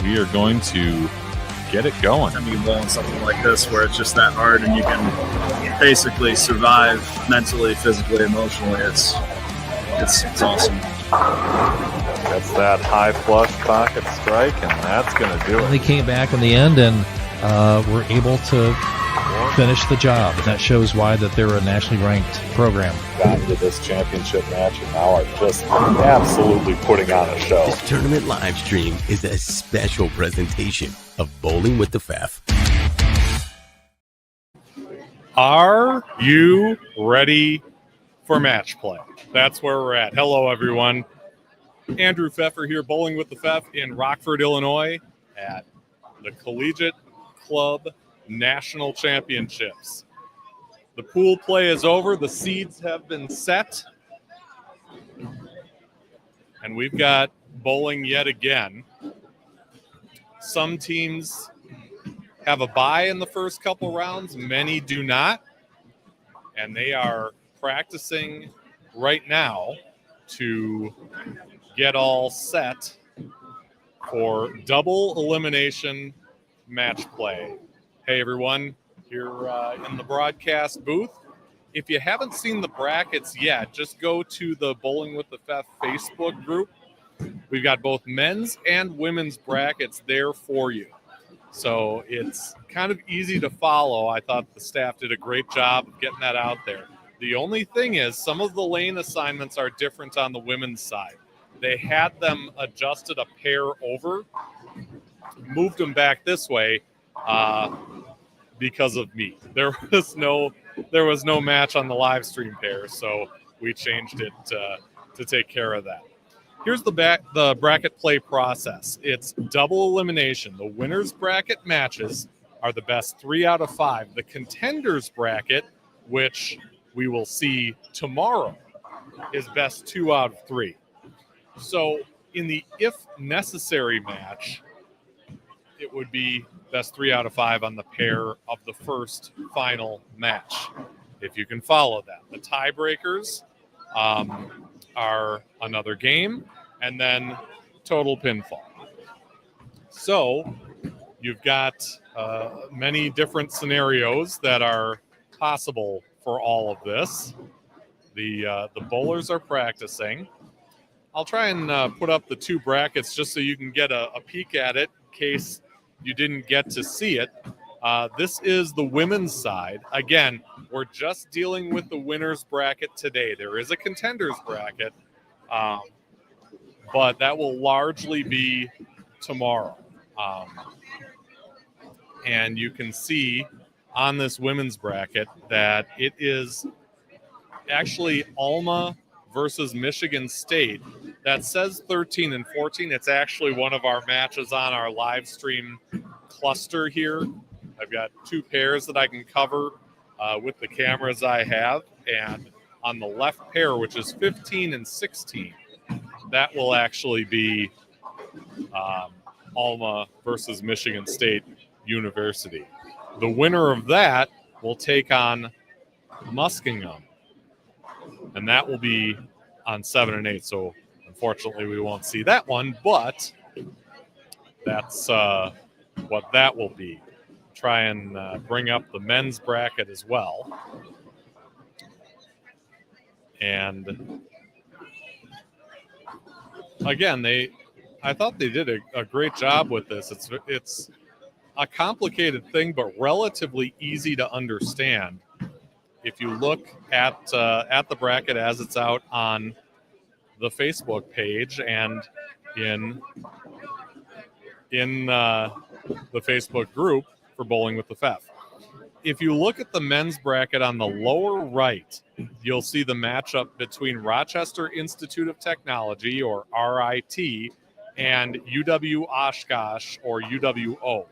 We are going to get it going. Time you can bowl in something like this where it's just that hard and you can basically survive mentally, physically, emotionally. It's awesome. That's that high flush pocket strike, and that's going to do it. They came back in the end and were able to finish the job. That shows why that they're a nationally ranked program. Got into this championship match and now are just absolutely putting on a show. This tournament live stream is a special presentation of Bowling with the Fef. Are you ready for match play? That's where we're at. Hello, everyone. Andrew Pfeffer here, Bowling with the Fef in Rockford, Illinois at the Collegiate Club National Championships. The pool play is over. The seeds have been set. And we've got bowling yet again. Some teams have a bye in the first couple rounds. Many do not. And they are practicing right now to get all set for double elimination match play. Hey, everyone, here in the broadcast booth. If you haven't seen the brackets yet, just go to the Bowling with the Fef Facebook group. We've got both men's and women's brackets there for you. So it's kind of easy to follow. I thought the staff did a great job of getting that out there. The only thing is some of the lane assignments are different on the women's side. They had them adjusted a pair over, moved them back this way because of me. There was no match on the live stream pair, so we changed it to take care of that. Here's the bracket play process. It's double elimination. The winners bracket matches are the best 3 out of 5. The contenders bracket, which we will see tomorrow, is best 2 out of 3. So in the if necessary match, it would be best 3 out of 5 on the pair of the first final match, if you can follow that. The tiebreakers are another game, and then total pinfall. So you've got many different scenarios that are possible for all of this. The bowlers are practicing. I'll try and put up the 2 brackets just so you can get a peek at it in case you didn't get to see it. This is the women's side. Again, we're just dealing with the winners bracket today. There is a contenders bracket, but that will largely be tomorrow. And you can see on this women's bracket that it is actually Alma versus Michigan State. That says 13 and 14. It's actually one of our matches on our live stream cluster here. I've got 2 pairs that I can cover with the cameras I have. And on the left pair, which is 15 and 16, that will actually be Alma versus Michigan State University. The winner of that will take on Muskingum. And that will be on 7 and 8. So unfortunately, we won't see that one, but that's what that will be. Try and bring up the men's bracket as well. And again, I thought they did a great job with this. It's a complicated thing, but relatively easy to understand. If you look at the bracket as it's out on the Facebook page and in the Facebook group for Bowling with the Fef. If you look at the men's bracket on the lower right, you'll see the matchup between Rochester Institute of Technology, or RIT, and UW Oshkosh, or UWO.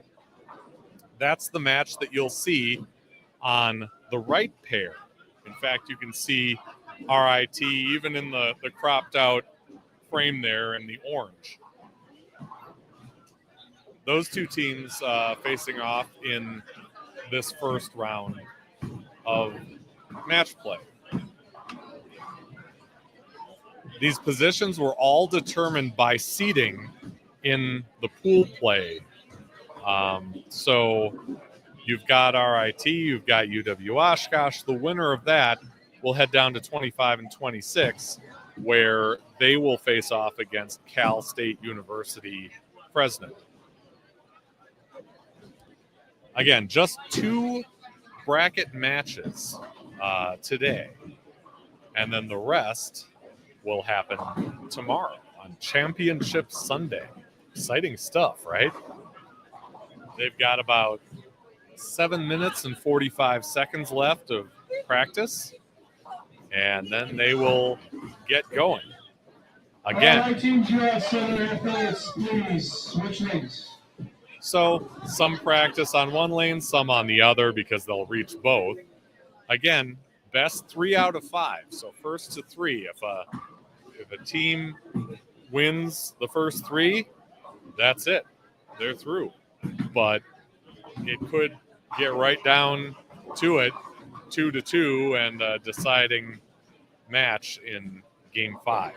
That's the match that you'll see on the right pair. In fact, you can see RIT even in the cropped out frame there in the orange. Those 2 teams facing off in this first round of match play. these positions were all determined by seeding in the pool play. So you've got RIT, you've got UW Oshkosh. The winner of that will head down to 25 and 26, where they will face off against Cal State University Fresno. Again, just 2 bracket matches today, and then the rest will happen tomorrow on Championship Sunday. Exciting stuff, right? They've got about 7 minutes and 45 seconds left of practice, and then they will get going. Again. All right, teams, you have center affiliates, please switch lanes. So some practice on one lane, some on the other, because they'll reach both. Again, best 3 out of 5. So first to 3. If a team wins the first 3, that's it. They're through. But it could get right down to it, 2-2, and a deciding match in Game 5.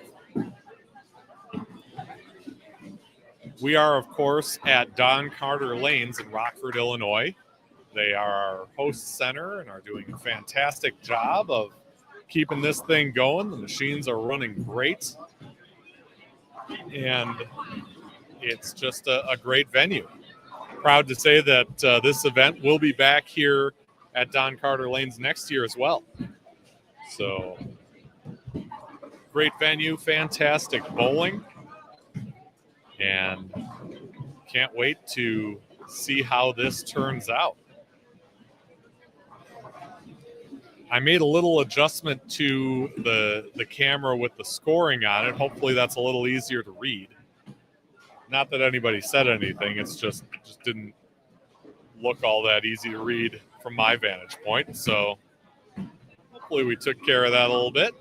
We are, of course, at Don Carter Lanes in Rockford, Illinois. They are our host center and are doing a fantastic job of keeping this thing going. The machines are running great. And it's just a great venue. Proud to say that this event will be back here at Don Carter Lanes next year as well. So, great venue, fantastic bowling. And can't wait to see how this turns out. I made a little adjustment to the camera with the scoring on it. Hopefully that's a little easier to read. Not that anybody said anything. It's just didn't look all that easy to read from my vantage point. So hopefully we took care of that a little bit.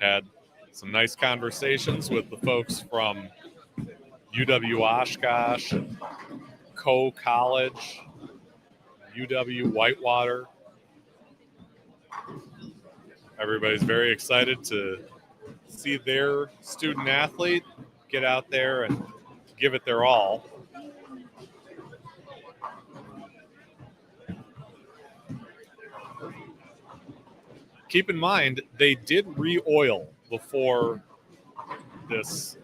Had some nice conversations with the folks from UW Oshkosh, Co College, UW Whitewater. Everybody's very excited to see their student athlete get out there and give it their all. Keep in mind, they did re-oil before this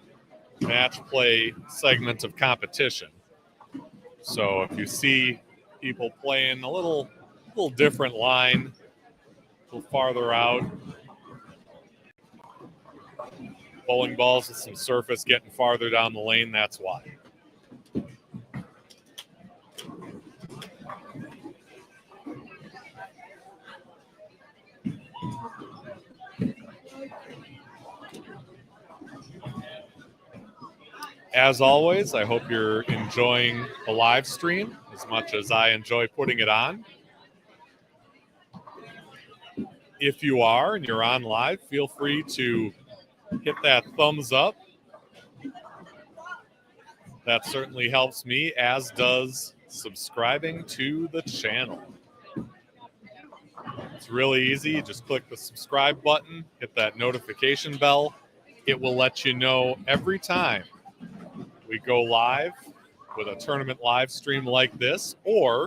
match play segment of competition. So if you see people playing a little different line, a little farther out, bowling balls with some surface getting farther down the lane, that's why. As always, I hope you're enjoying the live stream as much as I enjoy putting it on. If you are and you're on live, feel free to hit that thumbs up. That certainly helps me, as does subscribing to the channel. It's really easy. You just click the subscribe button, hit that notification bell. It will let you know every time we go live with a tournament live stream like this, or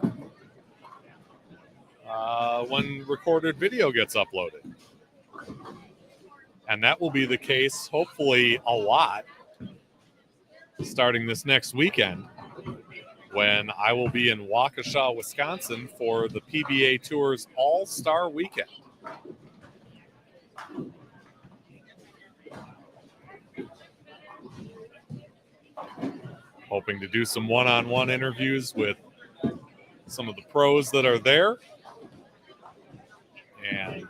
when recorded video gets uploaded. And that will be the case, hopefully, a lot starting this next weekend when I will be in Waukesha, Wisconsin for the PBA Tour's All-Star Weekend. Hoping to do some one-on-one interviews with some of the pros that are there. And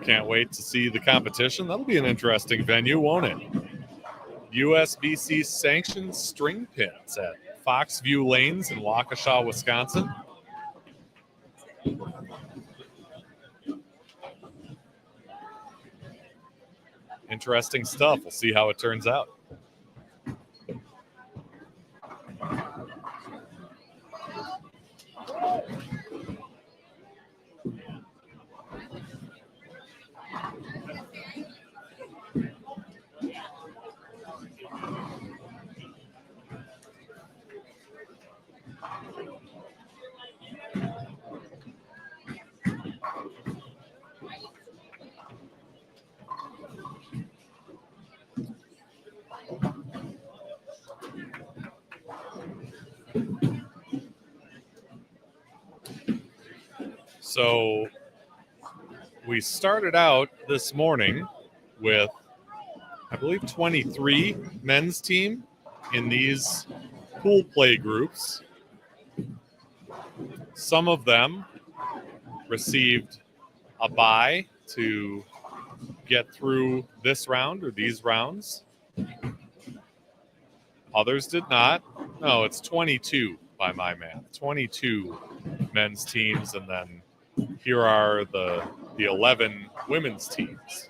can't wait to see the competition. That'll be an interesting venue, won't it? USBC sanctioned string pins at Foxview Lanes in Waukesha, Wisconsin. Interesting stuff. We'll see how it turns out. So we started out this morning with, I believe, 23 men's team in these pool play groups. Some of them received a bye to get through this round or these rounds. Others did not. No, it's 22 by my math. 22 men's teams, and then here are the 11 women's teams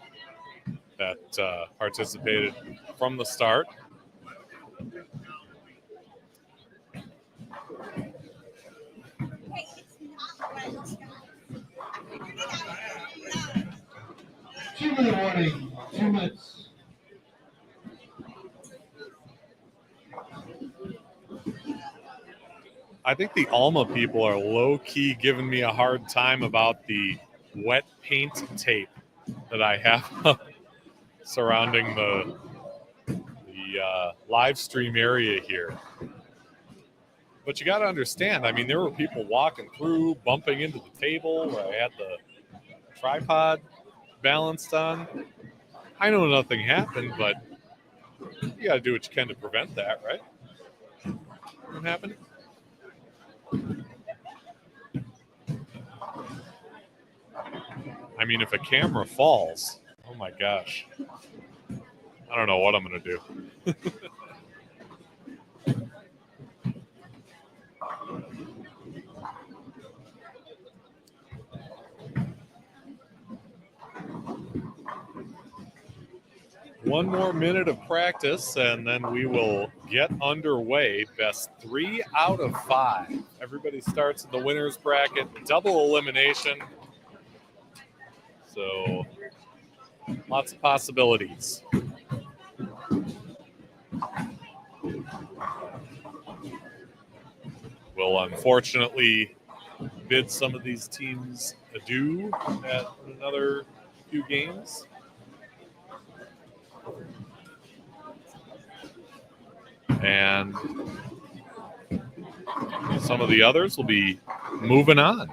that participated from the start. Two-minute warning. 2 minutes. I think the Alma people are low-key giving me a hard time about the wet paint tape that I have surrounding the live stream area here. But you got to understand, I mean, there were people walking through, bumping into the table where I had the tripod balanced on. I know nothing happened, but you got to do what you can to prevent that, right? What happened? I mean, if a camera falls, oh my gosh. I don't know what I'm going to do. One more minute of practice, and then we will get underway. Best 3 out of 5. Everybody starts in the winner's bracket, double elimination. So, lots of possibilities. We'll unfortunately bid some of these teams adieu at another few games. And some of the others will be moving on.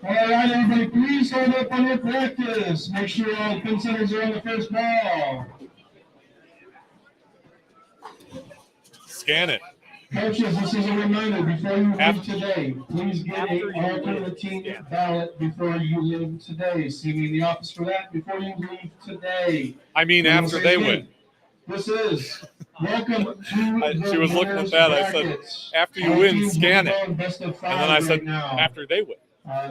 All right, everybody, please hold up on your practice. Make sure all the pin centers are on the first ball. Scan it. Coaches, this is a reminder, before you leave After- today, please get after a you alternate leave, team yeah. ballot before you leave today. See me in the office for that before you leave today. I mean, And after we'll they say win. again, this is welcome to She the was looking at winners that. I said, brackets. after you All win, teams scan will be it. going best of five And then I said, right now. after they win.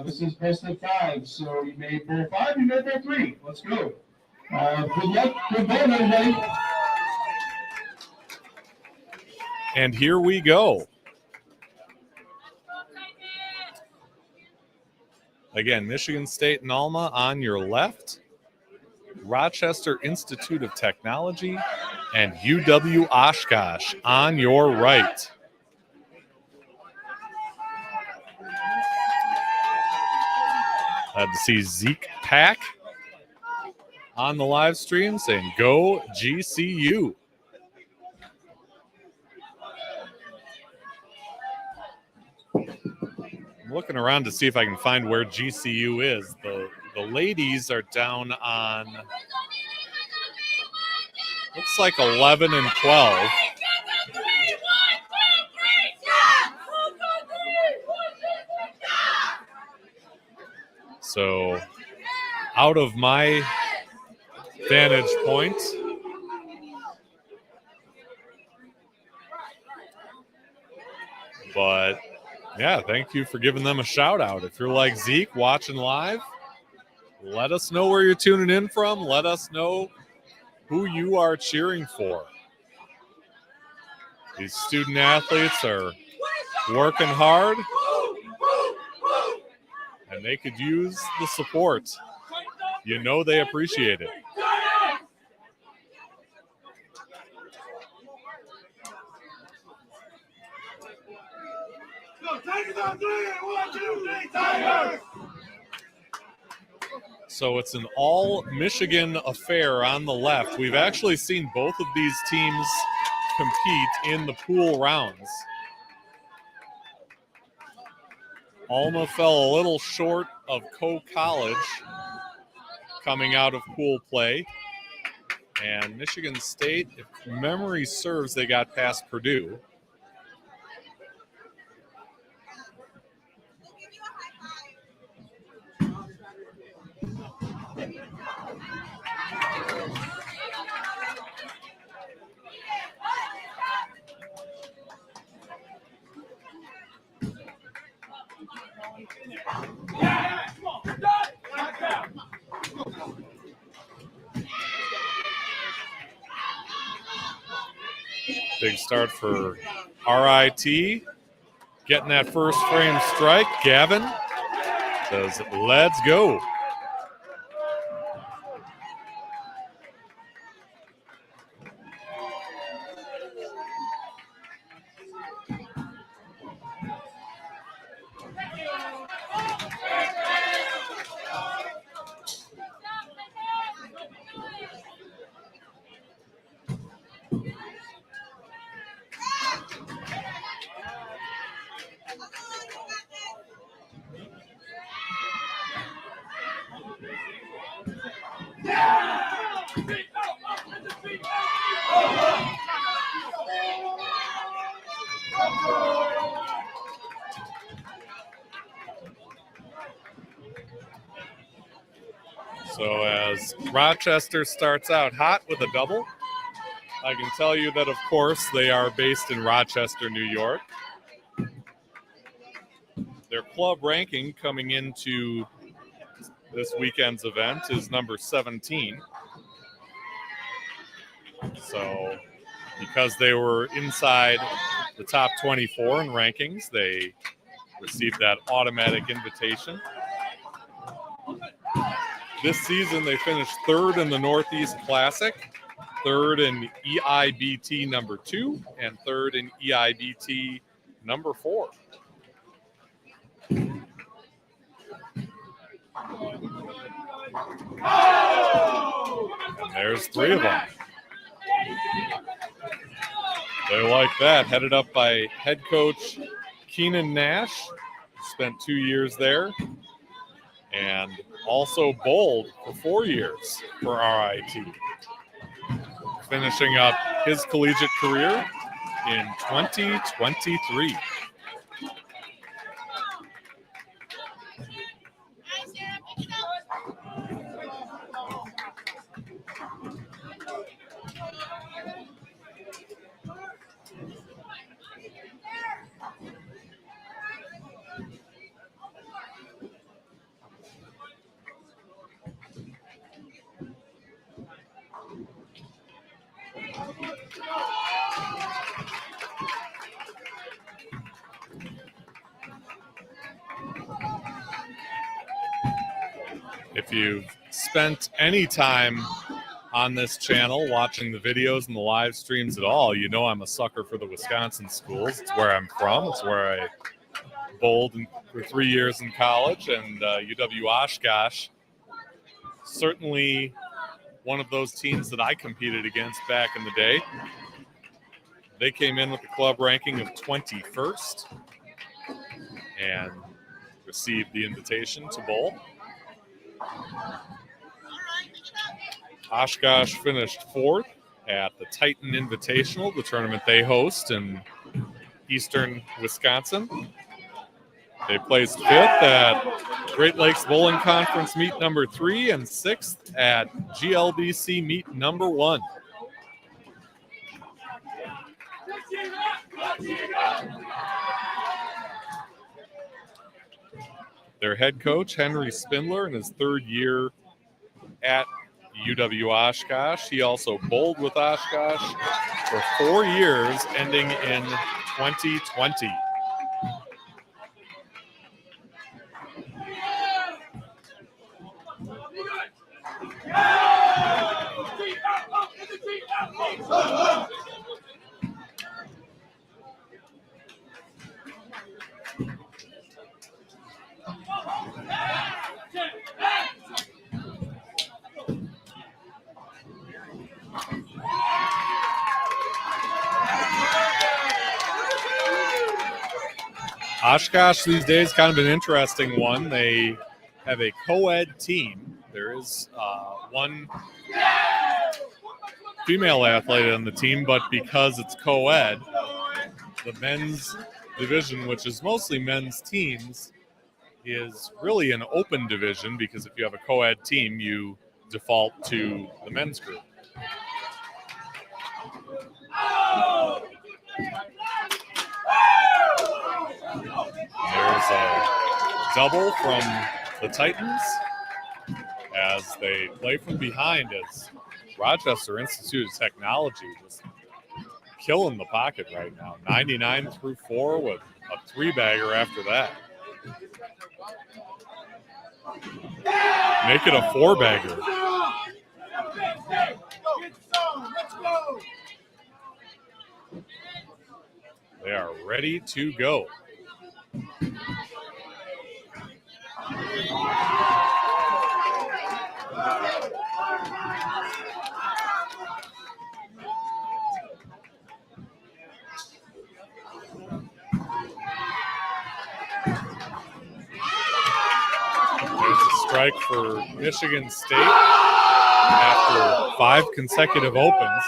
This is best of 5, so you made bowl 5, you made bowl 3. Let's go. Good luck, good ball, everybody. And here we go. Again, Michigan State and Alma on your left, Rochester Institute of Technology, and UW Oshkosh on your right. Glad to see Zeke Pack on the live stream saying, "Go GCU." I'm looking around to see if I can find where GCU is. The ladies are down on, looks like 11 and 12. So out of my vantage point, but yeah, thank you for giving them a shout out. If you're like Zeke watching live, let us know where you're tuning in from. Let us know who you are cheering for. These student athletes are working hard, and they could use the support. You know they appreciate it. So it's an all Michigan affair on the left. We've actually seen both of these teams compete in the pool rounds. Alma fell a little short of College coming out of pool play. And Michigan State, if memory serves, they got past Purdue. Big start for RIT. Getting that first frame strike. Gavin says, let's go. So as Rochester starts out hot with a double, I can tell you that, of course, they are based in Rochester, New York. Their club ranking coming into this weekend's event is number 17. So because they were inside the top 24 in rankings, they received that automatic invitation. This season, they finished third in the Northeast Classic, third in EIBT number 2, and third in EIBT number 4. And there's 3 of them. They like that. Headed up by head coach Keenan Nash, who spent 2 years there, and also bowled for 4 years for RIT, finishing up his collegiate career in 2023. If you've spent any time on this channel watching the videos and the live streams at all, you know I'm a sucker for the Wisconsin schools. It's where I'm from. It's where I bowled for 3 years in college, and UW Oshkosh, certainly one of those teams that I competed against back in the day. They came in with a club ranking of 21st and received the invitation to bowl. Oshkosh finished 4th at the Titan Invitational, the tournament they host in eastern Wisconsin. They placed 5th at Great Lakes Bowling Conference meet number 3 and 6th at GLBC meet number 1. Their head coach, Henry Spindler, in his 3rd year at UW Oshkosh. He also bowled with Oshkosh for 4 years, ending in 2020. Oshkosh these days, kind of an interesting one. They have a co-ed team. There is one female athlete on the team, but because it's co-ed, the men's division, which is mostly men's teams, is really an open division because if you have a co-ed team, you default to the men's group. There's a double from the Titans as they play from behind as Rochester Institute of Technology just killing the pocket right now. 99 through 4 with a three-bagger after that. Make it a four-bagger. They are ready to go. There's a strike for Michigan State after 5 consecutive opens.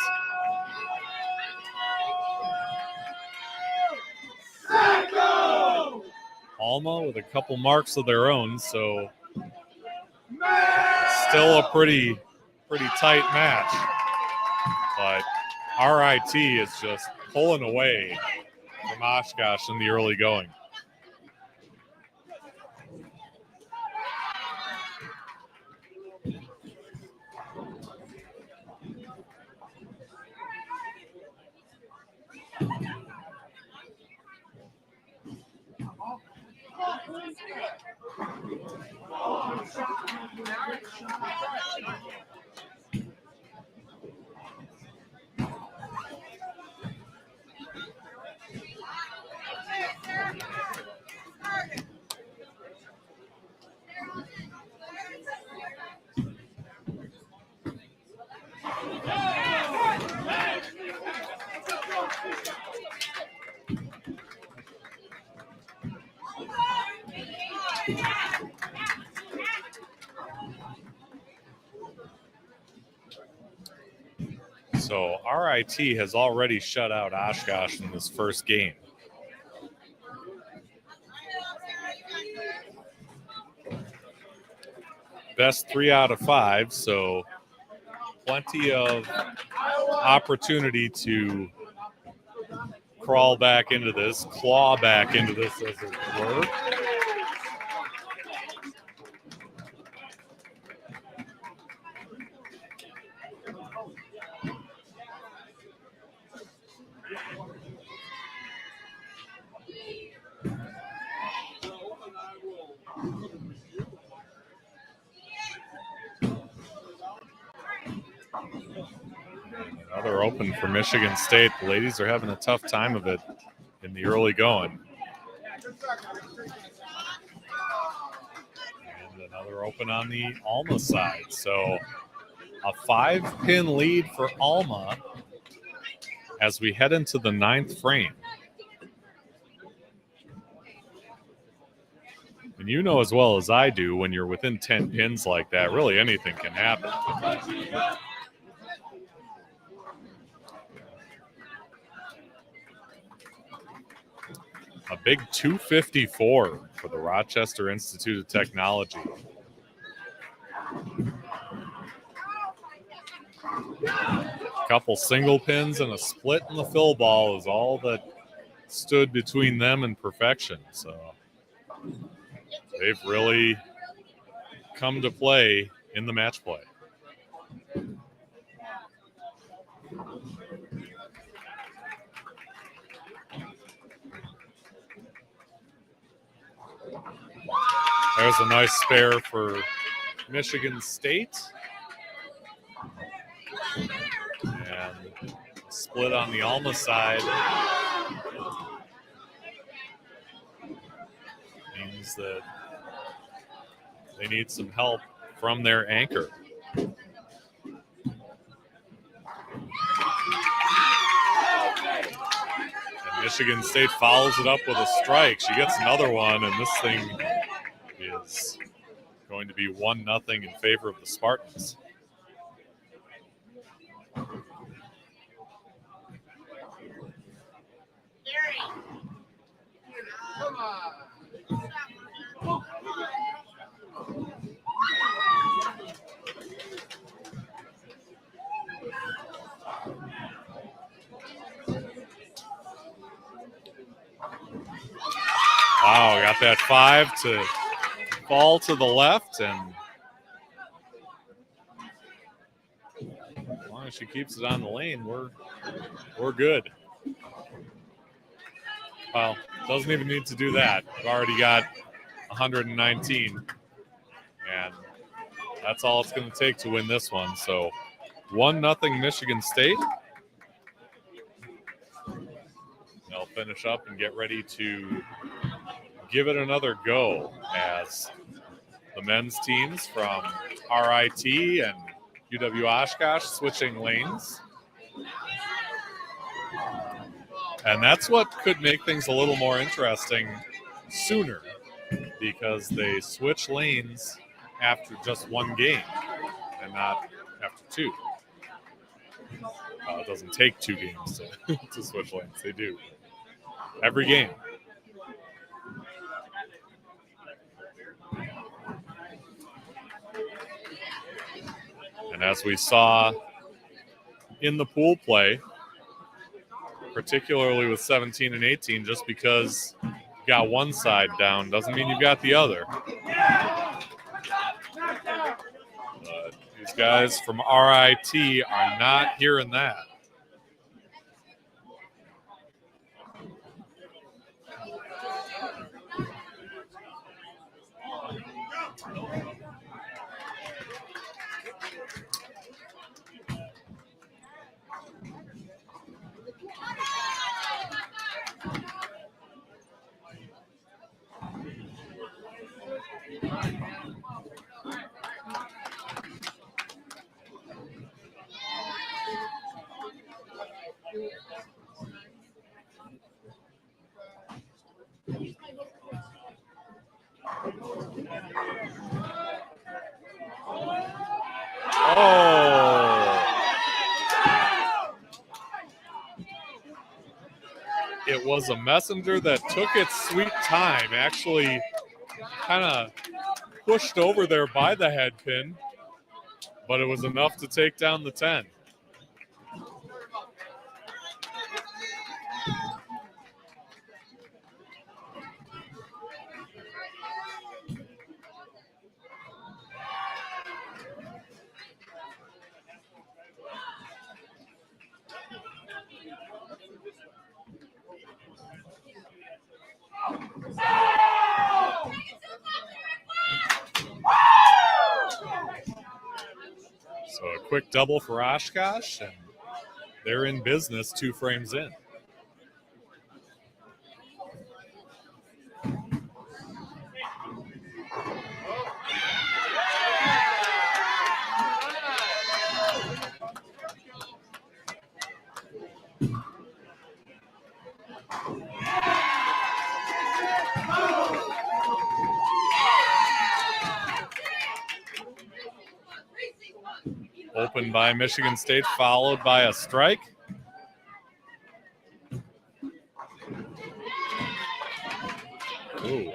Alma with a couple marks of their own, so it's still a pretty tight match. But RIT is just pulling away from Oshkosh in the early going. So RIT has already shut out Oshkosh in this first game. Best 3 out of 5, so plenty of opportunity to crawl back into this, claw back into this, as it were. Another open for Michigan State. The ladies are having a tough time of it in the early going. And another open on the Alma side. So a 5-pin lead for Alma as we head into the 9th frame. And you know as well as I do, when you're within 10 pins like that, really anything can happen. A big 254 for the Rochester Institute of Technology. A couple single pins and a split in the fill ball is all that stood between them and perfection. So they've really come to play in the match play. There's a nice spare for Michigan State. And split on the Alma side means that they need some help from their anchor. And Michigan State follows it up with a strike. She gets another one, and this thing is going to be 1-0 in favor of the Spartans. Wow, got that 5 to fall to the left, and as long as she keeps it on the lane, we're good. Well, doesn't even need to do that. We've already got 119, and that's all it's going to take to win this one. So 1-0 Michigan State. They'll finish up and get ready to give it another go as the men's teams from RIT and UW Oshkosh switching lanes. And that's what could make things a little more interesting sooner, because they switch lanes after just one game and not after two. It doesn't take 2 games to switch lanes. They do every game. And as we saw in the pool play, particularly with 17 and 18, just because you got one side down doesn't mean you've got the other. But these guys from RIT are not hearing that. It was a messenger that took its sweet time, actually kind of pushed over there by the head pin, but it was enough to take down the 10. So a quick double for Oshkosh, and they're in business 2 frames in. Open by Michigan State, followed by a strike. Ooh,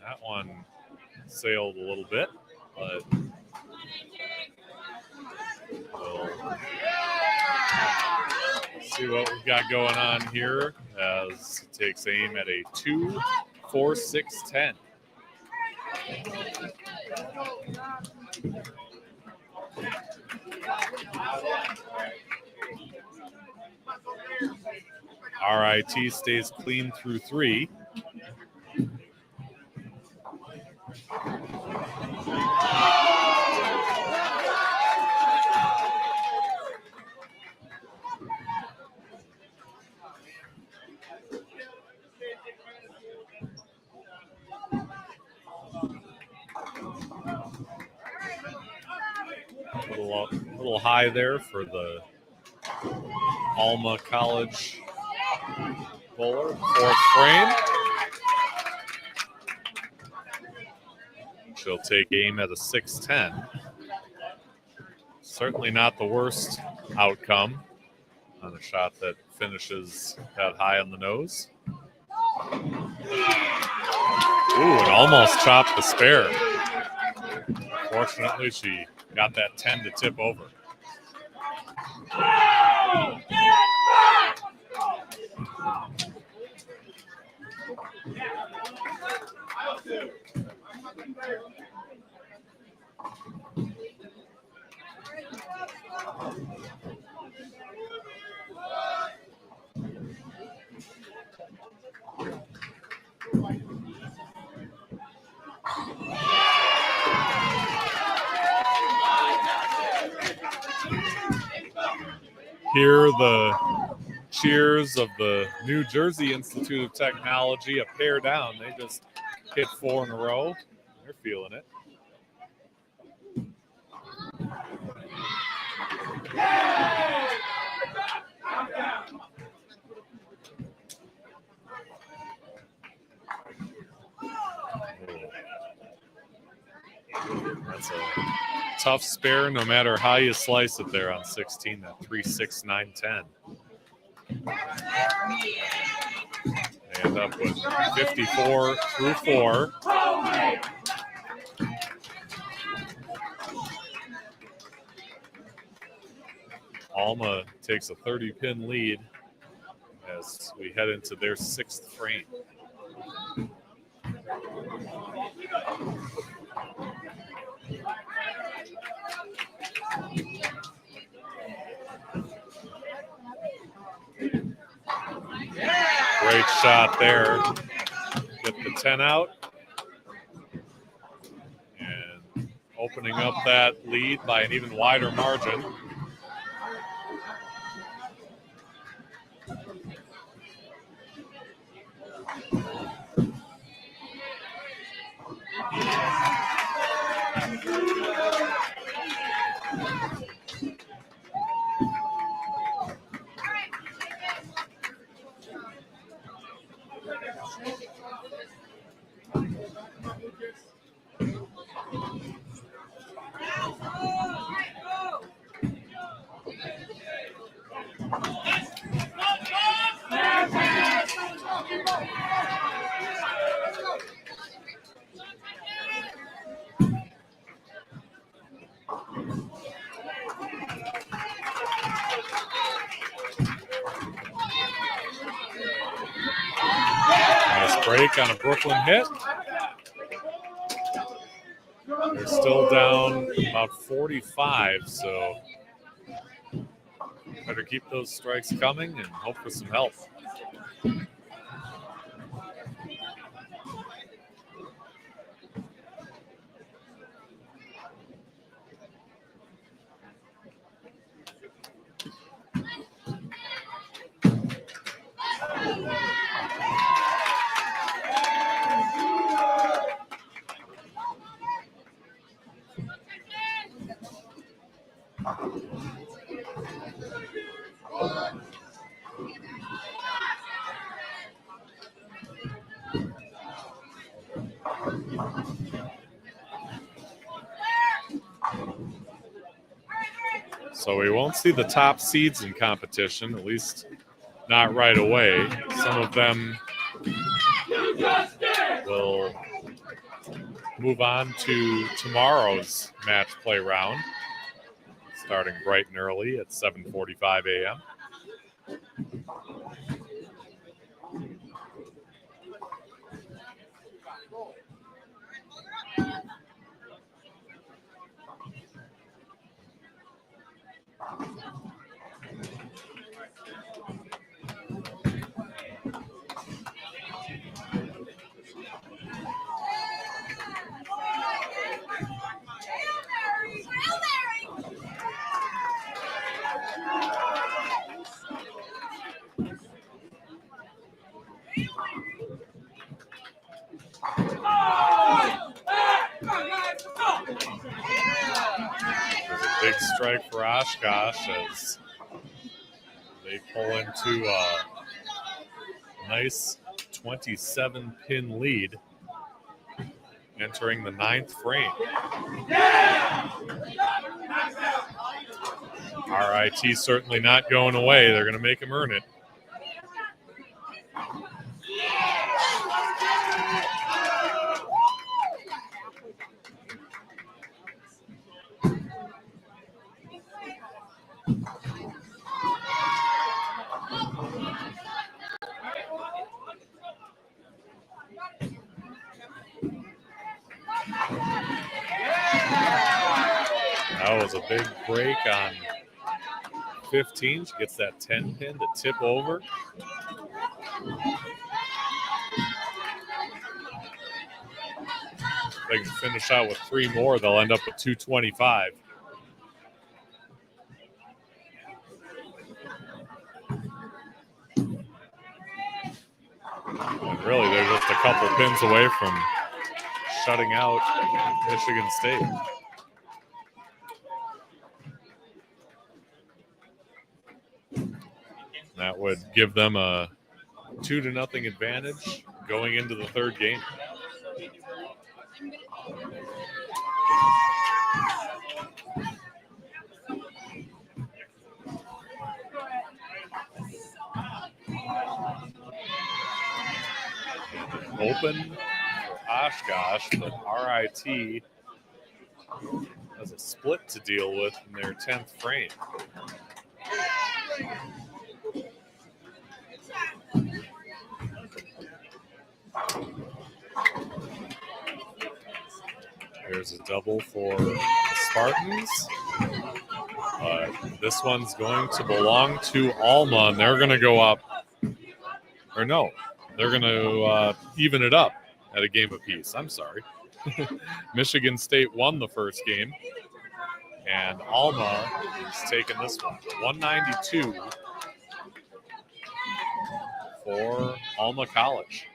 that one sailed a little bit, but we'll see what we've got going on here as it takes aim at a 2-4-6-10. RIT stays clean through 3. A little high there for the Alma College Bowler, fourth frame. She'll take aim at a 6-10. Certainly not the worst outcome on a shot that finishes that high on the nose. Ooh, it almost chopped the spare. Fortunately, she got that 10 to tip over. Hear the cheers of the New Jersey Institute of Technology, a pair down. They just hit 4 in a row. They're feeling it. That's a tough spare no matter how you slice it there on 16, that 3-6, 9-10. They end up with 54 through 4. Alma takes a 30-pin lead as we head into their 6th frame. Great shot there. Get the 10 out. And opening up that lead by an even wider margin. Nice break on a Brooklyn hit. They're still down about 45, so better keep those strikes coming and hope for some help. So we won't see the top seeds in competition, at least not right away. Some of them will move on to tomorrow's match play round, starting bright and early at 7:45 a.m. Big strike for Oshkosh as they pull into a nice 27-pin lead entering the 9th frame. RIT certainly not going away. They're going to make him earn it. That was a big break on 15. She gets that 10 pin to tip over. If they can finish out with 3 more, they'll end up with 225. And really, they're just a couple pins away from shutting out Michigan State. That would give them a 2-0 advantage going into the 3rd game. Open for Oshkosh, but RIT has a split to deal with in their 10th frame. There's a double for the Spartans. This one's going to belong to Alma, and they're going to go up. Or no, they're going to even it up at a game apiece. I'm sorry. Michigan State won the first game, and Alma is taking this one. 192 for Alma College.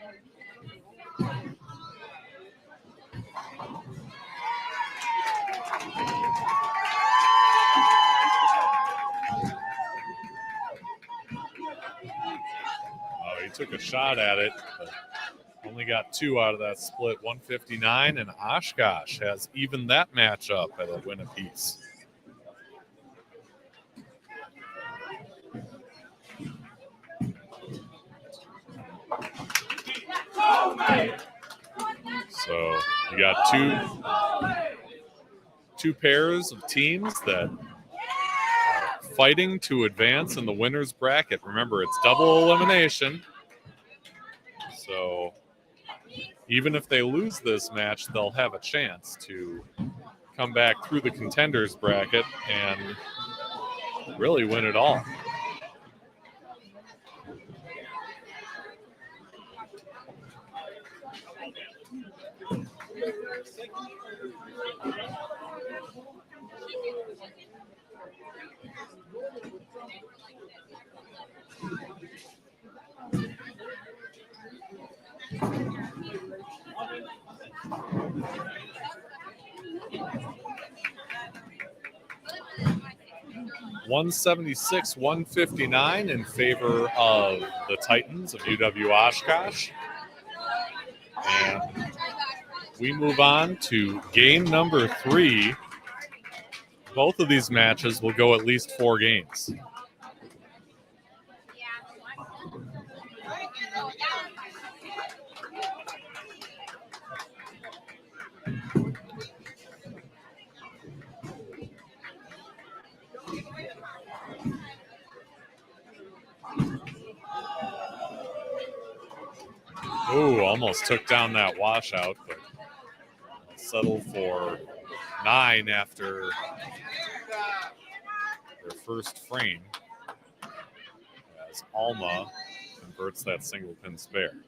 He took a shot at it, but only got 2 out of that split, 159, and Oshkosh has evened that match up at a win apiece. So you got two pairs of teams that are fighting to advance in the winner's bracket. Remember, it's double elimination. So even if they lose this match, they'll have a chance to come back through the contenders bracket and really win it all. $176-159 in favor of the Titans of UW Oshkosh. And we move on to game number 3. Both of these matches will go at least 4 games. Ooh, almost took down that washout, but settled for 9 after their first frame as Alma converts that single pin spare.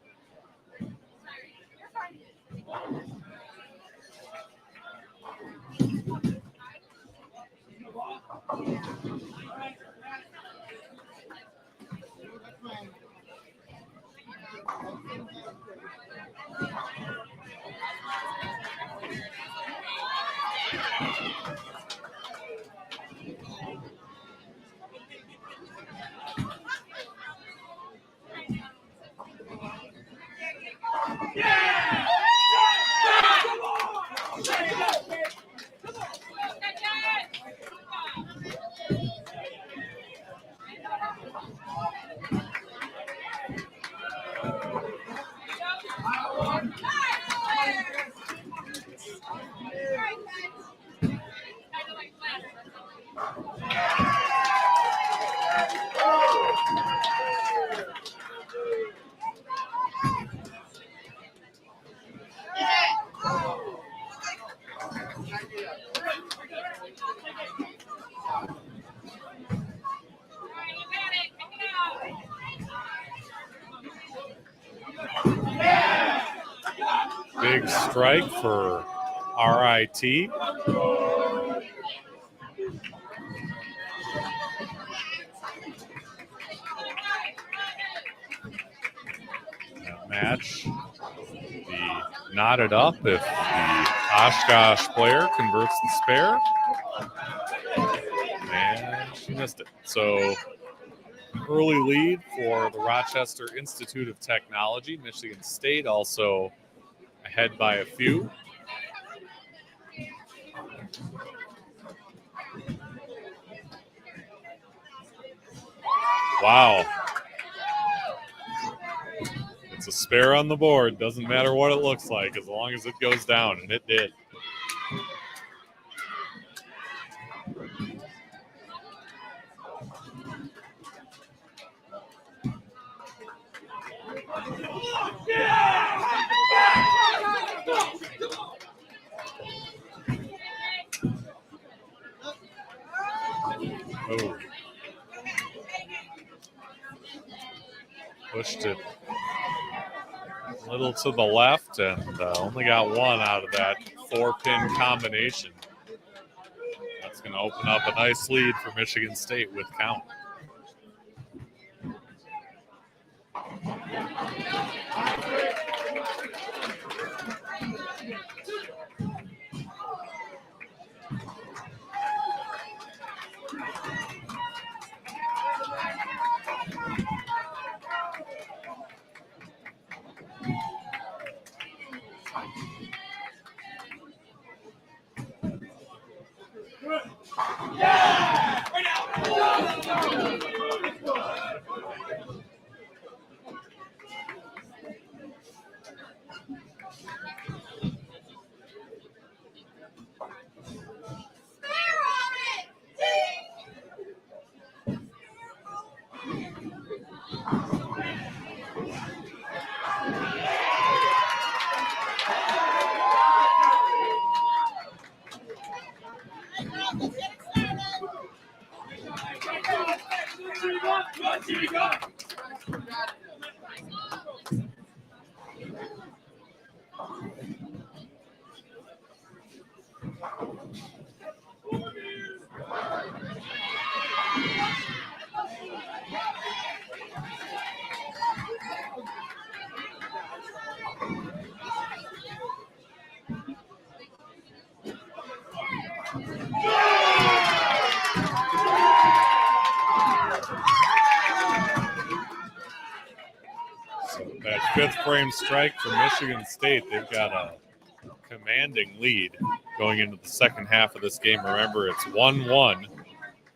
Big strike for RIT. That match be knotted up if the Oshkosh player converts the spare. And she missed it. So early lead for the Rochester Institute of Technology. Michigan State also ahead by a few. Wow. It's a spare on the board. Doesn't matter what it looks like as long as it goes down, and it did. Oh. Pushed it a little to the left and only got one out of that 4-pin combination. That's going to open up a nice lead for Michigan State with count. That fifth frame strike for Michigan State. They've got a commanding lead going into the second half of this game. Remember, it's 1-1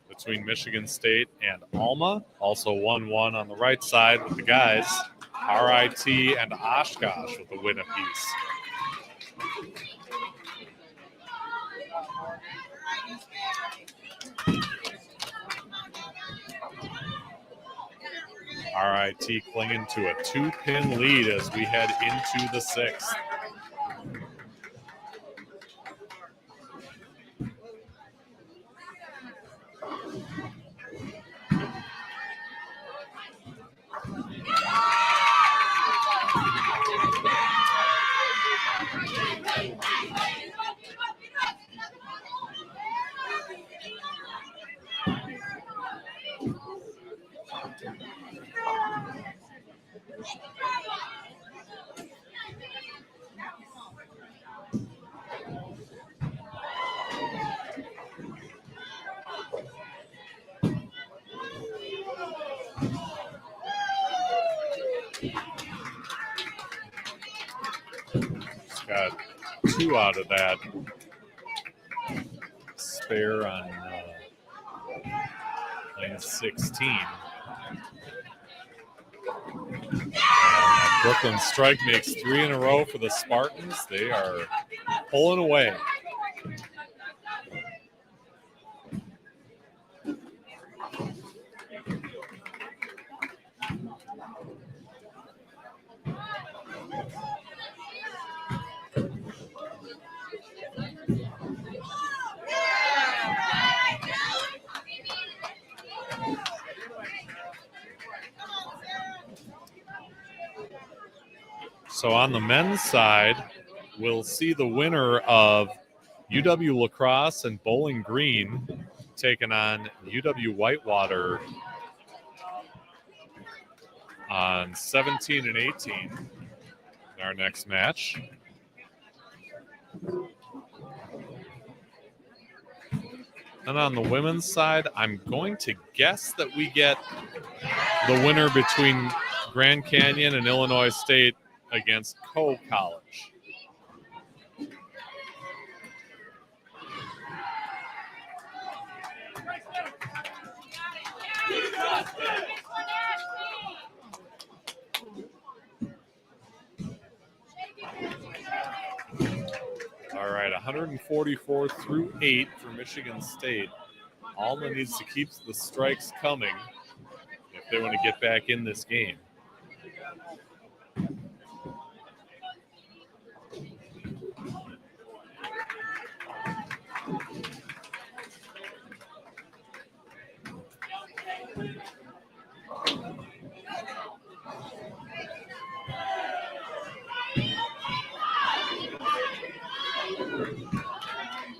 between Michigan State and Alma. Also 1-1 on the right side with the guys, RIT and Oshkosh with a win apiece. RIT clinging to a 2-pin lead as we head into the sixth. Got 2 out of that spare on lane 16. Brooklyn strike makes 3 in a row for the Spartans. They are pulling away. So on the men's side, we'll see the winner of UW Lacrosse and Bowling Green taking on UW Whitewater on 17 and 18 in our next match. And on the women's side, I'm going to guess that we get the winner between Grand Canyon and Illinois State against Coe College. All right, 144 through 8 for Michigan State. Alma needs to keep the strikes coming if they want to get back in this game.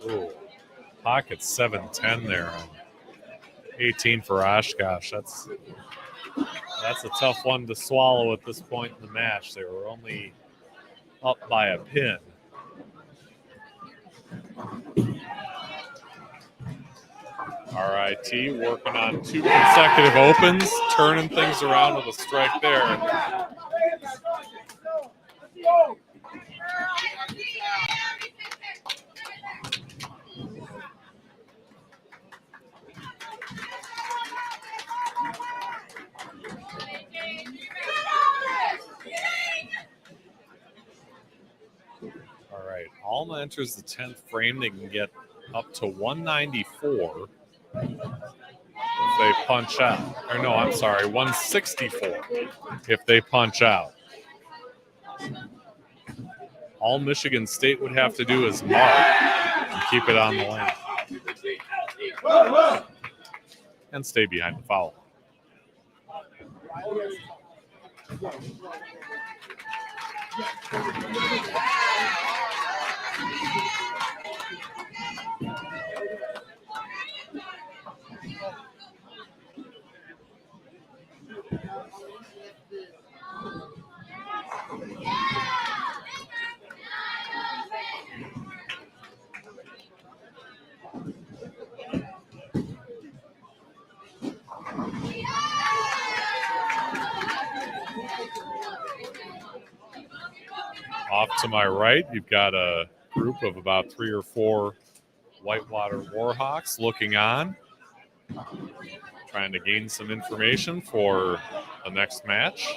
Ooh, pocket 7-10 there. 18 for Oshkosh. That's a tough one to swallow at this point in the match. They were only up by a pin. RIT working on 2 consecutive opens, turning things around with a strike there. All right, Alma enters the 10th frame. They can get up to 194 if they punch out. Or no, I'm sorry, 164 if they punch out. All Michigan State would have to do is mark and keep it on the lane. And stay behind the foul. Off to my right, you've got a group of about 3 or 4 Whitewater Warhawks looking on, trying to gain some information for the next match.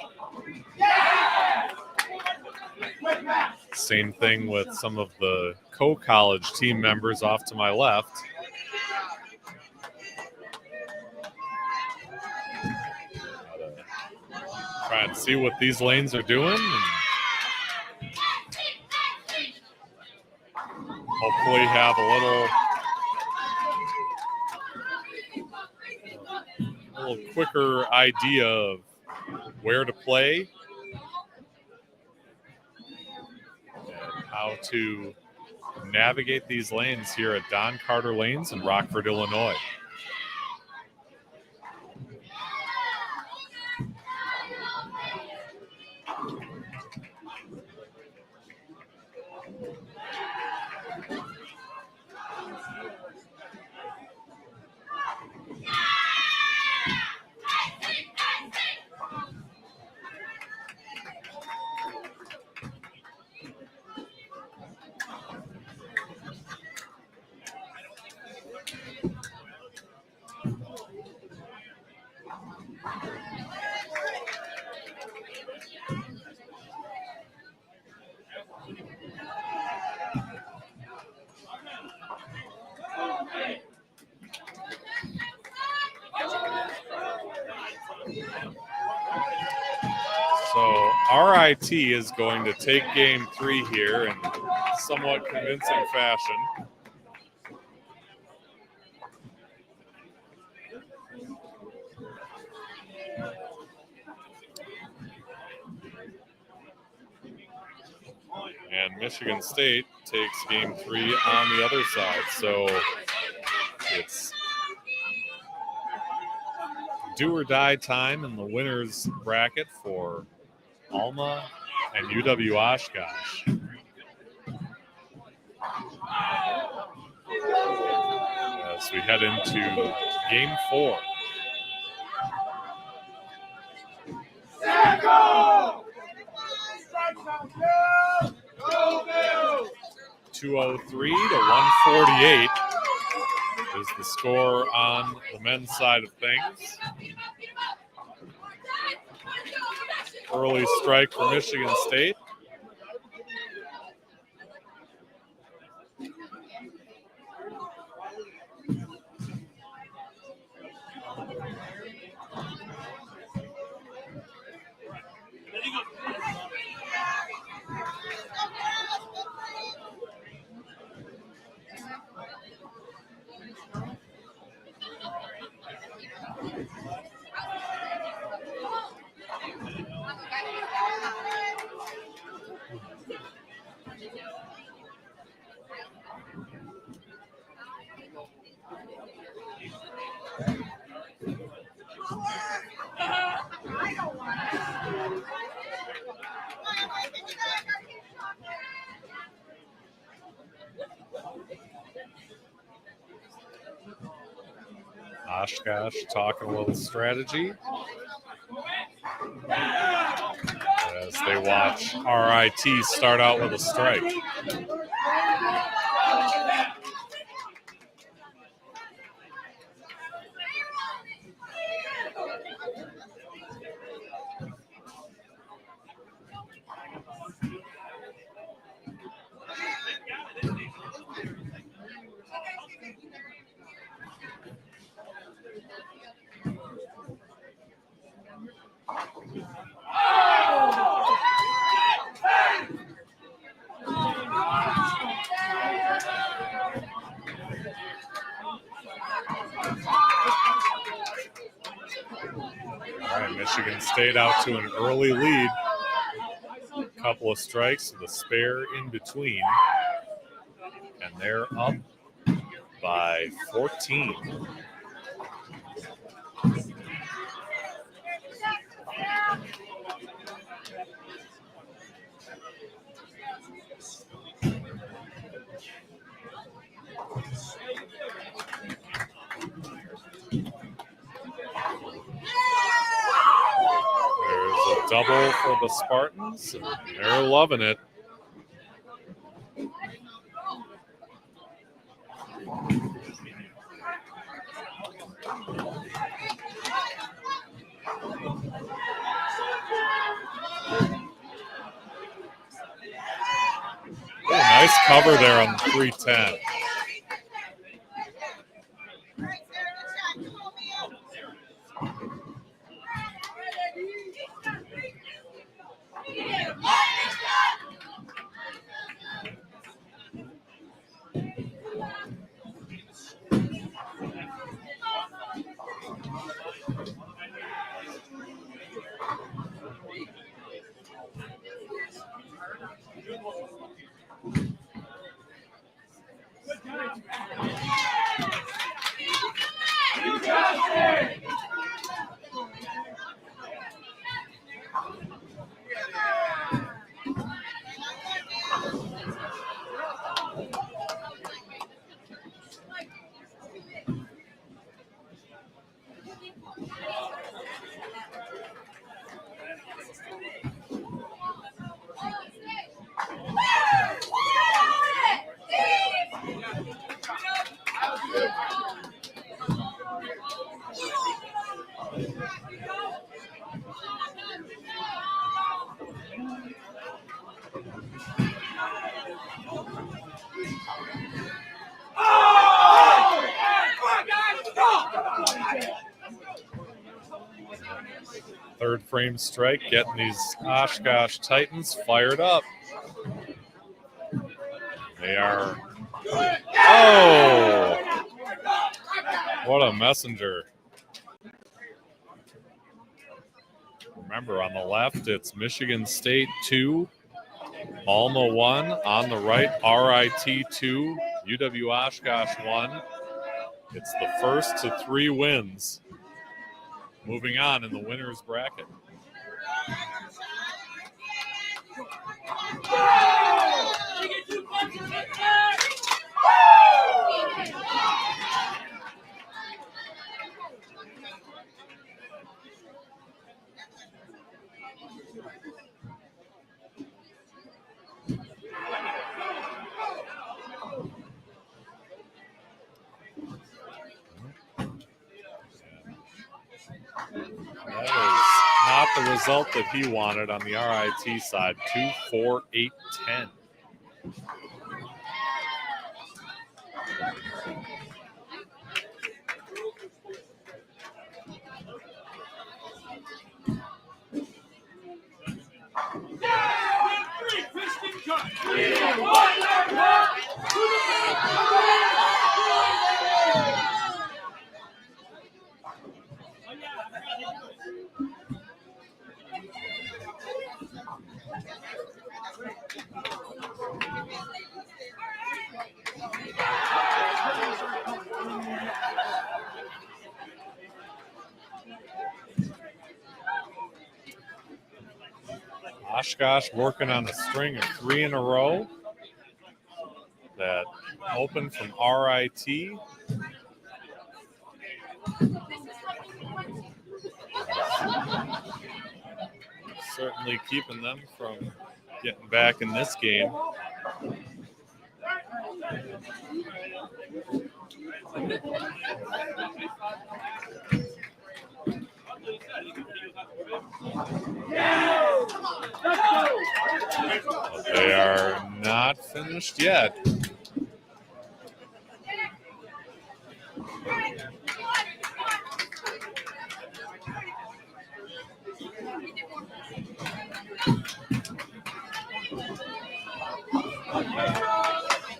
Same thing with some of the Coe College team members off to my left. Try and see what these lanes are doing. Hopefully have a little quicker idea of where to play and how to navigate these lanes here at Don Carter Lanes in Rockford, Illinois. So RIT is going to take game 3 here in somewhat convincing fashion. And Michigan State takes game 3 on the other side. So it's do or die time in the winner's bracket for Alma and UW Oshkosh. As we head into game 4. Go! 203 to 148 is the score on the men's side of things. Early strike for Michigan State. Oshkosh talking a little strategy as they watch RIT start out with a strike. All right, Michigan State out to an early lead. A couple of strikes with a spare in between. And they're up by 14. There's a double for the Spartans, and they're loving it. Oh, nice cover there on the 310. Third frame strike, getting these Oshkosh Titans fired up. They are, oh, what a messenger. Remember, on the left, it's Michigan State 2, Alma 1 on the right, RIT 2, UW Oshkosh 1. It's the first to 3 wins. Moving on in the winner's bracket. That is not the result that he wanted on the RIT side. 2, 4, 8, 10. Oshkosh working on a string of 3 in a row that opened from RIT. Certainly keeping them from getting back in this game. But they are not finished yet.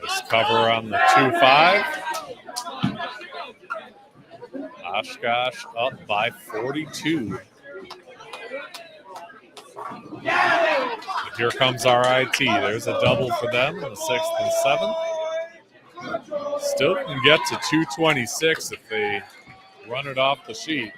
This cover on the 2-5. Oshkosh up by 42. But here comes RIT. There's a double for them in the 6th and 7th. Still can get to 226 if they run it off the sheet.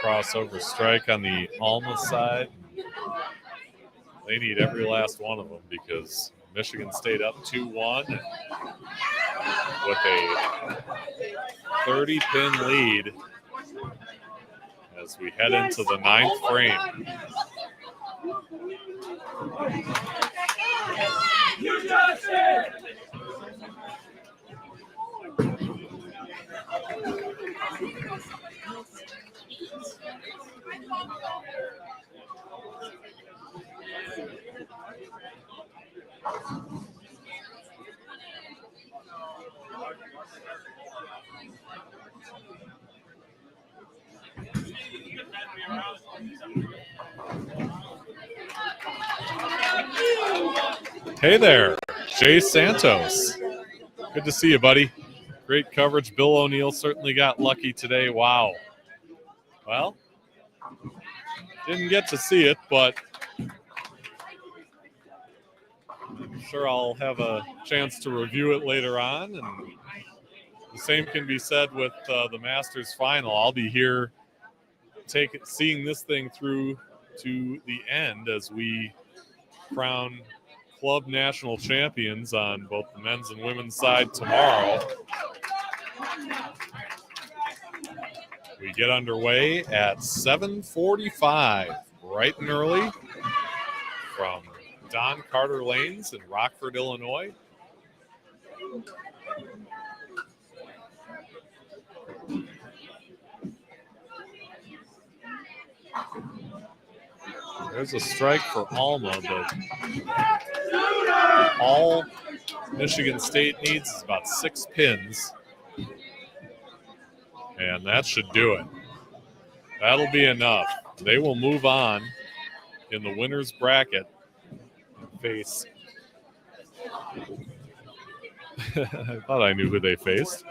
Crossover strike on the Alma side. They need every last one of them because Michigan State up 2-1 with a 30-pin lead as we head into the 9th frame. Hey there, Jay Santos. Good to see you, buddy. Great coverage. Bill O'Neill certainly got lucky today. Wow. Well, didn't get to see it, but I'm sure I'll have a chance to review it later on. And the same can be said with the Masters final. I'll be here seeing this thing through to the end as we crown Club National Champions on both the men's and women's side tomorrow. We get underway at 7:45, bright and early, from Don Carter Lanes in Rockford, Illinois. There's a strike for Alma, but all Michigan State needs is about 6 pins. And that should do it. That'll be enough. They will move on in the winner's bracket and face. I thought I knew who they faced.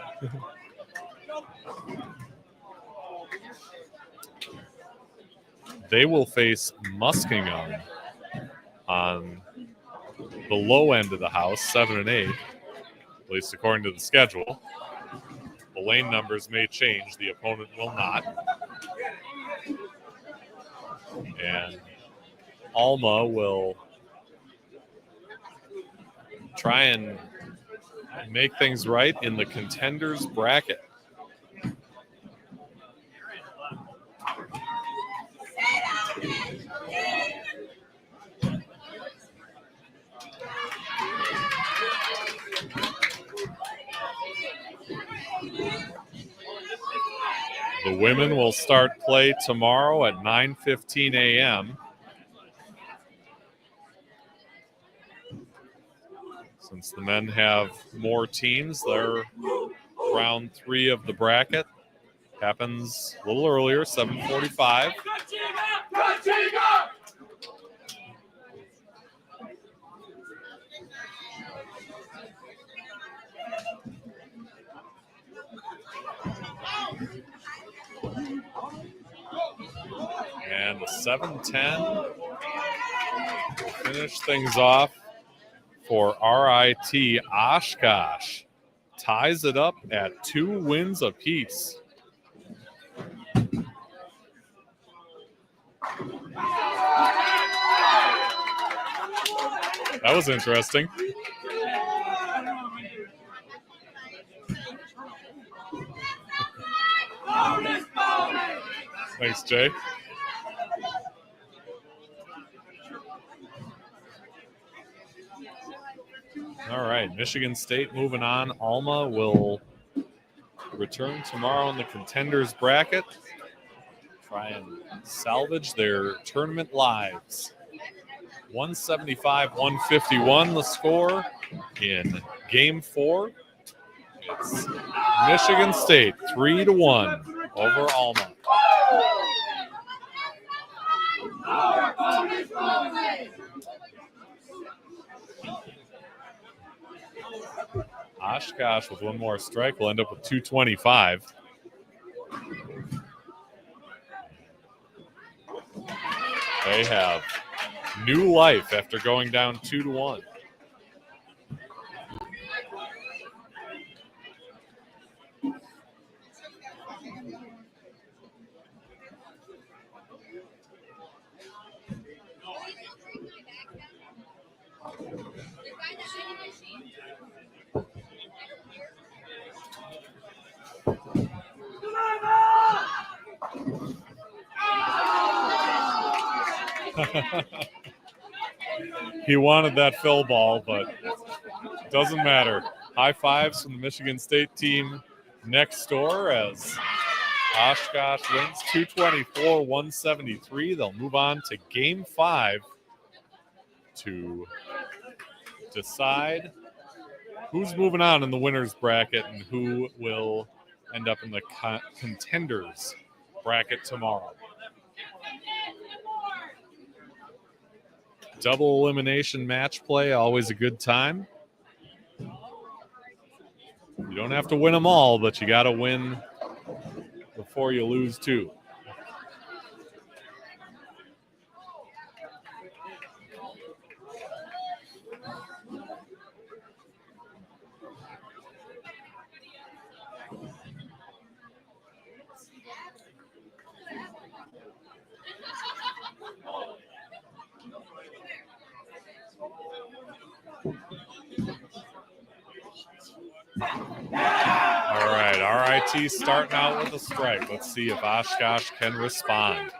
They will face Muskingum on the low end of the house, 7 and 8, at least according to the schedule. The lane numbers may change. The opponent will not. And Alma will try and make things right in the contenders bracket. The women will start play tomorrow at 9:15 a.m. Since the men have more teams, they're round 3 of the bracket. Happens a little earlier, 7:45. And the 7:10 will finish things off for RIT. Oshkosh ties it up at 2 wins apiece. That was interesting. Thanks, Jay. All right, Michigan State moving on. Alma will return tomorrow in the contenders bracket. Try and salvage their tournament lives. 175-151 the score in game 4. It's Michigan State 3-1 over Alma. Oshkosh with one more strike will end up with 225. They have new life after going down 2-1. He wanted that fill ball, but it doesn't matter. High fives from the Michigan State team next door as Oshkosh wins 224-173. They'll move on to game 5 to decide who's moving on in the winner's bracket and who will end up in the contenders bracket tomorrow. Double elimination match play, always a good time. You don't have to win them all, but you got to win before you lose 2. All right, RIT starting out with a strike. Let's see if Oshkosh can respond.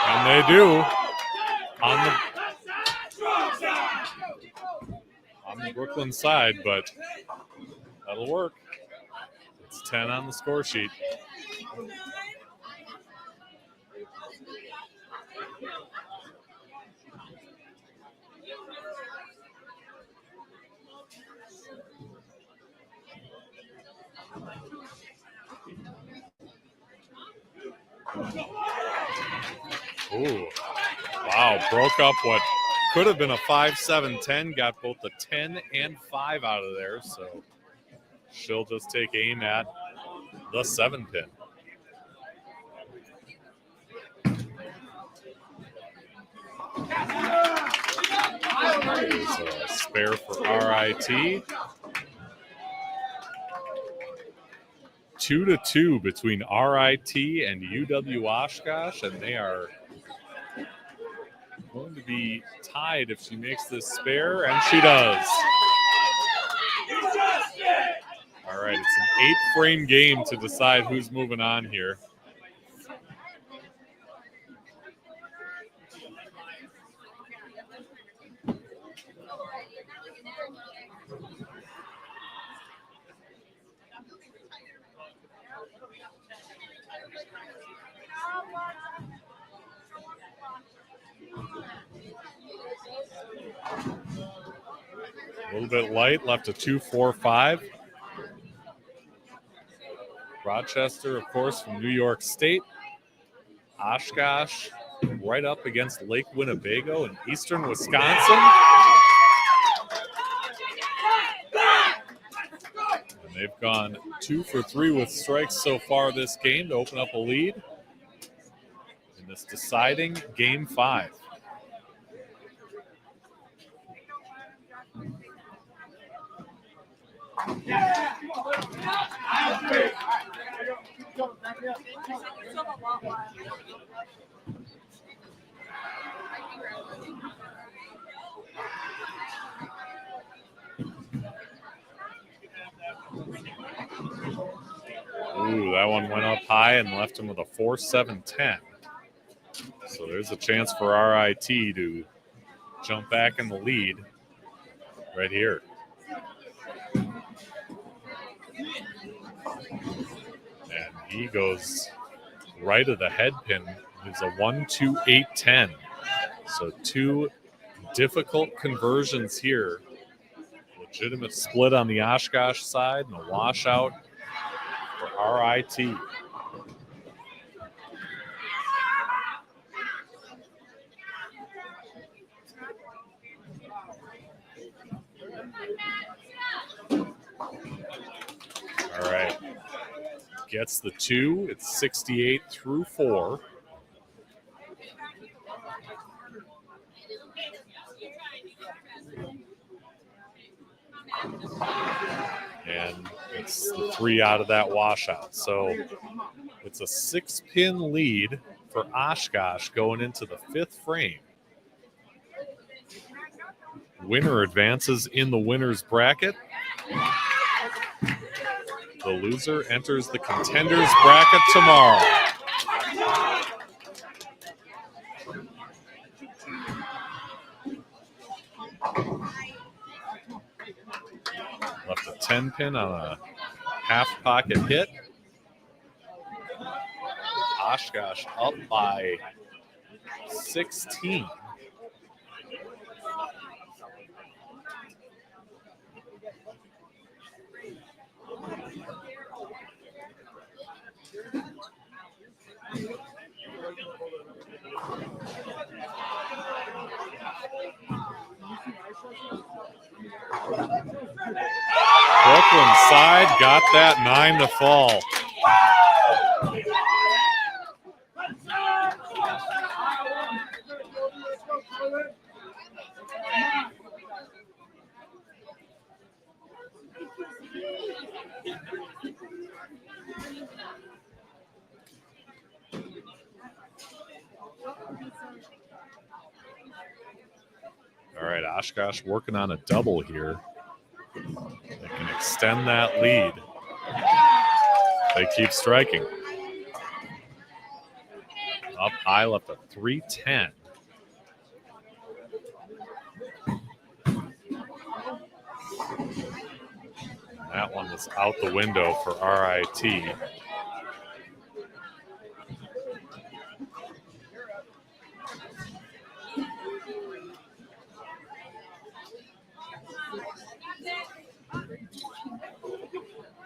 And they do on the Brooklyn side, but that'll That'll work. It's 10 on the score sheet. Ooh. Wow, broke up what could have been a 5-7-10, got both the 10 and 5 out of there, so she'll just take aim at the 7 pin. There's a spare for RIT. 2-2 between RIT and UW Oshkosh, and they are going to be tied if she makes this spare, and she does. All right, it's an 8-frame game to decide who's moving on here. A little bit light, left a 2-4-5. Rochester, of course, from New York State. Oshkosh right up against Lake Winnebago in eastern Wisconsin. And they've gone 2 for 3 with strikes so far this game to open up a lead in this deciding Game 5. Ooh, that one went up high and left him with a 4-7-10. So there's a chance for RIT to jump back in the lead right here. And he goes right of the head pin. It's a 1-2-8-10. So 2 difficult conversions here. Legitimate split on the Oshkosh side and a washout for RIT. All right. Gets the 2. It's 68-4. And it's the 3 out of that washout. So it's a 6-pin lead for Oshkosh going into the 5th frame. Winner advances in the winner's bracket. The loser enters the contenders bracket tomorrow. Left a 10 pin on a half pocket hit. Oshkosh up by 16. Brooklyn side got that 9 to fall. All right, Oshkosh working on a double here. They can extend that lead. They keep striking. Up high, left a 3-10. That one was out the window for RIT.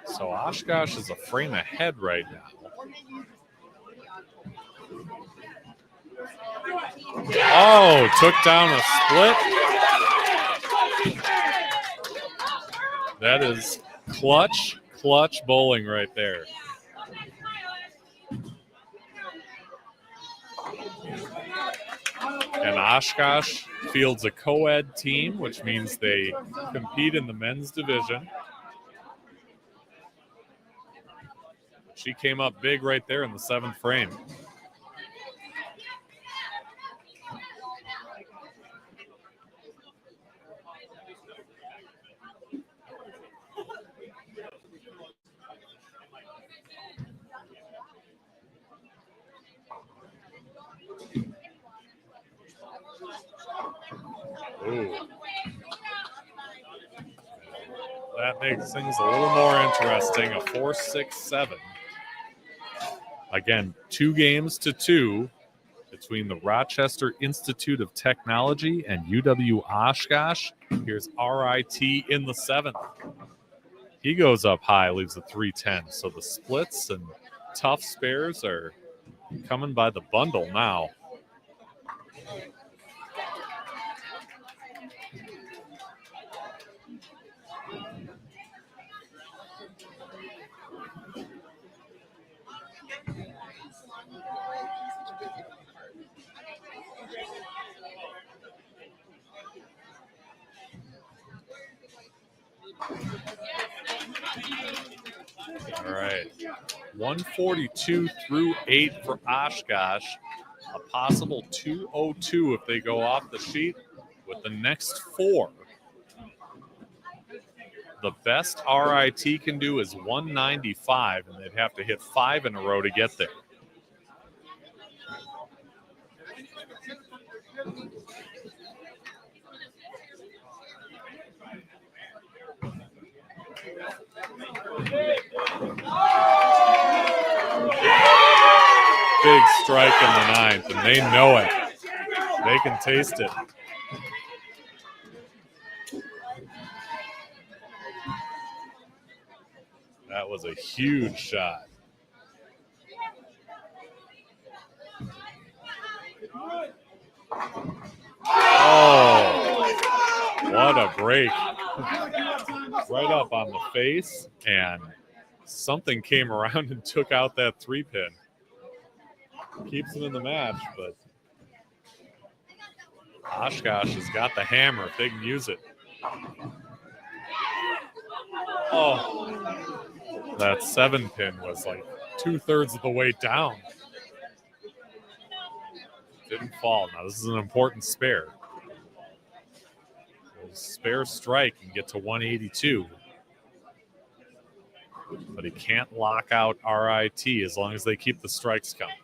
So Oshkosh is a frame ahead right now. Oh, took down a split. That is clutch bowling right there. And Oshkosh fields a co-ed team, which means they compete in the men's division. She came up big right there in the 7th frame. Ooh. That makes things a little more interesting. A 4-6-7. Again, 2 games to 2 between the Rochester Institute of Technology and UW Oshkosh. Here's RIT in the 7th. He goes up high, leaves a 3-10. So the splits and tough spares are coming by the bundle now. All right. 142 through 8 for Oshkosh. A possible 202 if they go off the sheet with the next 4. The best RIT can do is 195, and they'd have to hit 5 in a row to get there. Big strike in the 9th, and they know it. They can taste it. That was a huge shot. Oh, what a break. Right up on the face, and something came around and took out that 3-pin. Keeps them in the match, but Oshkosh has got the hammer if they can use it. Oh, that 7-pin was like 2/3 of the way down. Didn't fall. Now this is an important spare. Spare strike and get to 182. But he can't lock out RIT as long as they keep the strikes coming.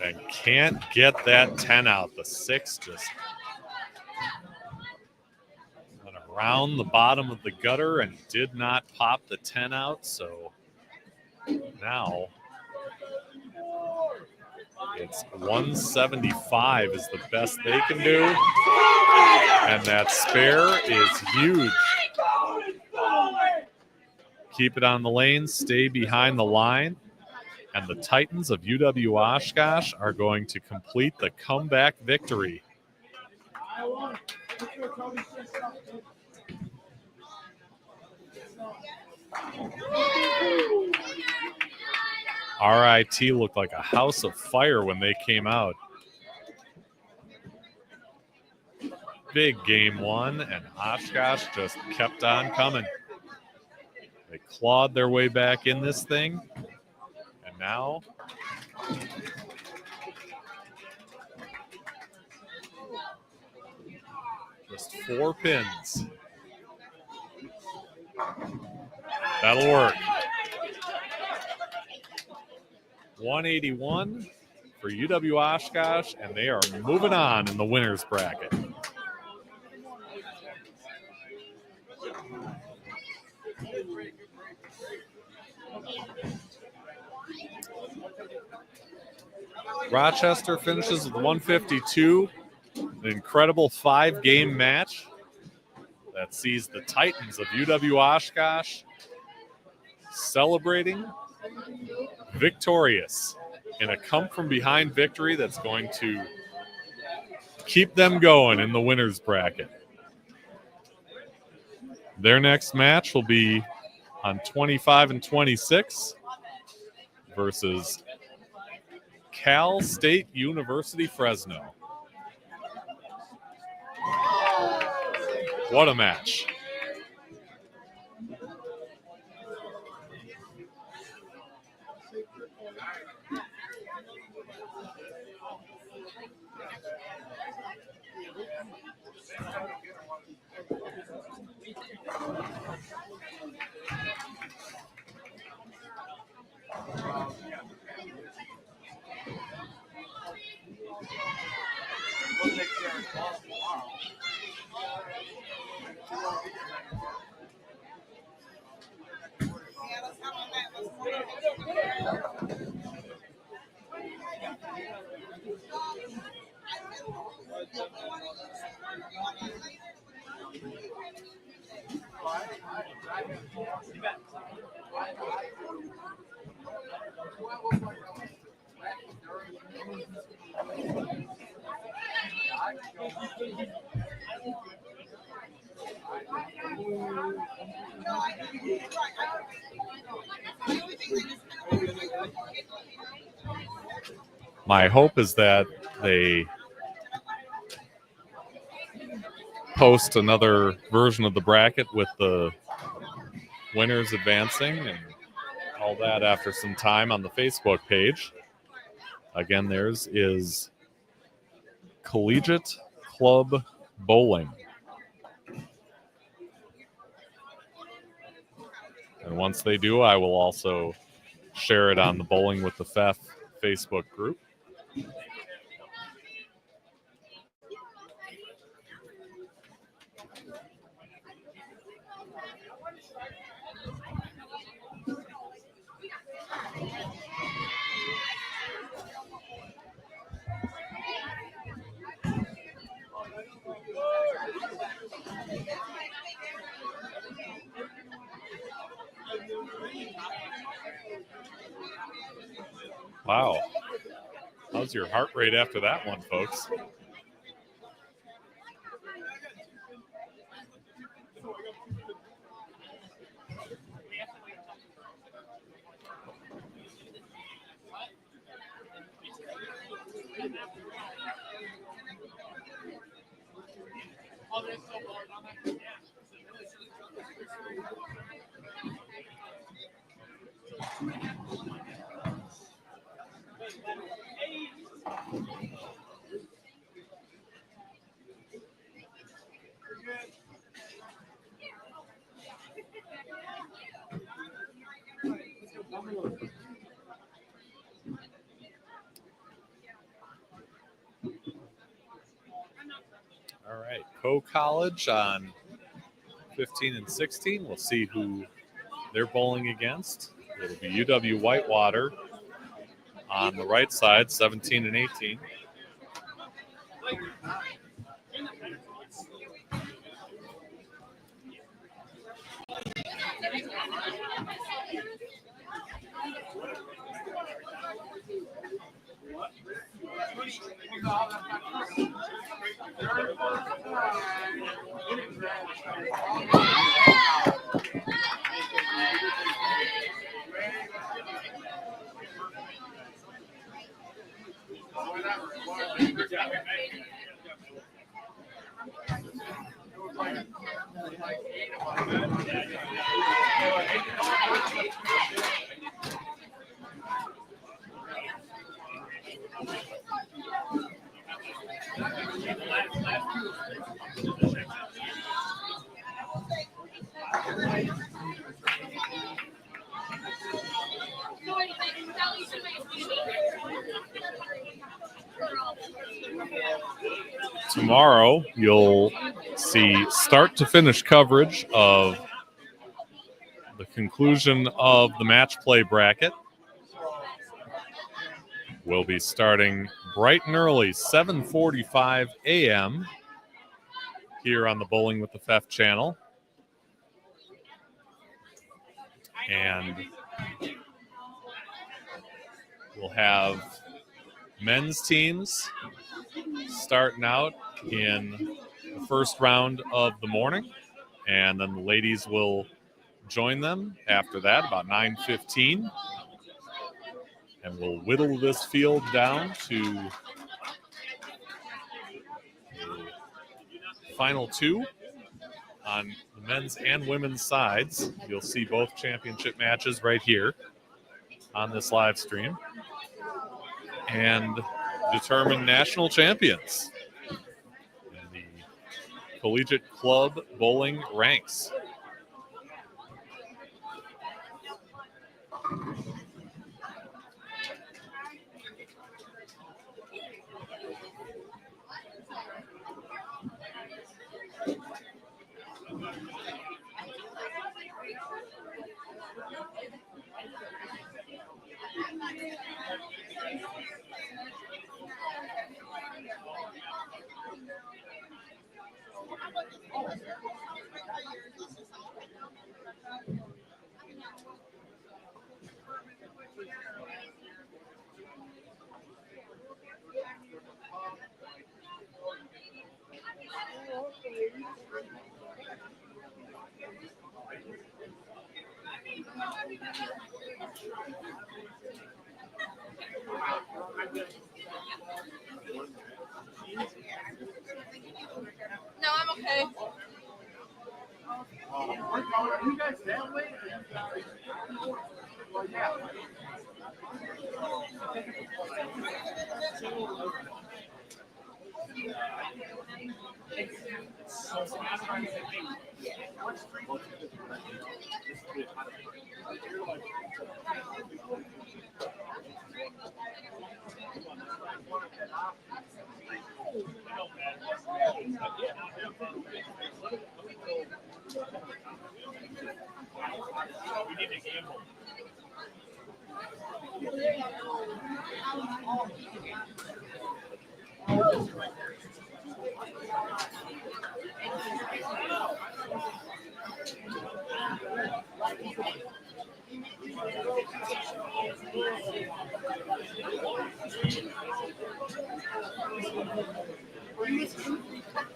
And can't get that 10 out. The 6 just went around the bottom of the gutter and did not pop the 10 out. So now it's 175 is the best they can do. And that spare is huge. Keep it on the lane, stay behind the line. And the Titans of UW Oshkosh are going to complete the comeback victory. RIT looked like a house of fire when they came out. Big game 1, and Oshkosh just kept on coming. They clawed their way back in this thing. And now just 4 pins. That'll work. 181 for UW Oshkosh, and they are moving on in the winners bracket. Rochester finishes with 152, an incredible 5-game match that sees the Titans of UW Oshkosh celebrating victorious in a come-from-behind victory that's going to keep them going in the winners bracket. Their next match will be on 25 and 26 versus Cal State University Fresno. What a match. My hope is that they post another version of the bracket with the winners advancing and all that after some time on the Facebook page. Again, theirs is Collegiate Club Bowling. And once they do, I will also share it on the Bowling with the FEF Facebook group. Wow. How's your heart rate after that one, folks? All right, Co-College on 15 and 16. We'll see who they're bowling against. It'll be UW Whitewater on the right side, 17 and 18. Tomorrow, you'll see start to finish coverage of the conclusion of the match play bracket. We'll be starting bright and early, 7:45 a.m. here on the Bowling with the Fef channel. And we'll have men's teams starting out in the first round of the morning, and then the ladies will join them after that, about 9:15. And we'll whittle this field down to the final two on the men's and women's sides. You'll see both championship matches right here on this live stream, and determine national champions in the Collegiate Club Bowling ranks. No, I'm okay.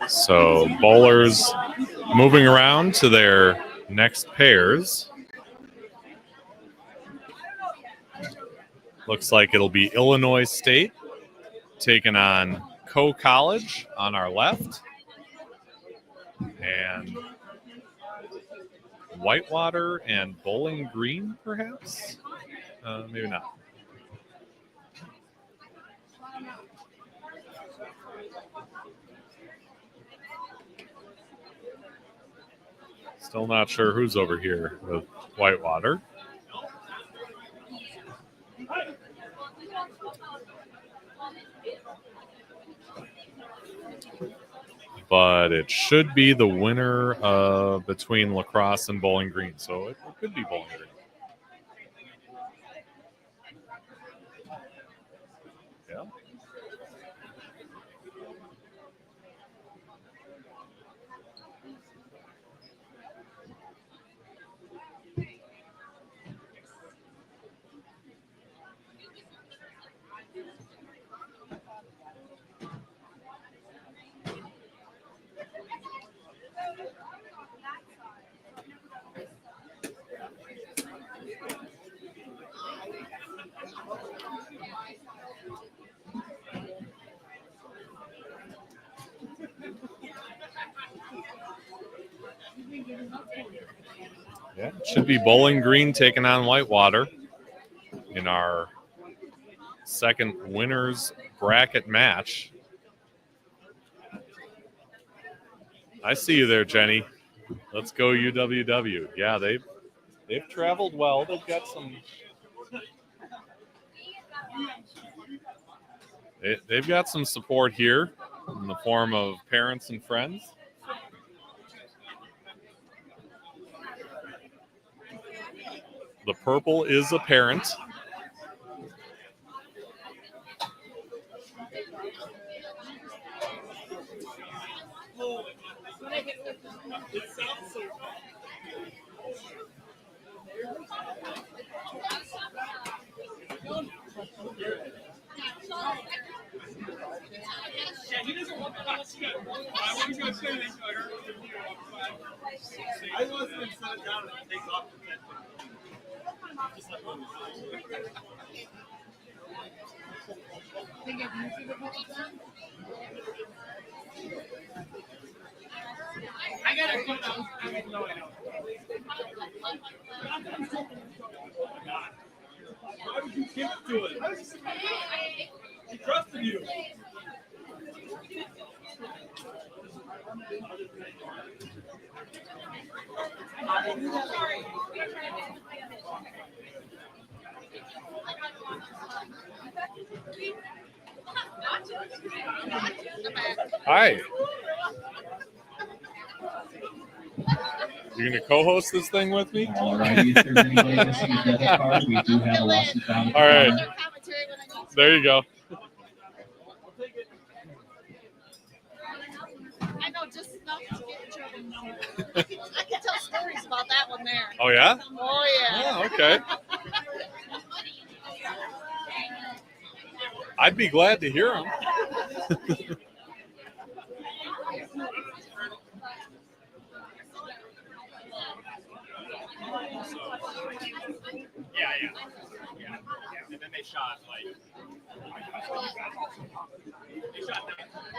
So bowlers moving around to their next pairs. Looks like it'll be Illinois State taking on College on our left, and Whitewater and Bowling Green, perhaps? Maybe not. Still not sure who's over here with Whitewater. But it should be the winner between La Crosse and Bowling Green. So it could be Bowling Green. Yeah. Yeah, it should be Bowling Green taking on Whitewater in our second winners bracket match. I see you there, Jenny. Let's go UWW. Yeah, they've traveled well. They've got some support here in the form of parents and friends. The purple is a parent. Why would you give it to it? He trusted you. Hi. You're going to co-host this thing with me? All righty. If there's anybody missing a debit card, we do have a lawsuit down. All right. There you go. I know just enough to get in trouble. I can tell stories about that one there. Oh, yeah? Oh, yeah. Oh, okay. I'd be glad to hear them. Yeah. And then they shot like.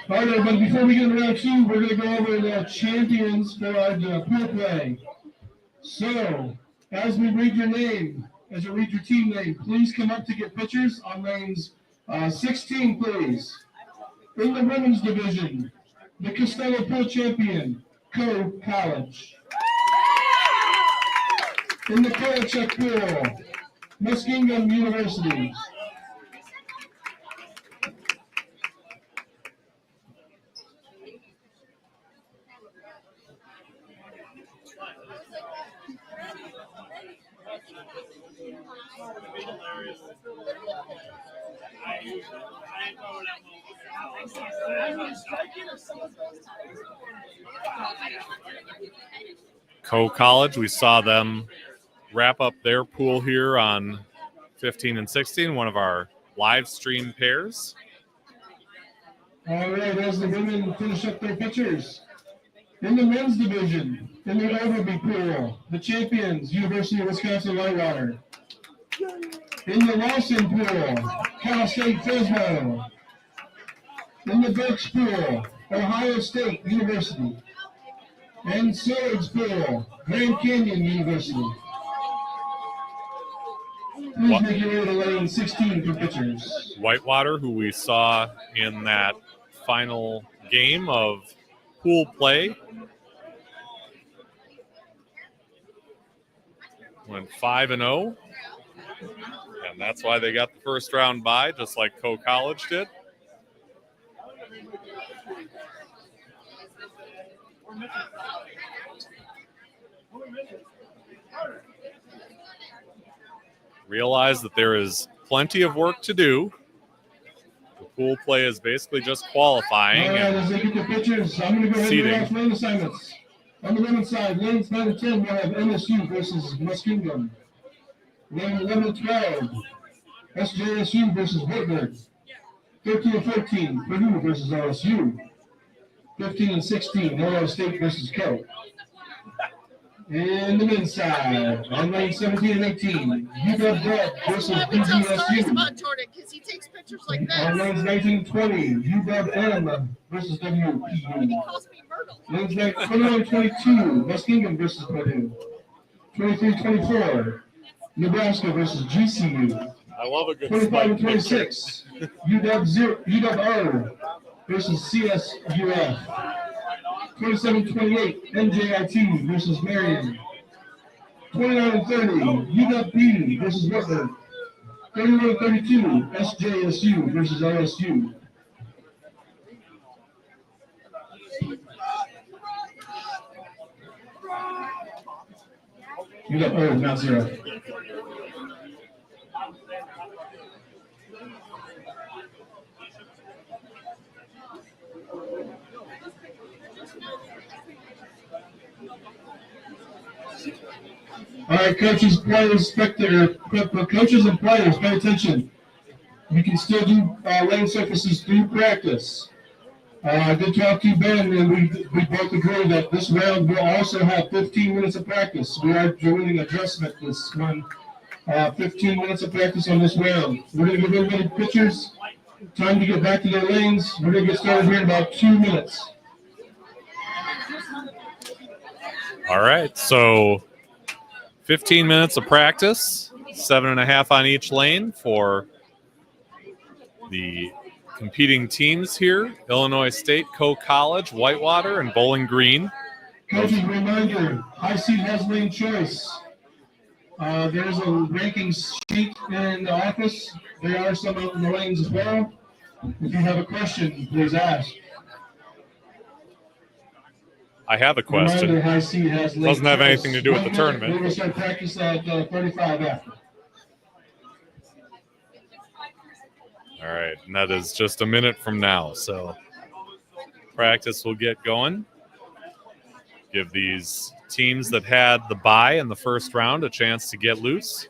All right, everybody, before we get to round two, we're going to go over the champions for our pool play. So, as we read your name, as you read your team name, please come up to get pictures on lanes 16, please. In the women's division, the Costello Pool champion, College. In the Collegiate Pool, Muskingum University. Co-College, we saw them wrap up their pool here on 15 and 16, one of our live stream pairs. All right, as the women finish up their pictures. In the men's division, in the Overby pool, the champions, University of Wisconsin-Whitewater. In the Lawson pool, Cal State Fresno. In the Birch pool, Ohio State University. And Swords pool, Grand Canyon University. Please make your way to lane 16 for pictures. Whitewater, who we saw in that final game of pool play, went 5-0, and that's why they got the first round bye, just like Co-College did. Realize that there is plenty of work to do. The pool play is basically just qualifying. All right, as they get the pictures, I'm going to go ahead and Seating. off lane assignments. On the women's side, lanes 9 and 10, we'll have MSU versus Muskingum. Lane 11 and 12, SJSU versus Whitburn. 13 and 14, Purdue versus LSU. 15 and 16, Ohio State versus Co. And the men's side, on lane 17 and 18, UW Red versus That's why we tell stories BGSU. about Jordan, because he takes pictures like On this. lanes 19 and 20, UW M versus He WPU. calls me Myrtle. Lanes 29-22, Muskingum versus Purdue. 23-24, Nebraska versus GCU. I love a good 25 and spike picture. 26, UW versus CSUF. 27-28, NJIT versus Marion. 29 and 30, UW versus Rutland. 31-32, SJSU versus LSU. You got, oh, not 0. All right, coaches, players, coaches and players, pay attention. You can still do lane surfaces through practice. I did talk to Ben, and we both agree that this round will also have 15 minutes of practice. We are doing adjustment this one. 15 minutes of practice on this round. We're going to give everybody pictures. Time to get back to their lanes. We're going to get started here in about 2 minutes. All right, so 15 minutes of practice, 7.5 on each lane for the competing teams here. Illinois State, College, Whitewater, and Bowling Green. Coaches, reminder, high seat has lane choice. There's a rankings sheet in the office. There are some out in the lanes as well. If you have a question, please ask. I have a question. Reminder, high seat has lane Doesn't have choice. anything to do with the tournament. We will start practice at 35 after. All right, and that is just a minute from now. So practice will get going. Give these teams that had the bye in the first round a chance to get loose.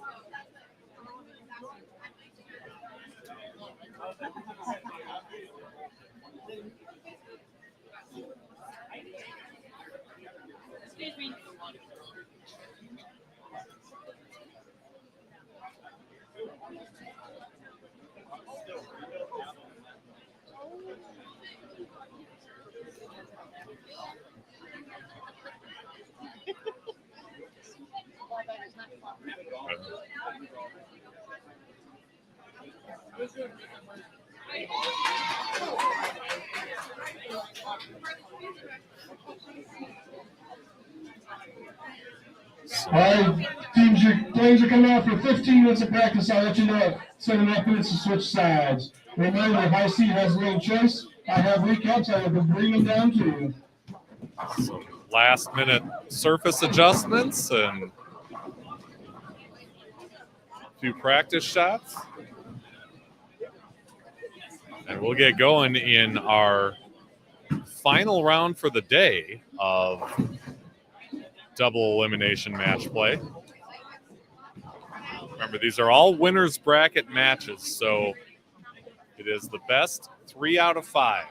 All right, teams, your players are coming out for 15 minutes of practice. I'll let you know at 7.5 minutes to switch sides. Remember, if high seat has lane choice, I have recaps. I will bring them down to you. So last minute surface adjustments and a few practice shots. And we'll get going in our final round for the day of double elimination match play. Remember, these are all winners bracket matches, so it is the best 3 out of 5.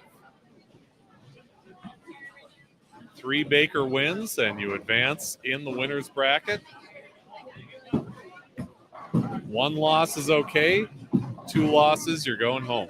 3 Baker wins, and you advance in the winners bracket. 1 loss is okay. 2 losses, you're going home.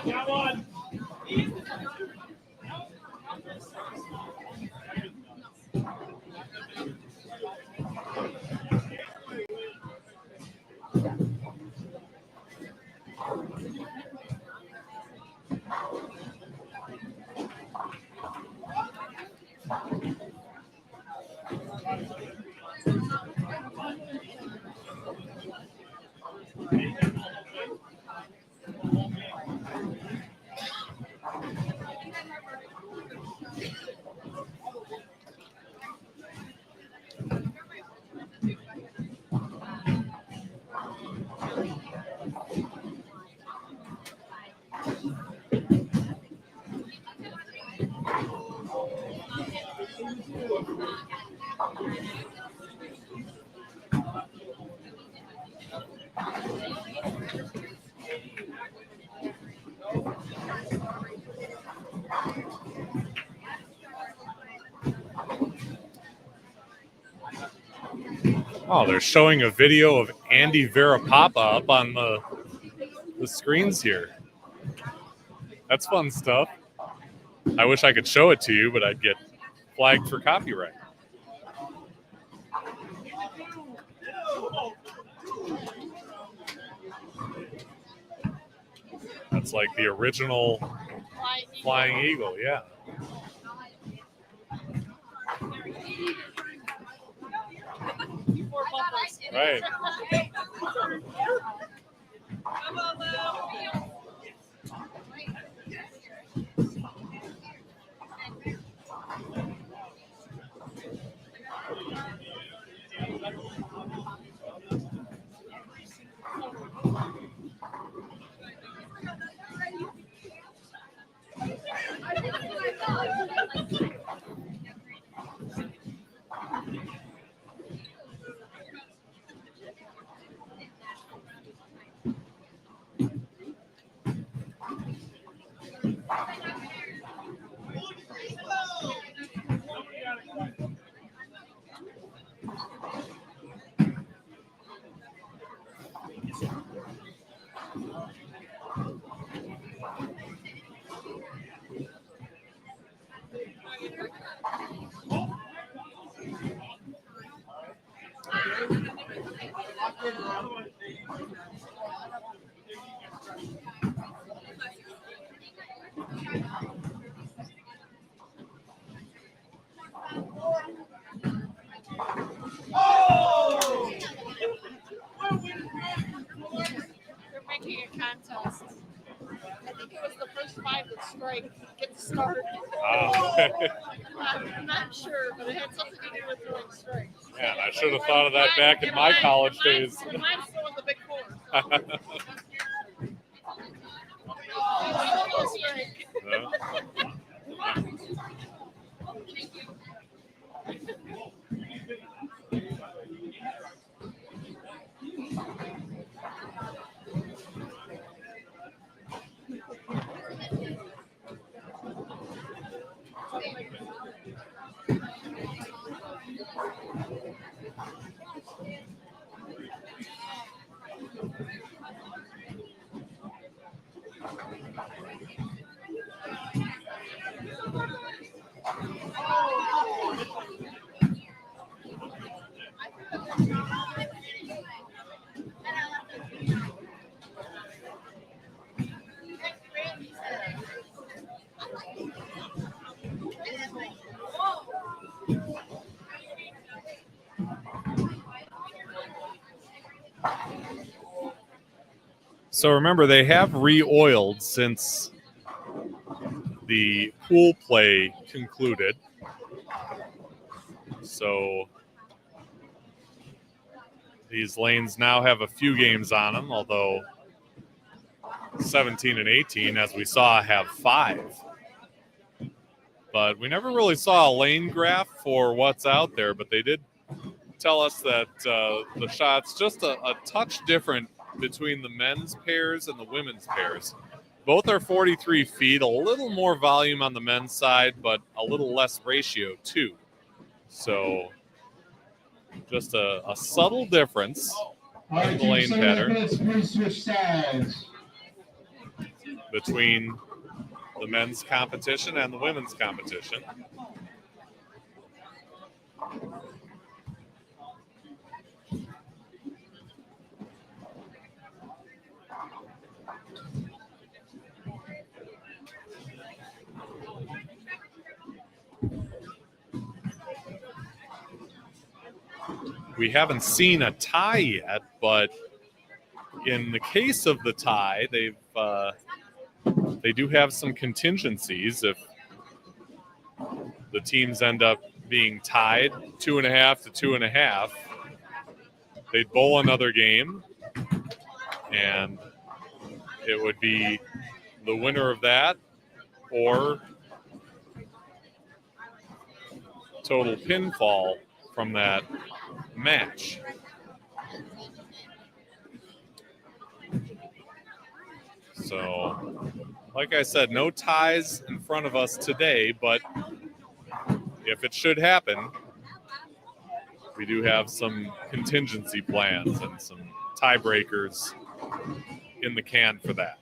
Got one. Oh, they're showing a video of Andy Verapapa up on the screens here. That's fun stuff. I wish I could show it to you, but I'd get flagged for copyright. That's like the original Flying Eagle, yeah. Right. They're making a contest. I think it was the first 5 that strike get started. I'm not sure, but it had something to do with throwing strikes. Man, I should have thought of that back in my college days. And mine's throwing the big 4. So. Oh, strike. So remember, they have re-oiled since the pool play concluded. So these lanes now have a few games on them, although 17 and 18, as we saw, have 5. But we never really saw a lane graph for what's out there, but they did tell us that the shot's just a touch different between the men's pairs and the women's pairs. Both are 43 feet, a little more volume on the men's side, but a little less ratio too. So just a subtle difference All right, in the lane pattern. Let's switch sides. between the men's competition and the women's competition. We haven't seen a tie yet, but in the case of the tie, they do have some contingencies. If the teams end up being tied 2.5 to 2.5, they'd bowl another game, and it would be the winner of that or total pinfall from that match. So, like I said, no ties in front of us today, but if it should happen, we do have some contingency plans and some tiebreakers in the can for that.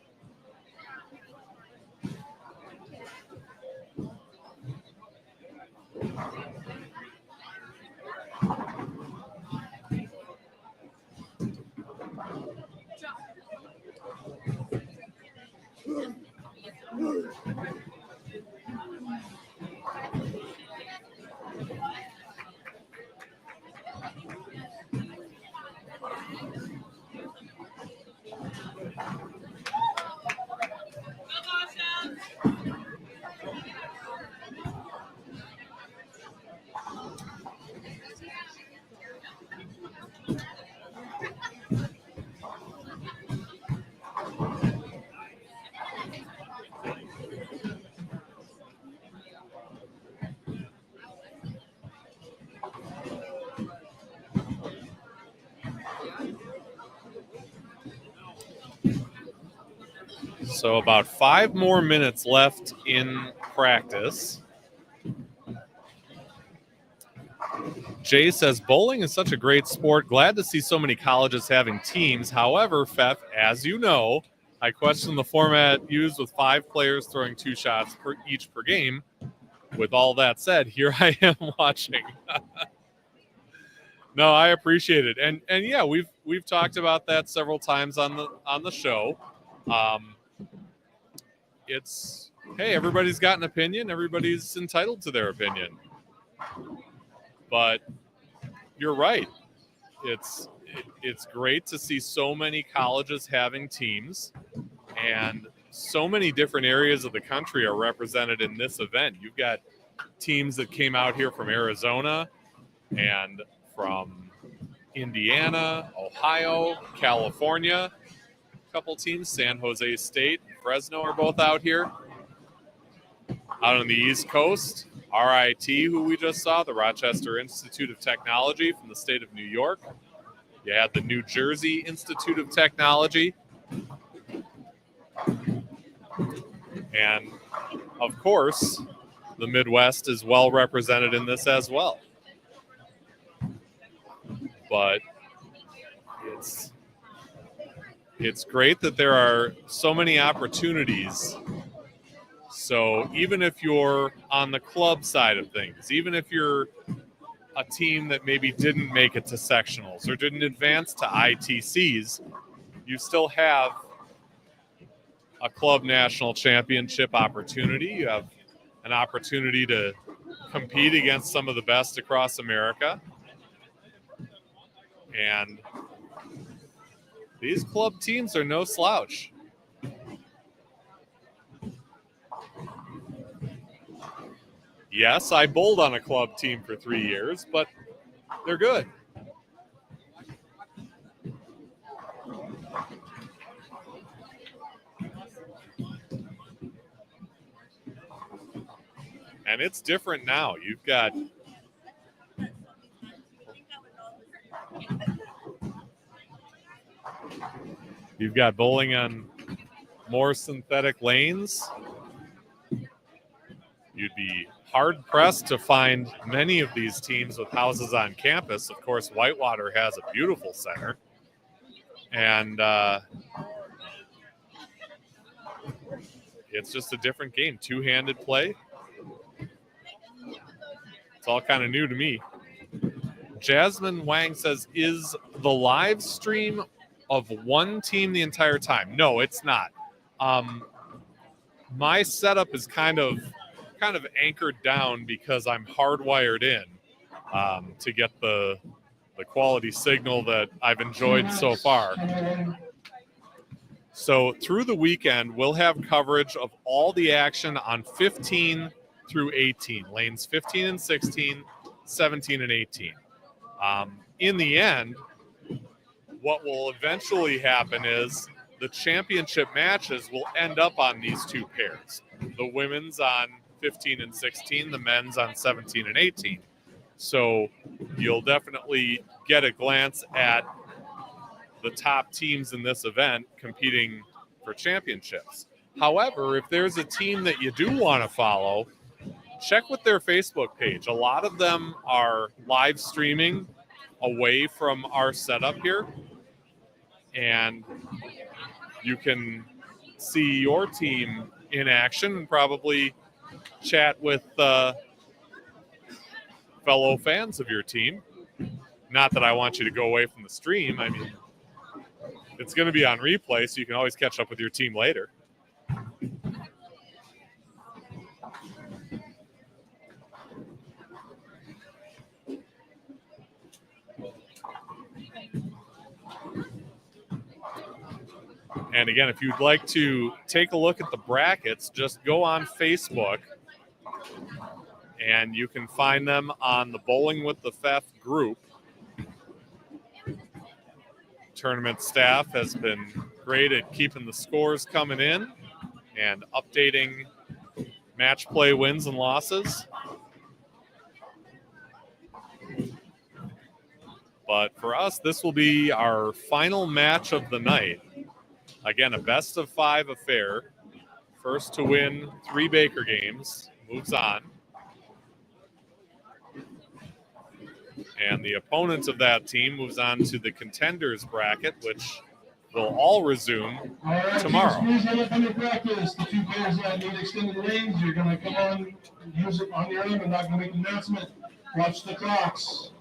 So about 5 more minutes left in practice. Jay says, bowling is such a great sport. Glad to see so many colleges having teams. However, Fef, as you know, I question the format used with 5 players throwing 2 shots each per game. With all that said, here I am watching. No, I appreciate it. And yeah, we've talked about that several times on the show. It's, hey, everybody's got an opinion. Everybody's entitled to their opinion. But you're right. It's great to see so many colleges having teams, and so many different areas of the country are represented in this event. You've got teams that came out here from Arizona and from Indiana, Ohio, California. A couple teams, San Jose State, Fresno are both out here. Out on the East Coast, RIT, who we just saw, the Rochester Institute of Technology from the state of New York. You had the New Jersey Institute of Technology. And, of course, the Midwest is well represented in this as well. But it's great that there are so many opportunities. So even if you're on the club side of things, even if you're a team that maybe didn't make it to sectionals or didn't advance to ITCs, you still have a club national championship opportunity. You have an opportunity to compete against some of the best across America. And these club teams are no slouch. Yes, I bowled on a club team for 3 years, but they're good. And it's different now. You've got bowling on more synthetic lanes. You'd be hard-pressed to find many of these teams with houses on campus. Of course, Whitewater has a beautiful center. And it's just a different game. Two-handed play. It's all kind of new to me. Jasmine Wang says, is the live stream of one team the entire time? No, it's not. My setup is kind of anchored down because I'm hardwired in to get the quality signal that I've enjoyed so far. So through the weekend, we'll have coverage of all the action on 15 through 18, lanes 15 and 16, 17 and 18. In the end, what will eventually happen is the championship matches will end up on these two pairs. The women's on 15 and 16, the men's on 17 and 18. So you'll definitely get a glance at the top teams in this event competing for championships. However, if there's a team that you do want to follow, check with their Facebook page. A lot of them are live streaming away from our setup here, and you can see your team in action and probably chat with fellow fans of your team. Not that I want you to go away from the stream. I mean, it's going to be on replay, so you can always catch up with your team later. And again, if you'd like to take a look at the brackets, just go on Facebook and you can find them on the Bowling with the Fef group. Tournament staff has been great at keeping the scores coming in and updating match play wins and losses. But for us, this will be our final match of the night. Again, a best-of-5 affair. First to win 3 Baker games moves on. And the opponent of that team moves on to the contenders bracket, which will all resume tomorrow. Squeeze it up under practice. The two pairs that need extended lanes, you're going to come on, use it on your own. I'm not going to make an announcement. Watch the clocks.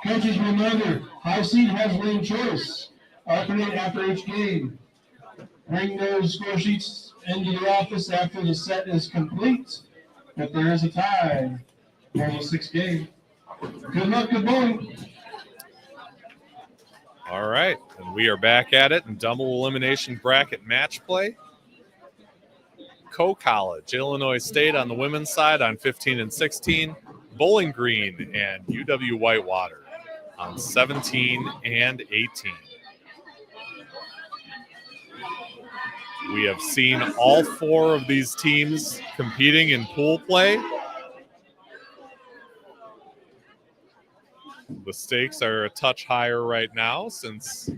Coaches, reminder, high seed has lane choice. Alternate after each game. Bring those score sheets into the office after the set is complete. If there is a tie, normal 6 game. Good luck, good bowling. All right, and we are back at it in double elimination bracket match play. Co-College, Illinois State on the women's side on 15 and 16. Bowling Green and UW Whitewater on 17 and 18. We have seen all 4 of these teams competing in pool play. The stakes are a touch higher right now since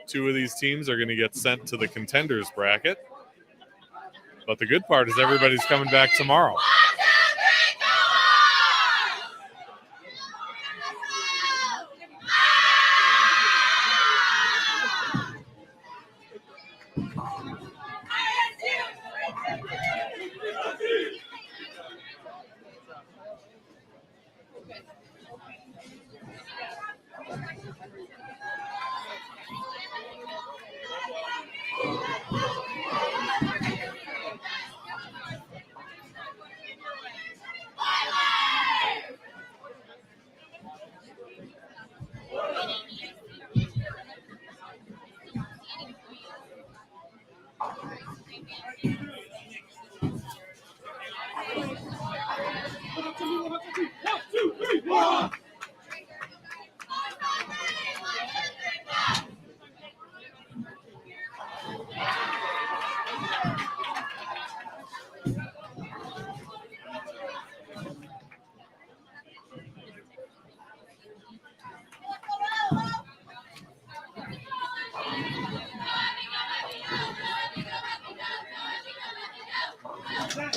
2 of these teams are going to get sent to the contenders bracket. But the good part is everybody's coming back tomorrow.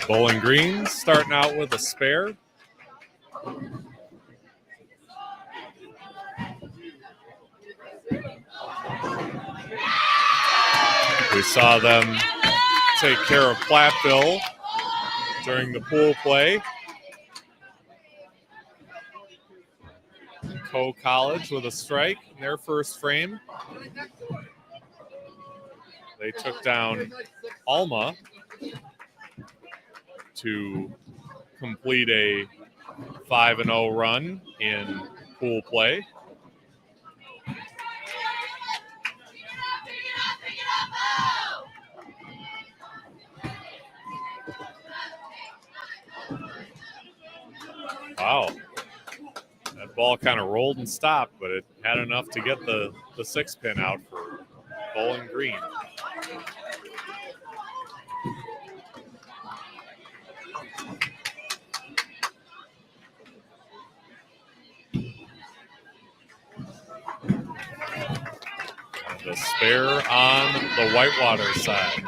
Bowling Green starting out with a spare. We saw them take care of Platteville during the pool play. College with a strike in their first frame. They took down Alma to complete a 5-0 run in pool play. Wow. That ball kind of rolled and stopped, but it had enough to get the 6-pin out for Bowling Green. And the spare on the Whitewater side.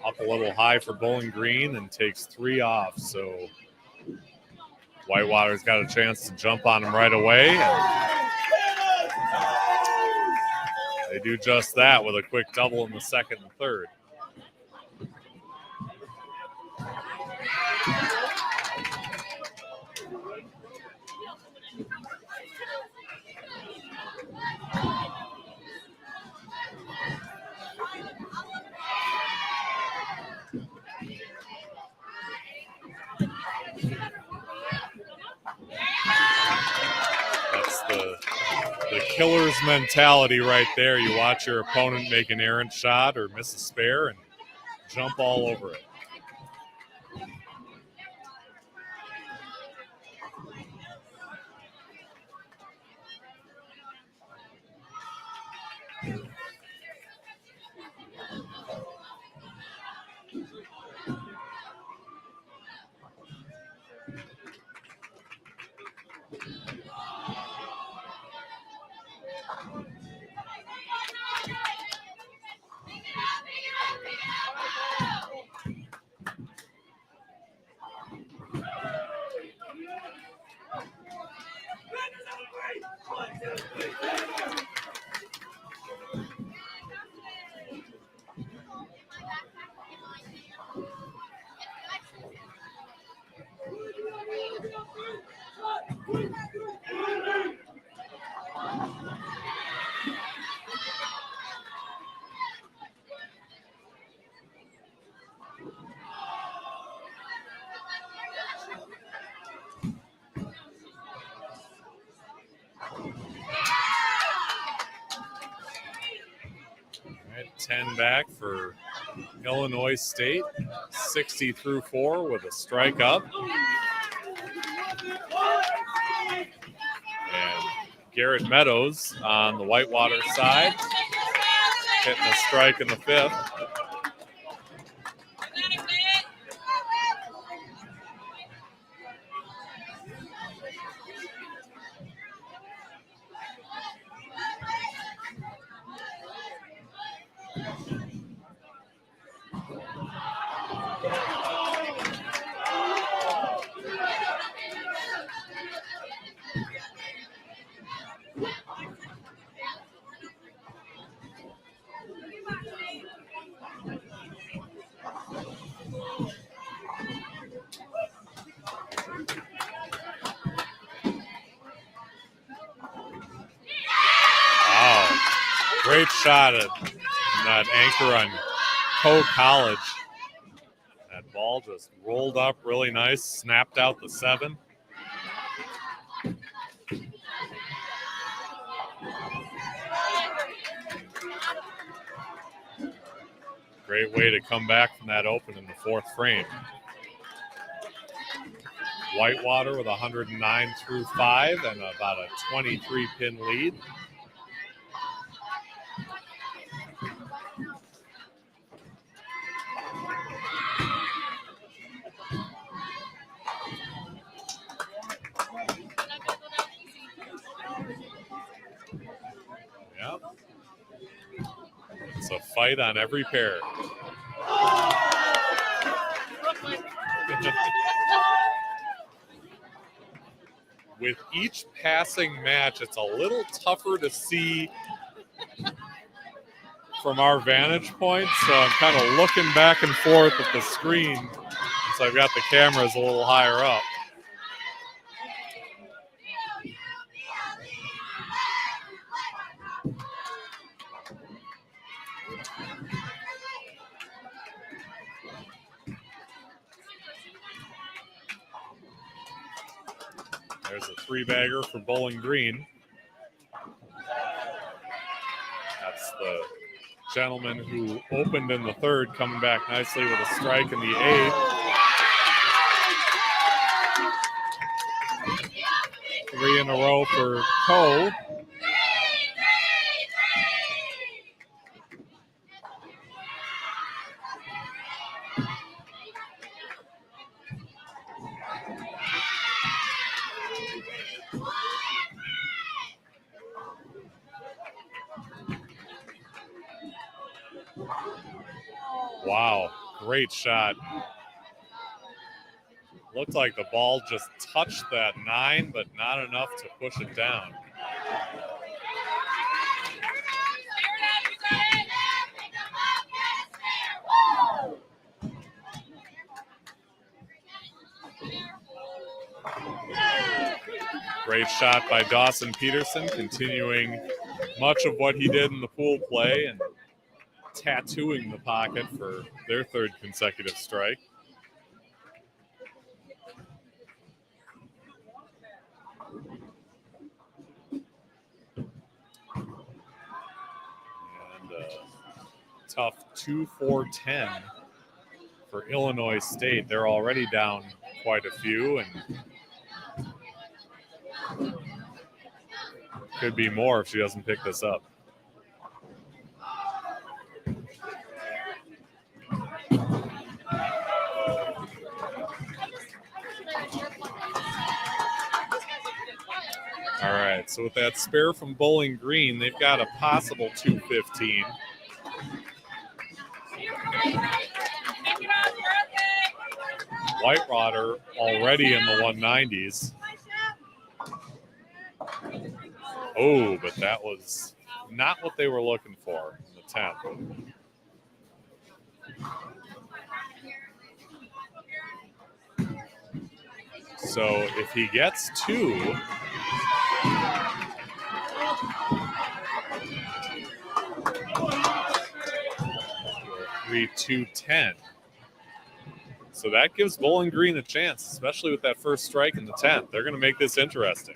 Up a little high for Bowling Green and takes 3 off. So Whitewater's got a chance to jump on him right away. And they do just that with a quick double in the second and third. That's the killer's mentality right there. You watch your opponent make an errant shot or miss a spare and jump all over it. All right, 10 back for Illinois State, 60 through 4 with a strike up. And Garrett Meadows on the Whitewater side, hitting a strike in the 5th. Great shot at that anchor on College. That ball just rolled up really nice, snapped out the 7. Great way to come back from that open in the 4th frame. Whitewater with 109 through 5 and about a 23-pin lead. Yep. It's a fight on every pair. With each passing match, it's a little tougher to see from our vantage point, so I'm kind of looking back and forth at the screen, so I've got the cameras a little higher up. There's a 3-bagger for Bowling Green. That's the gentleman who opened in the 3rd, coming back nicely with a strike in the 8th. 3 in a row for Coe. Wow, great shot. Looked like the ball just touched that 9, but not enough to push it down. Great shot by Dawson Peterson, continuing much of what he did in the pool play and tattooing the pocket for their 3rd consecutive strike. And tough 2-4-10 for Illinois State. They're already down quite a few, and could be more if she doesn't pick this up. All right, so with that spare from Bowling Green, they've got a possible 215. Whitewater already in the 190s. Oh, but that was not what they were looking for in the 10th. So if he gets 2, 3-2-10. So that gives Bowling Green a chance, especially with that first strike in the 10th. They're going to make this interesting.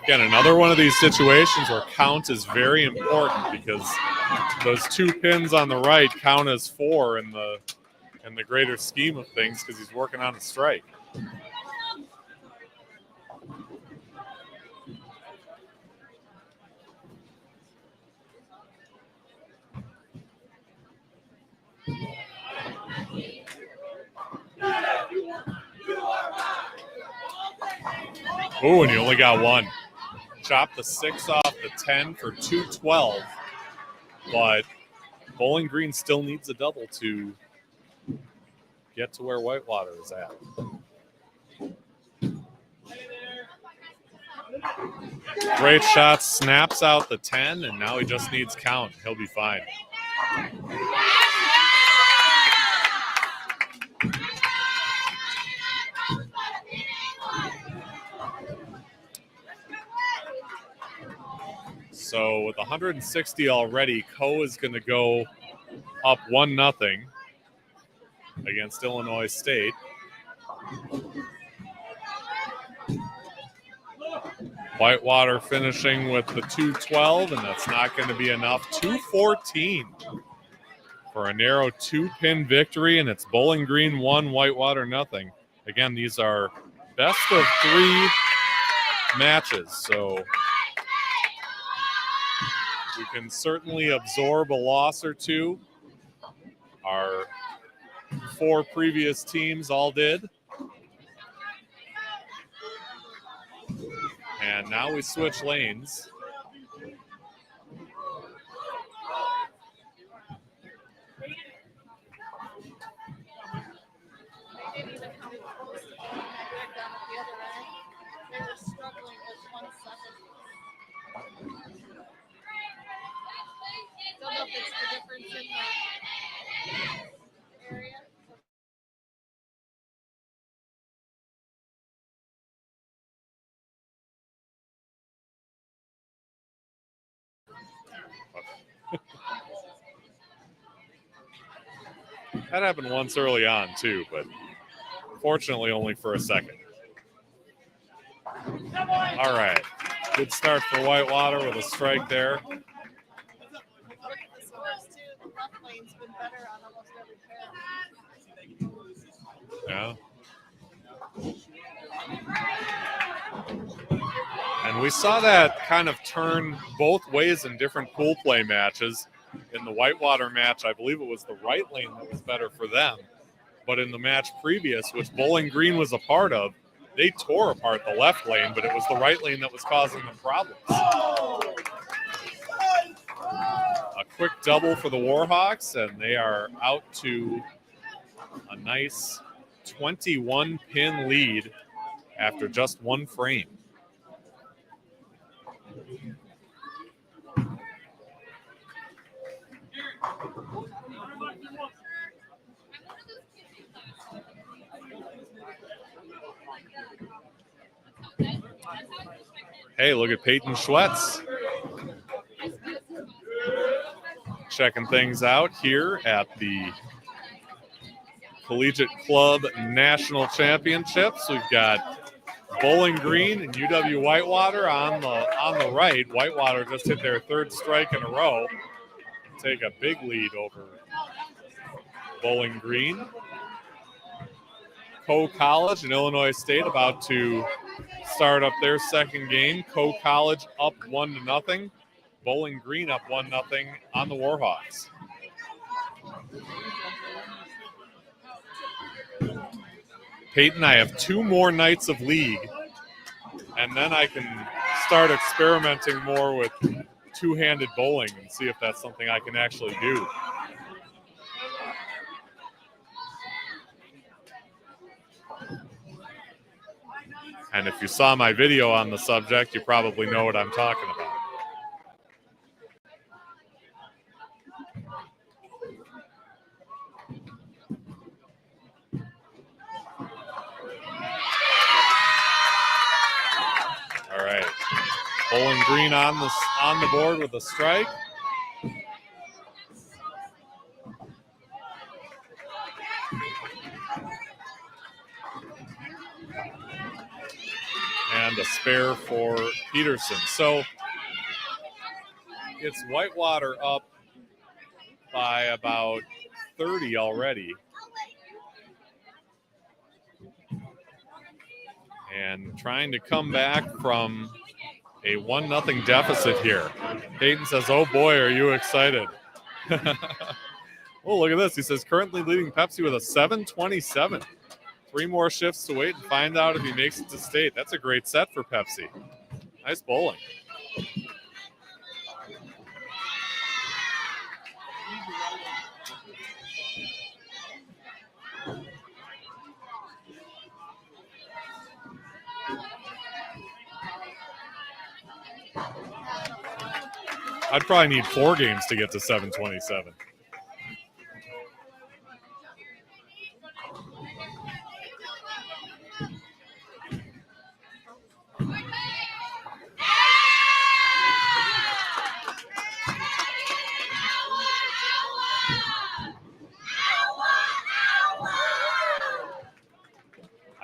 Again, another one of these situations where count is very important because those 2 pins on the right count as 4 in the greater scheme of things because he's working on a strike. Oh, and he only got 1. Chopped the 6 off the 10 for 212, but Bowling Green still needs a double to get to where Whitewater is at. Great shot, snaps out the 10, and now he just needs count. He'll be fine. So with 160 already, Coe is going to go up 1-0 against Illinois State. Whitewater finishing with the 2-12, and that's not going to be enough. 2-14 for a narrow 2-pin victory, and it's Bowling Green 1, Whitewater 0. Again, these are best of 3 matches, so we can certainly absorb a loss or two. Our 4 previous teams all did. And now we switch lanes. They didn't even come close to being that good down at the other end. They were struggling with 1 second. Don't know if it's the difference in the area. That happened once early on, too, but fortunately only for a second. All right. Good start for Whitewater with a strike there. Look at the scores, too. The left lane's been better on almost every pair. Yeah. And we saw that kind of turn both ways in different pool play matches. In the Whitewater match, I believe it was the right lane that was better for them. But in the match previous, which Bowling Green was a part of, they tore apart the left lane, but it was the right lane that was causing them problems. A quick double for the Warhawks, and they are out to a nice 21-pin lead after just 1 frame. Hey, look at Peyton Schwetz checking things out here at the Collegiate Club National Championships. We've got Bowling Green and UW Whitewater on the right. Whitewater just hit their 3rd strike in a row. Take a big lead over Bowling Green. College and Illinois State about to start up their 2nd game. College up 1-0. Bowling Green up 1-0 on the Warhawks. Peyton, I have 2 more nights of league, and then I can start experimenting more with 2-handed bowling and see if that's something I can actually do. And if you saw my video on the subject, you probably know what I'm talking about. All right. Bowling Green on the board with a strike. And a spare for Peterson. So it's Whitewater up by about 30 already. And trying to come back from a 1-0 deficit here. Peyton says, oh boy, are you excited. Oh, look at this. He says, currently leading Pepsi with a 7:27. 3 more shifts to wait and find out if he makes it to state. That's a great set for Pepsi. Nice bowling. I'd probably need 4 games to get to 7:27.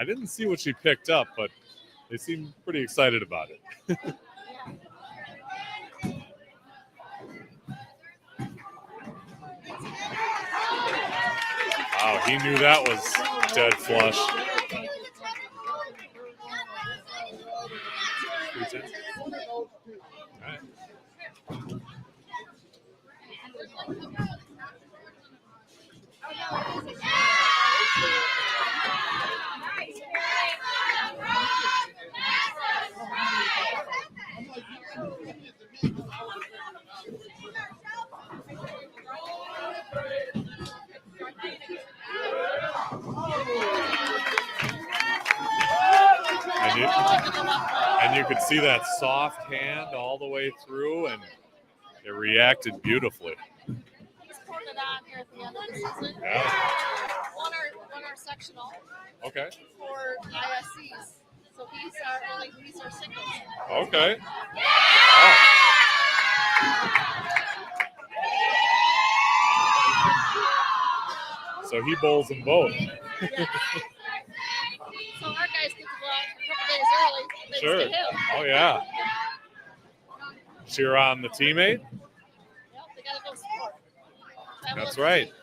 didn't see what she picked up, but they seemed pretty excited about it. Wow, he knew that was dead flush. And you could see that soft hand all the way through, and it reacted beautifully. He's poured it on here at the end of the season. Yeah. Won our sectional. Okay. For ISCs. So he's our singles. Okay. So he bowls them both. Yeah. So our guys get to go out a couple days early. Thanks Sure. to him. Oh, yeah. Cheer on the teammate. Yep, they got to go support. That's right.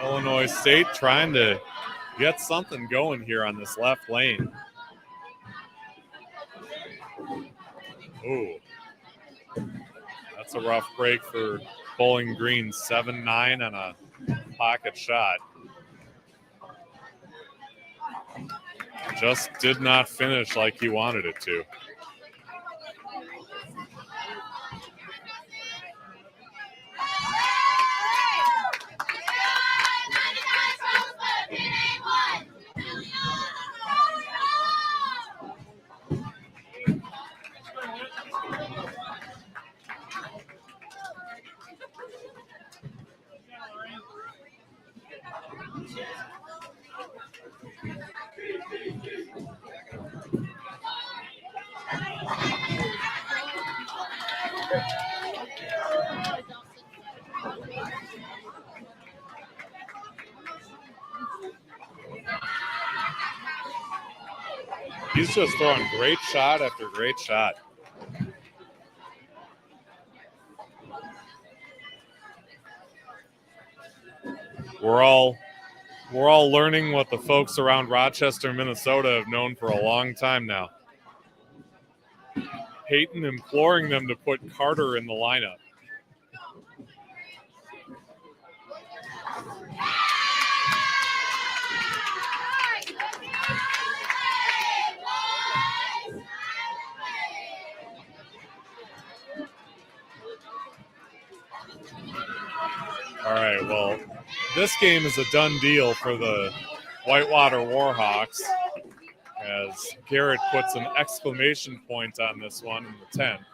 Illinois State trying to get something going here on this left lane. Ooh. That's a rough break for Bowling Green. 7-9 on a pocket shot. Just did not finish like he wanted it to. He's just throwing great shot after great shot. We're all learning what the folks around Rochester, Minnesota have known for a long time now. Peyton imploring them to put Carter in the lineup. All right, well, this game is a done deal for the Whitewater Warhawks as Garrett puts an exclamation point on this one in the 10th.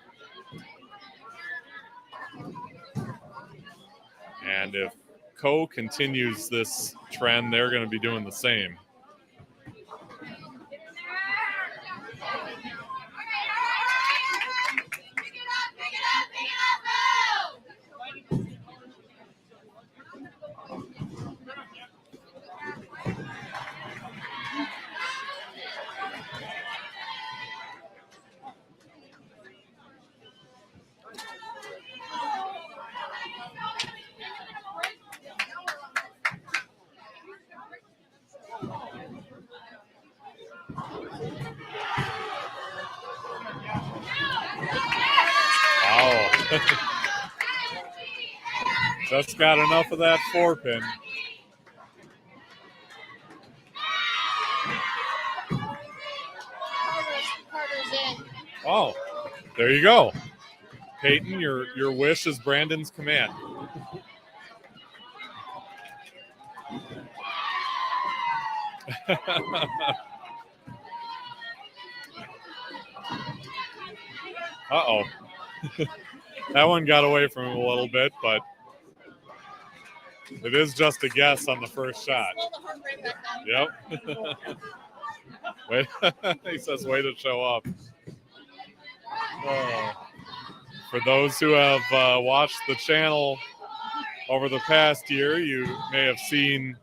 And if Co continues this trend, they're going to be doing the same. Just got enough of that 4-pin. Carter's in. Oh, there you go. Peyton, your wish is Brandon's command. Uh-oh. That one got away from him a little bit, but it is just a guess on the first shot. Yep. Wait, he says, way to show up. For those who have watched the channel over the past year, you may have seen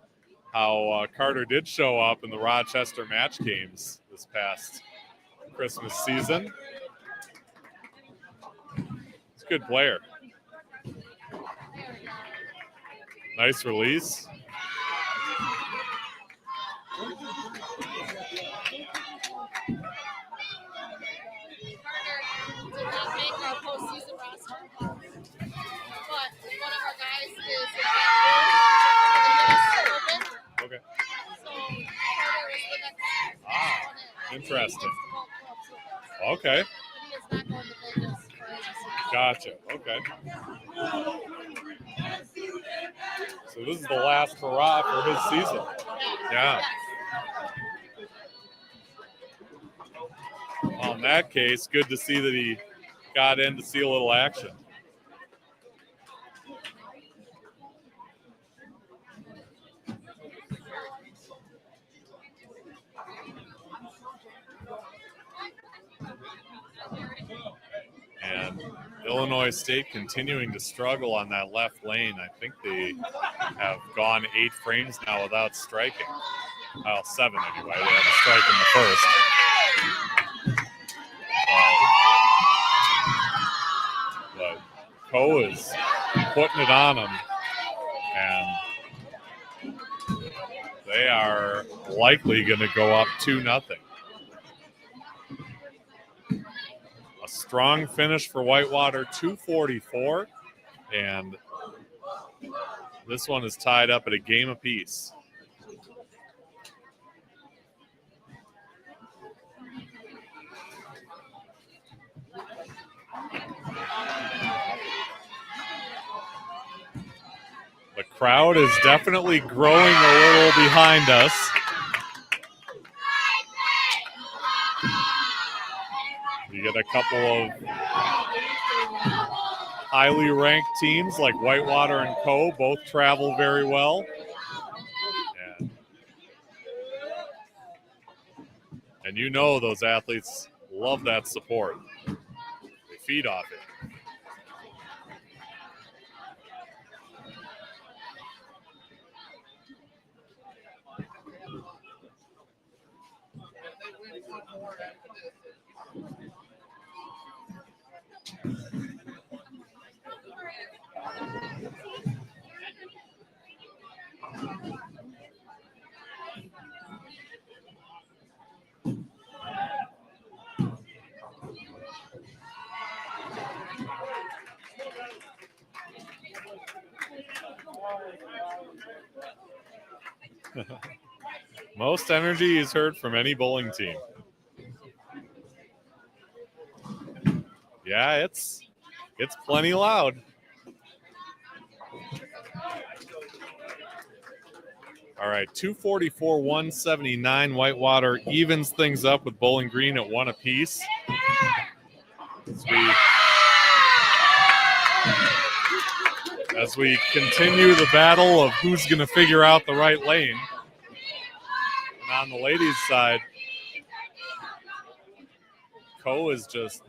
how Carter did show up in the Rochester match games this past Christmas season. He's a good player. Nice release. Did not make our postseason roster, but one of our guys is in that room. Okay. So Carter was the next one in. Interesting. He Okay. is not going to Vegas for his season. Gotcha. Okay. So this is the last hurrah for his season. Yeah. Well, in that case, good to see that he got in to see a little action. And Illinois State continuing to struggle on that left lane. I think they have gone 8 frames now without striking. Well, 7 anyway. They had a strike in the first. But Coe is putting it on them. And they are likely going to go up 2-0. A strong finish for Whitewater, 244. And this one is tied up at a game apiece. The crowd is definitely growing a little behind us. You get a couple of highly ranked teams like Whitewater and Co. Both travel very well. And you know those athletes love that support. They feed off it. Most energy is heard from any bowling team. Yeah, it's plenty loud. All right, 244, 179. Whitewater evens things up with Bowling Green at 1 apiece. As we continue the battle of who's going to figure out the right lane. And on the ladies' side, Co is just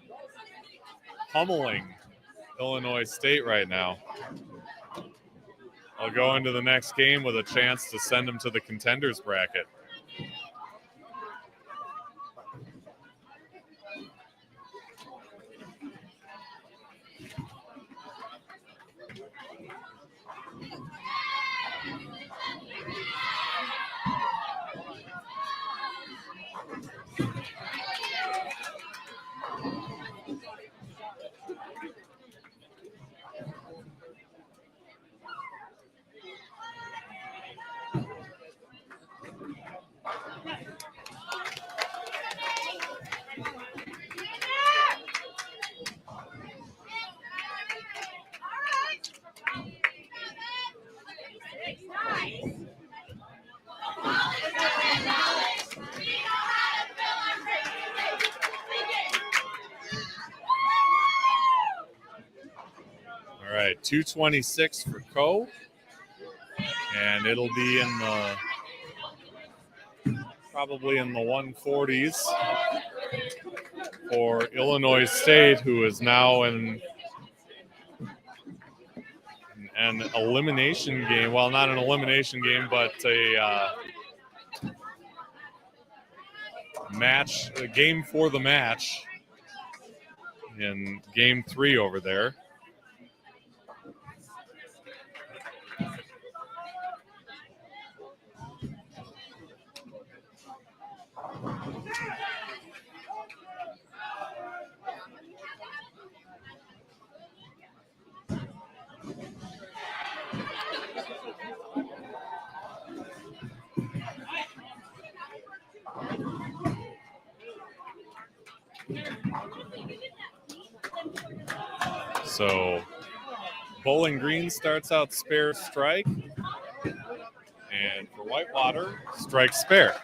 pummeling Illinois State right now. I'll go into the next game with a chance to send them to the contenders bracket. 226 for Co. And it'll be in the probably in the 140s for Illinois State, who is now in an elimination game. Well, not an elimination game, but a game for the match in game 3 over there. So Bowling Green starts out spare strike, and for Whitewater, strike spare.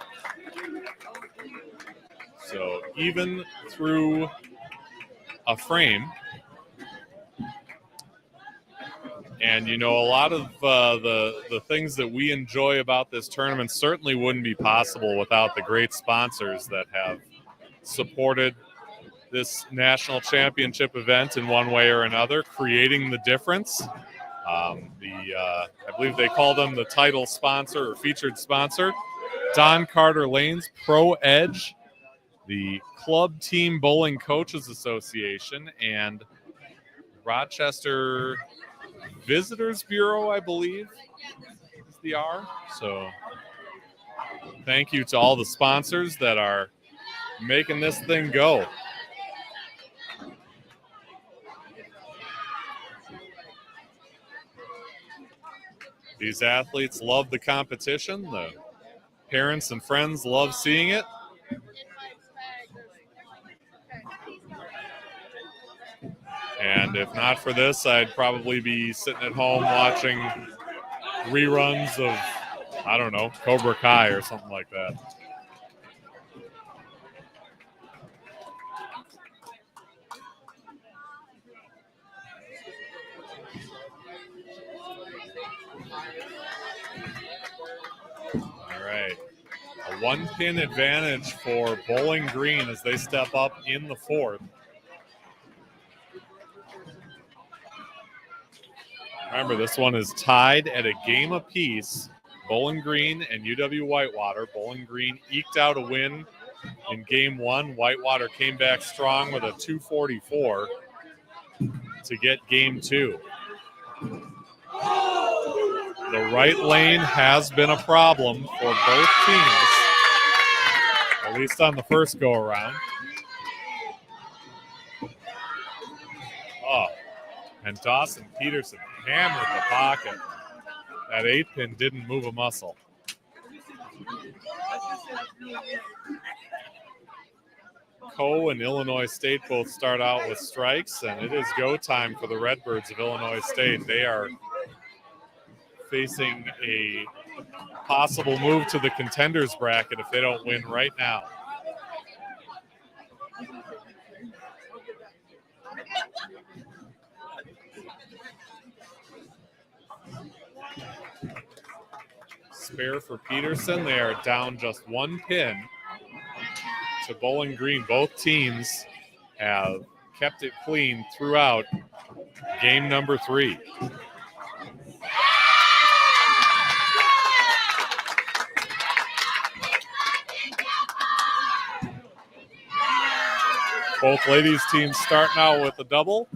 So even through a frame. And, you know, a lot of the things that we enjoy about this tournament certainly wouldn't be possible without the great sponsors that have supported this national championship event in one way or another, creating the difference. I believe they call them the title sponsor or featured sponsor, Don Carter Lanes Pro Edge, the Club Team Bowling Coaches Association, and Rochester Visitors Bureau, I believe, is the R. So thank you to all the sponsors that are making this thing go. These athletes love the competition. The parents and friends love seeing it. And if not for this, I'd probably be sitting at home watching reruns of, I don't know, Cobra Kai or something like that. All right. A 1-pin advantage for Bowling Green as they step up in the 4th. Remember, this one is tied at a game apiece. Bowling Green and UW Whitewater. Bowling Green eked out a win in game 1. Whitewater came back strong with a 244 to get game 2. The right lane has been a problem for both teams, at least on the first go-around. Oh, and Dawson Peterson hammered the pocket. That 8-pin didn't move a muscle. Co and Illinois State both start out with strikes, and it is go time for the Redbirds of Illinois State. They are facing a possible move to the contenders bracket if they don't win right now. Spare for Peterson. They are down just 1 pin to Bowling Green. Both teams have kept it clean throughout game number 3. Both ladies teams starting out with a double.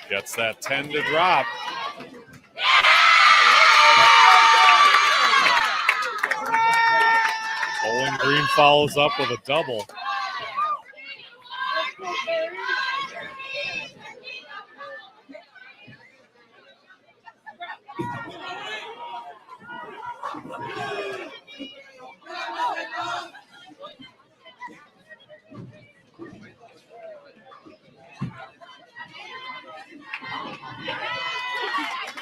Gets that 10 to drop. Bowling Green follows up with a double.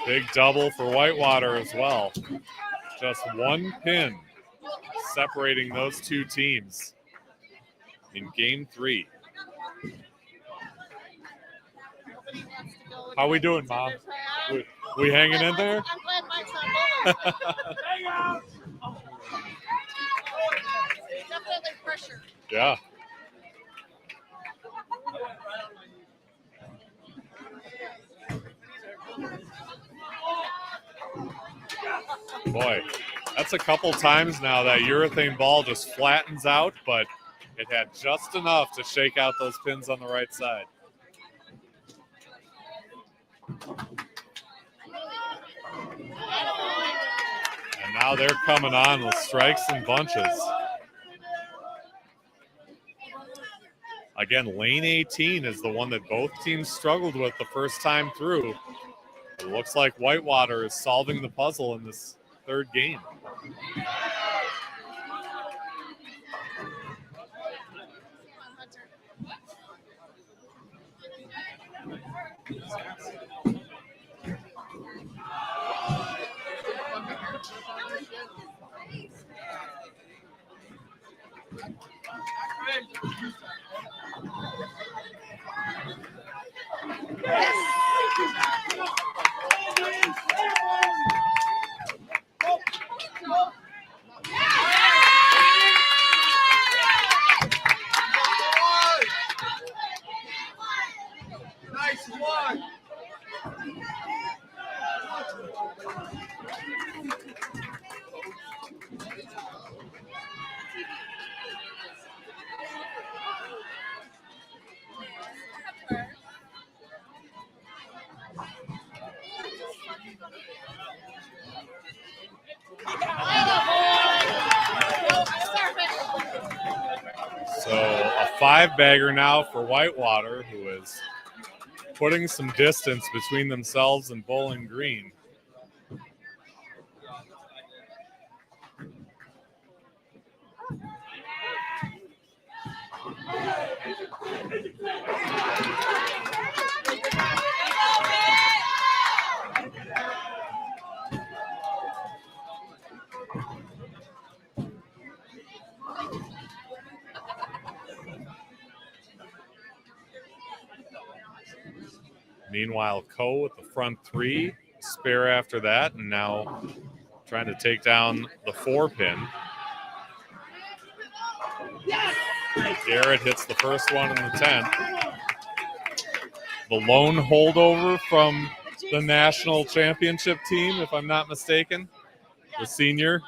Big double for Whitewater as well. Just one pin separating those two teams in game 3. How we doing, Mom? We hanging in there? I'm glad Mike's not bowling. Definitely pressure. Yeah. Boy, that's a couple times now that urethane ball just flattens out, but it had just enough to shake out those pins on the right side. And now they're coming on with strikes and bunches. Again, lane 18 is the one that both teams struggled with the first time through. It looks like Whitewater is solving the puzzle in this third game. So a 5-bagger now for Whitewater, who is putting some distance between themselves and Bowling Green. Meanwhile, Coe with the front 3, spare after that, and now trying to take down the 4-pin. Garrett hits the first one in the 10th. The lone holdover from the national championship team, if I'm not mistaken, the senior.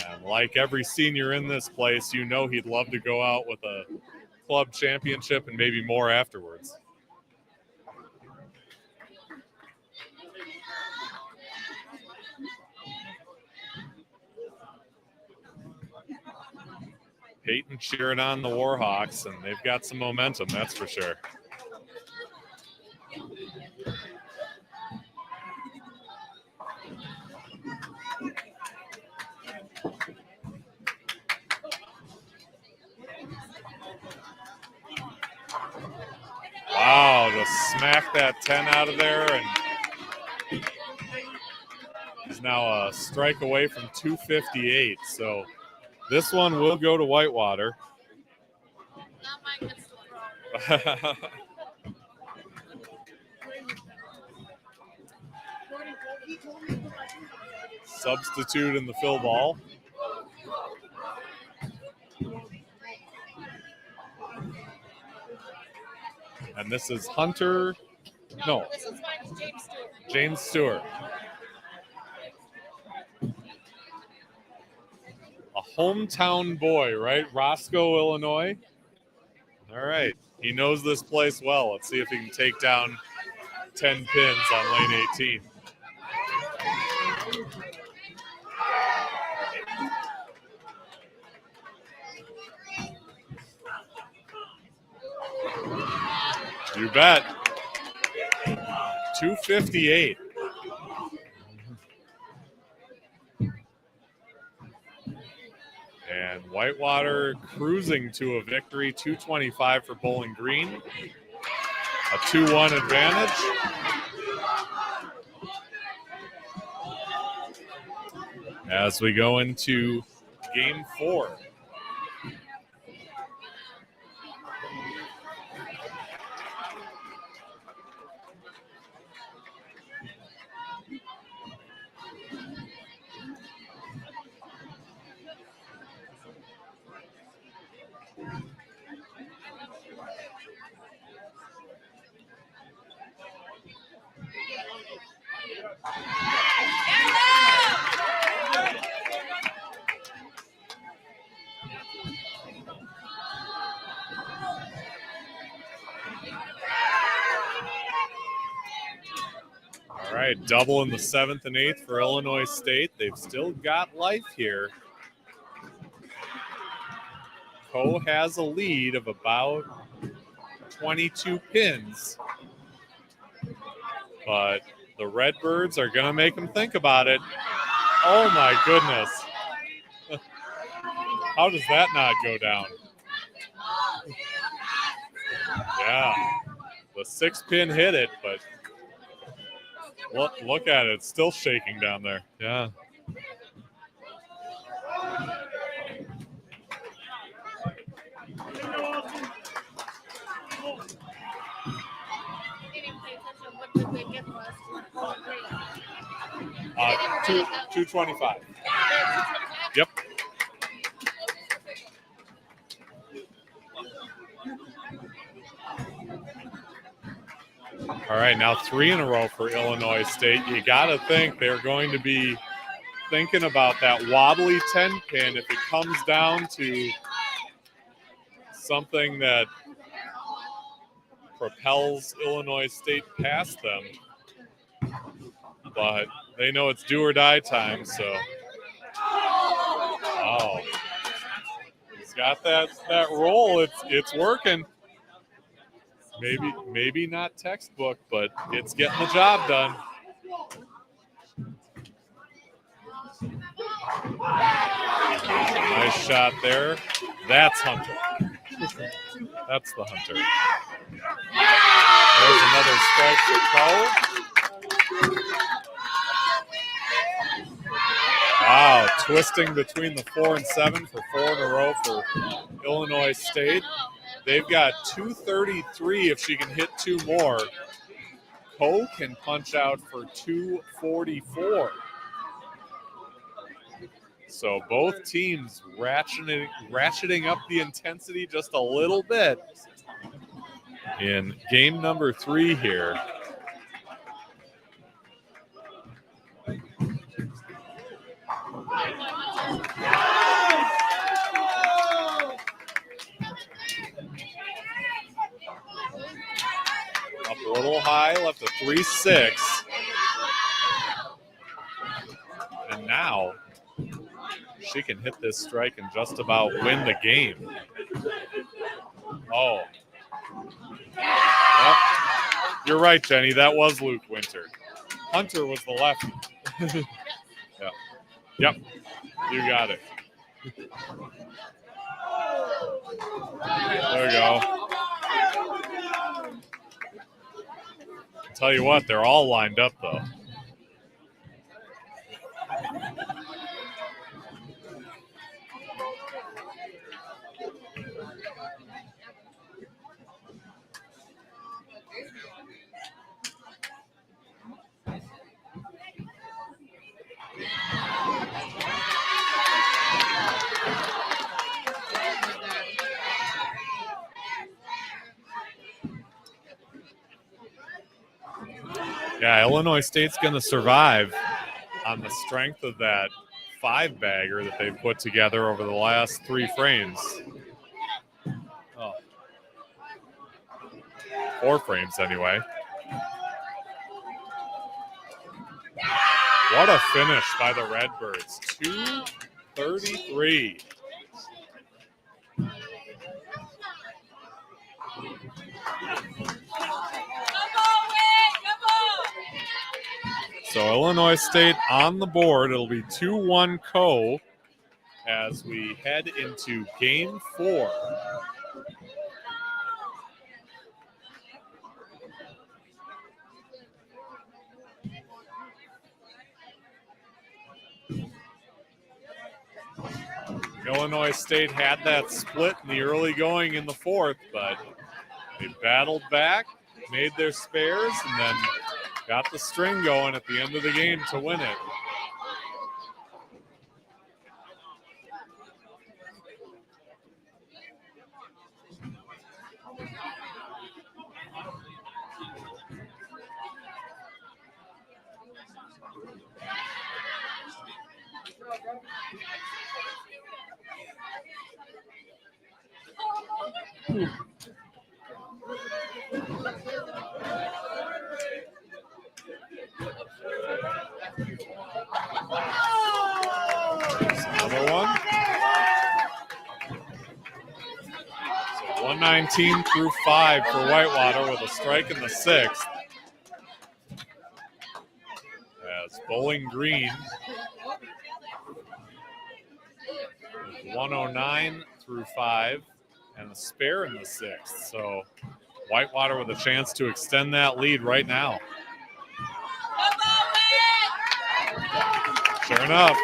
And like every senior in this place, you know he'd love to go out with a club championship and maybe more afterwards. Peyton cheering on the Warhawks, and they've got some momentum, that's for sure. Wow, just smack that 10 out of there, and he's now a strike away from 258. So this one will go to Whitewater. Substitute in the fill ball. And this is Hunter. No. This is James Stewart. James Stewart. A hometown boy, right? Roscoe, Illinois. All right. He knows this place well. Let's see if he can take down 10 pins on lane 18. You bet. 258. Whitewater cruising to a victory, 225 for Bowling Green. A 2-1 advantage. As we go into game 4. All right, double in the 7th and 8th for Illinois State. They've still got life here. Coe has a lead of about 22 pins, but the Redbirds are going to make them think about it. Oh my goodness. How does that not go down? Yeah, the 6-pin hit it, but look at it. It's still shaking down there. Yeah. What the ticket was. 225. Yep. All right, now 3 in a row for Illinois State. You got to think they're going to be thinking about that wobbly 10-pin if it comes down to something that propels Illinois State past them. But they know it's do or die time, so. Oh. He's got that roll. It's working. Maybe not textbook, but it's getting the job done. Nice shot there. That's Hunter. That's the Hunter. There's another strike for Coe. Wow, twisting between the 4 and 7 for 4 in a row for Illinois State. They've got 233 if she can hit 2 more. Coe can punch out for 244. So both teams ratcheting up the intensity just a little bit in game number 3 here. Up a little high, left a 3-6. And now she can hit this strike and just about win the game. Oh. Yep. You're right, Jenny. That was Luke Winter. Hunter was the lefty. Yeah. Yep. You got it. There we go. Tell you what, they're all lined up, though. Yeah, Illinois State's going to survive on the strength of that 5-bagger that they've put together over the last 3 frames. Oh. 4 frames, anyway. What a finish by the Redbirds. 233. So Illinois State on the board. It'll be 2-1 Coe as we head into game 4. Illinois State had that split in the early going in the 4th, but they battled back, made their spares, and then got the string going at the end of the game to win it. Another one. So 119 through 5 for Whitewater with a strike in the 6th. As Bowling Green 109 through 5 and a spare in the 6th. So Whitewater with a chance to extend that lead right now. Sure enough.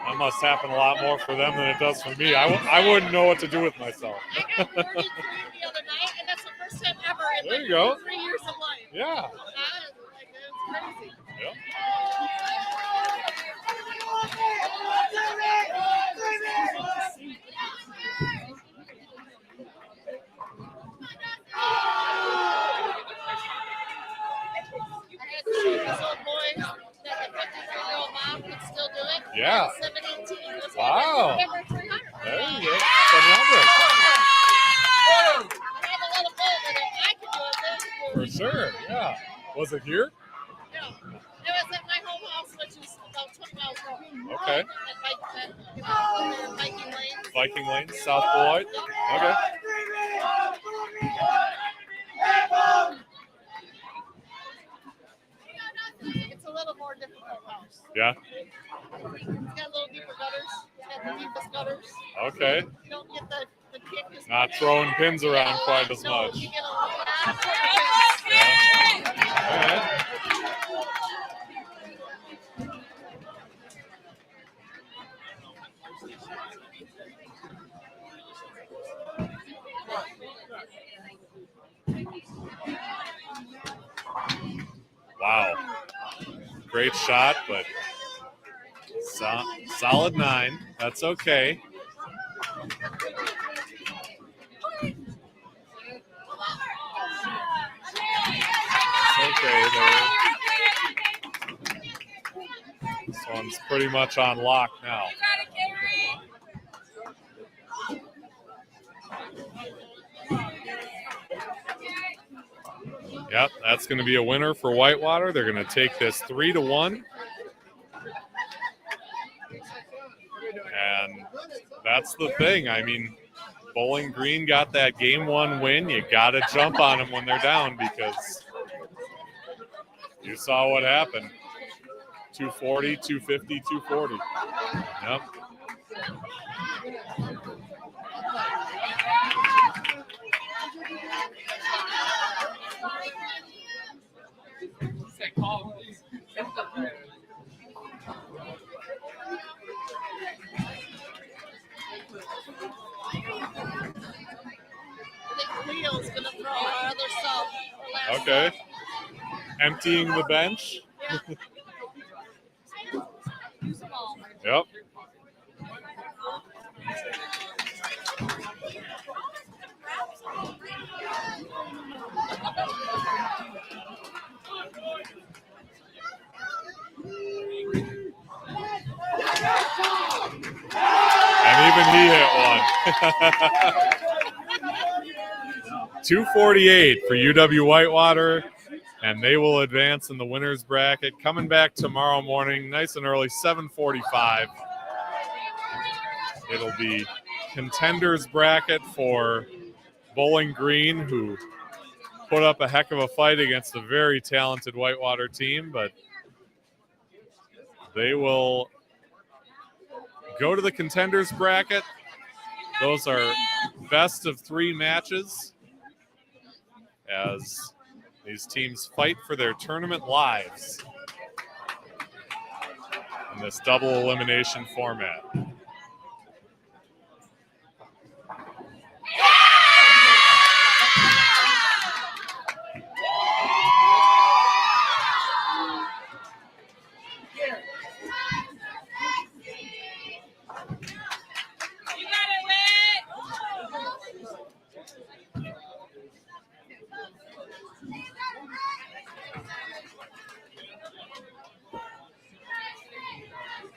That must happen a lot more for them than it does for me. I wouldn't know what to do with myself. I got 33 the other night, and that's the first time ever in There you go. 3 years of life. Yeah. It's crazy. Yep. I had to show these old boys that the 53-year-old mom could still do it. Yeah. 718 was Wow. November 300. There you go. 700. And I had a little boat with it. I could do it. They could do For it. sure, yeah. Was it here? No. It was at my home house, which is about 20 miles away. Okay. At Viking Lane. Viking Lane, South Beloit. Okay. It's a little more difficult house. Yeah. It's got a little deeper gutters. It's got the deepest gutters. Okay. You don't get the kick. Is Not throwing pins around quite as no, much. you get a lot of pins. All right. Wow. Great shot, but solid 9. That's okay. Okay there. This one's pretty much on lock now. Yep, that's going to be a winner for Whitewater. They're going to take this 3-1. And that's the thing. I mean, Bowling Green got that game 1 win. You got to jump on them when they're down because you saw what happened. 240, 250, 240. Yep. Leo's going to throw our other sub. Okay. Emptying the bench. Yep. And even he hit one. 248 for UW Whitewater, and they will advance in the winners bracket. Coming back tomorrow morning, nice and early, 7:45. It'll be contenders bracket for Bowling Green, who put up a heck of a fight against a very talented Whitewater team, but they will go to the contenders bracket. Those are best of 3 matches as these teams fight for their tournament lives in this double elimination format.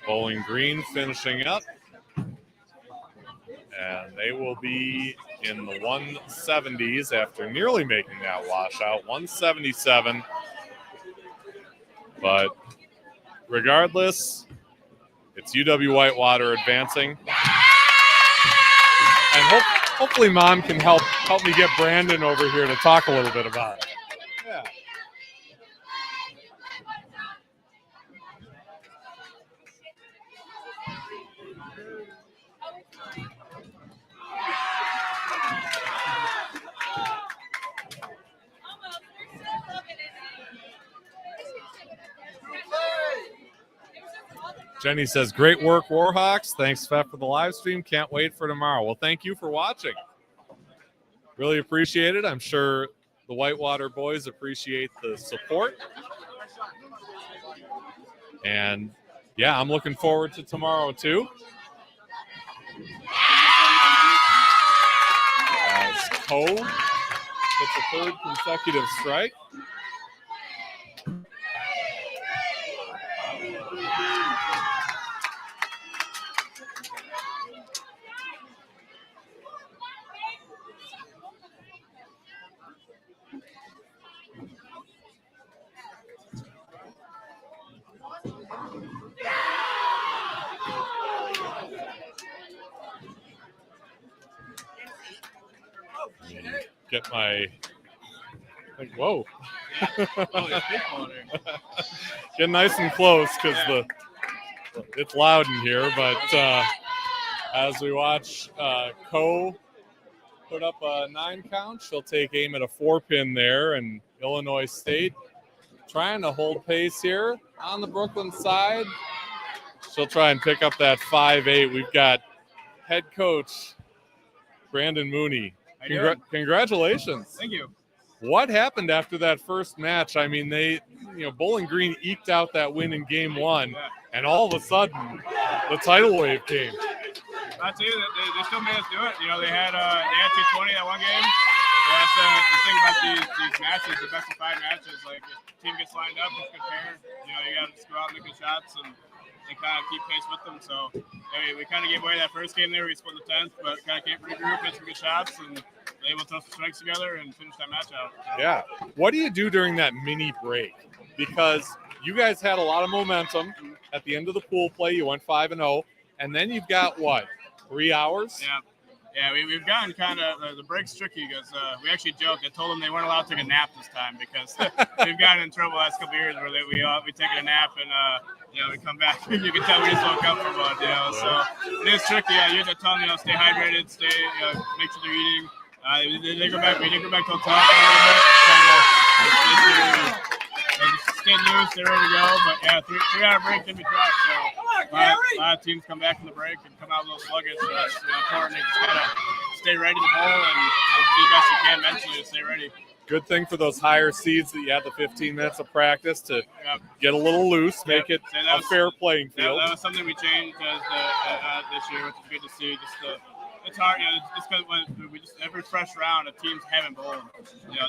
Bowling Green finishing up, and they will be in the 170s after nearly making that washout, 177. But regardless, it's UW Whitewater advancing. And hopefully Mom can help me get Brandon over here to talk a little bit about it. Yeah. Jenny says, great work, Warhawks. Thanks, Fef, for the live stream. Can't wait for tomorrow. Well, thank you for watching. Really appreciate it. I'm sure the Whitewater boys appreciate the support. And, yeah, I'm looking forward to tomorrow, too. As Cole gets a 3rd consecutive strike. Get my, whoa. Get nice and close because it's loud in here, but as we watch Ko put up a 9 count, she'll take aim at a 4-pin there, and Illinois State trying to hold pace here on the Brooklyn side. She'll try and pick up that 5-8. We've got head coach Brandon Mooney. Congratulations. Thank you. What happened after that first match? I mean, Bowling Green eked out that win in game 1, and all of a sudden, the tidal wave came. I tell you, they still made us do it. They had 220 that one game. That's the thing about these matches, the best of 5 matches. Like, if the team gets lined up, it's good pair. You got to just go out and make good shots and kind of keep pace with them. So we kind of gave away that first game there. We split the 10th, but kind of kept regroup, hit some good shots, and able to throw some strikes together and finish that match out. Yeah. What do you do during that mini break? Because you guys had a lot of momentum at the end of the pool play. You went 5-0, and then you've got what, 3 hours? Yeah, we've gotten kind of the break's tricky because we actually joked. I told them they weren't allowed to take a nap this time because we've gotten in trouble the last couple of years where we take a nap and we come back. You can tell we just woke up for one. So it is tricky. You have to tell them stay hydrated, make sure they're eating. We didn't go back till talk a little bit. Just stay loose, they're ready to go. But yeah, 3 hour break can be tough. So a lot of teams come back from the break and come out a little sluggish. So it's important to just kind of stay ready to bowl and do the best you can mentally to stay ready. Good thing for those higher seeds that you had the 15 minutes of practice to get a little loose, make it a fair playing field. That was something we changed this year, which is good to see. It's hard, just because we just every fresh round, the teams haven't bowled,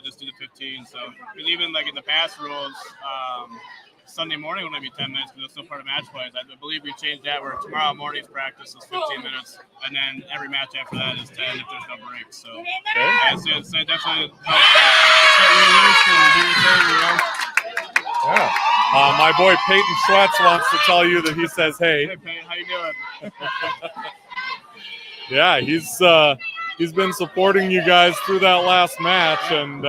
just do the 15. So, because even like in the past rules, Sunday morning will only be 10 minutes because it's still part of match plays. I believe we changed that where tomorrow morning's practice is 15 minutes, and then every match after that is 10 if there's no breaks. So it's definitely helps get you loose and do your thing, you know. Yeah. My boy Peyton Schwetz wants to tell you that he says, hey. Hey, Payne, how you doing? Yeah, he's been supporting you guys through that last match, and